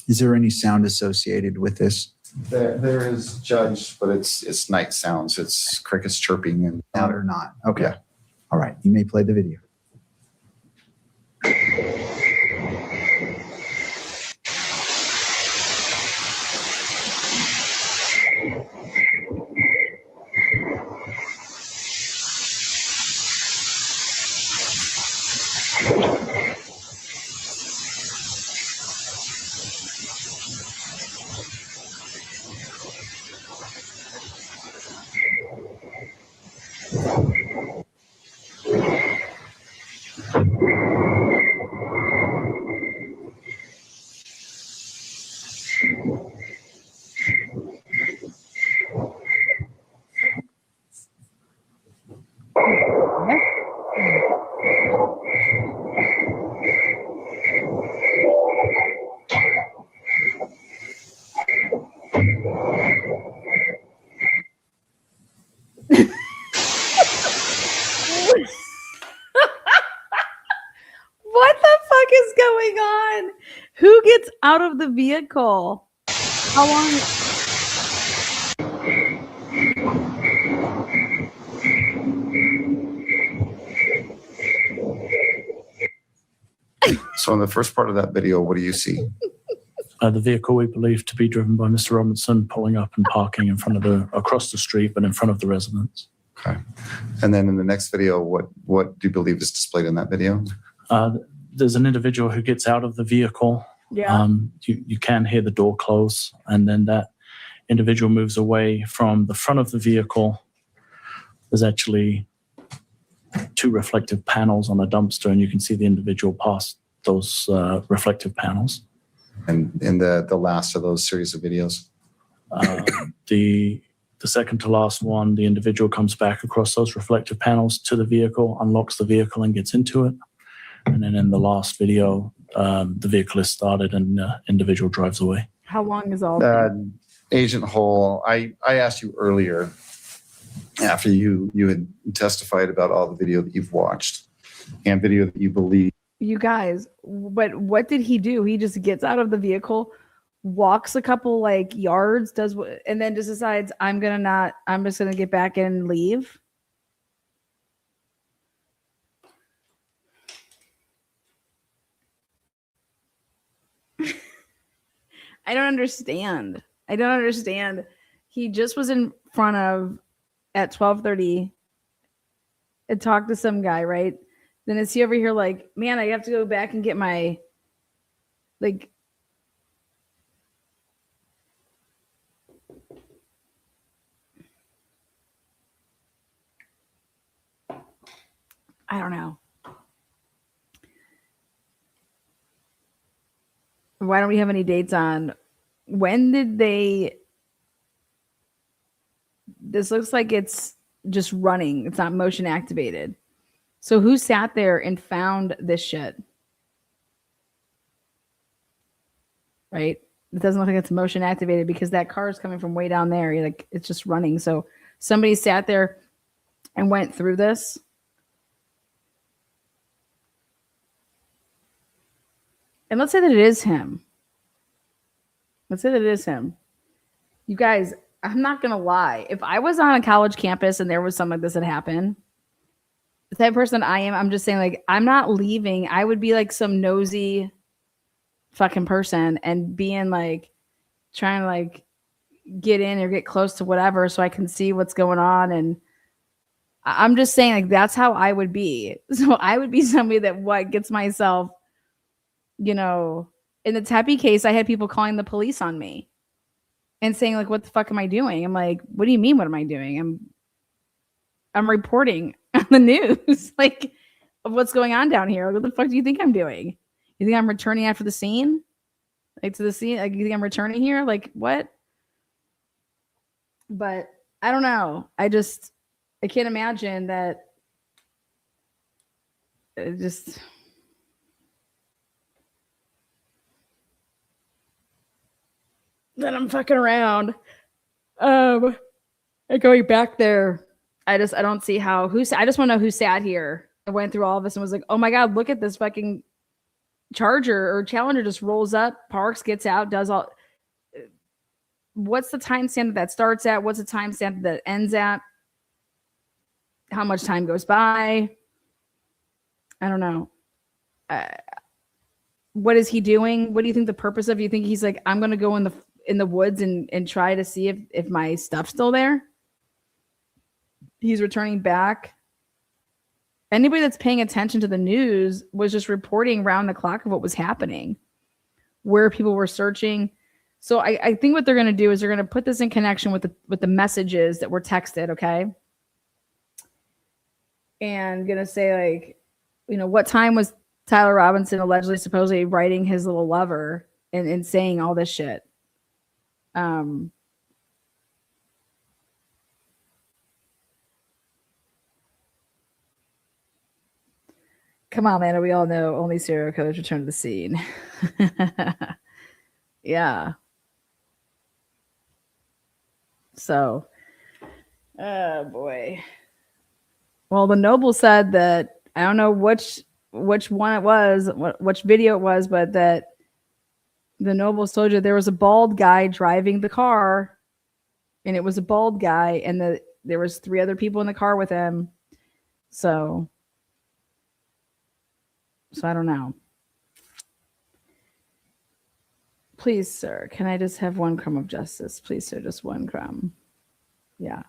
Is there any sound associated with this? There is, Judge, but it's night sounds. It's crickets chirping and Sound or not? Okay. Yeah. All right. You may play the video. What the fuck is going on? Who gets out of the vehicle? How long? So in the first part of that video, what do you see? The vehicle we believe to be driven by Mr. Robinson pulling up and parking in front of across the street, but in front of the residence. Okay. And then in the next video, what do you believe is displayed in that video? There's an individual who gets out of the vehicle. Yeah. You can hear the door close, and then that individual moves away from the front of the vehicle. There's actually two reflective panels on a dumpster, and you can see the individual past those reflective panels. And in the last of those series of videos? The second to last one, the individual comes back across those reflective panels to the vehicle, unlocks the vehicle and gets into it. And then in the last video, the vehicle is started and the individual drives away. How long is all? Agent Hull, I asked you earlier, after you had testified about all the video that you've watched and video that you believe. You guys, but what did he do? He just gets out of the vehicle, walks a couple like yards, and then just decides I'm just gonna get back in and leave. I don't understand. He just was in front of at 12:30 and talked to some guy, right? Then is he over here like, man, I have to go back and get my like I don't know. Why don't we have any dates on when did they? This looks like it's just running. It's not motion activated. So who sat there and found this shit? Right? It doesn't look like it's motion activated because that car is coming from way down there. You're like, it's just running. So somebody sat there and went through this. And let's say that it is him. Let's say that it is him. You guys, I'm not going to lie. If I was on a college campus and there was something like this that happened, the type of person I am, I'm just saying, like, I'm not leaving. I would be like some nosy fucking person and being like, trying to like get in or get close to whatever so I can see what's going on. And I'm just saying, like, that's how I would be. So I would be somebody that gets myself, in the Tepe case, I had people calling the police on me and saying, like, what the fuck am I doing? I'm like, what do you mean? What am I doing? I'm reporting on the news, like, of what's going on down here. What the fuck do you think I'm doing? You think I'm returning after the scene? Like, to the scene? Like, you think I'm returning here? Like, what? But I don't know. I can't imagine that. That I'm fucking around. And going back there, I don't see how. I just want to know who sat here and went through all of this and was like, oh my God, look at this fucking Charger or Challenger just rolls up, parks, gets out, does all. What's the timestamp that starts at? What's the timestamp that ends at? How much time goes by? I don't know. What is he doing? What do you think the purpose of? You think he's like, I'm gonna go in the woods and try to see if my stuff's still there? He's returning back. Anybody that's paying attention to the news was just reporting round the clock of what was happening, where people were searching. So I think what they're going to do is they're going to put this in connection with the messages that were texted, okay? And going to say, like, what time was Tyler Robinson allegedly supposedly writing his little lover and saying all this shit? Come on, man. We all know only serial killers return to the scene. Yeah. So, oh boy. Well, the Noble said that, I don't know which one it was, which video it was, but that the Noble told you there was a bald guy driving the car, and it was a bald guy, and there was 3 other people in the car with him. So I don't know. Please, sir, can I just have 1 crumb of justice? Please, sir, just 1 crumb. Yeah.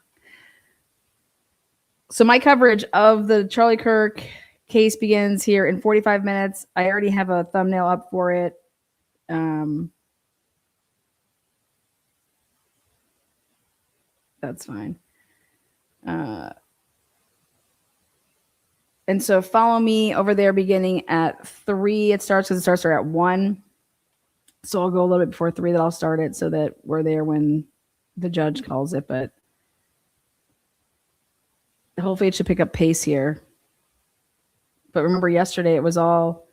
So my coverage of the Charlie Kirk case begins here in 45 minutes. I already have a thumbnail up for it. That's fine. And so follow me over there beginning at 3. It starts because it starts at 1. So I'll go a little bit before 3 that I'll start it so that we're there when the judge calls it. But hopefully it should pick up pace here. But remember yesterday it was all,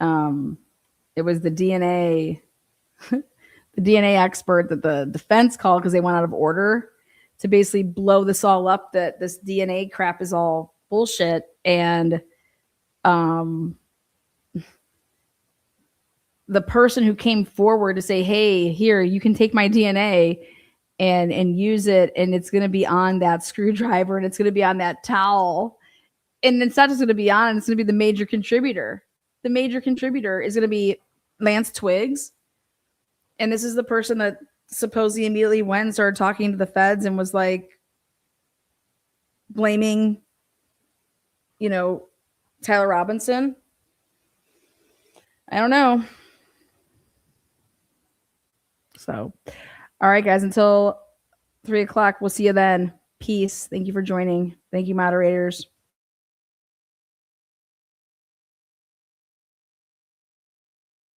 it was the DNA, the DNA expert that the defense called because they went out of order to basically blow this all up, that this DNA crap is all bullshit. And the person who came forward to say, hey, here, you can take my DNA and use it, and it's going to be on that screwdriver, and it's going to be on that towel. And it's not just going to be on, it's going to be the major contributor. The major contributor is going to be Lance Twiggs. And this is the person that supposedly immediately went and started talking to the feds and was like blaming, Tyler Robinson. I don't know. So, all right, guys, until 3 o'clock, we'll see you then. Peace. Thank you for joining. Thank you, moderators.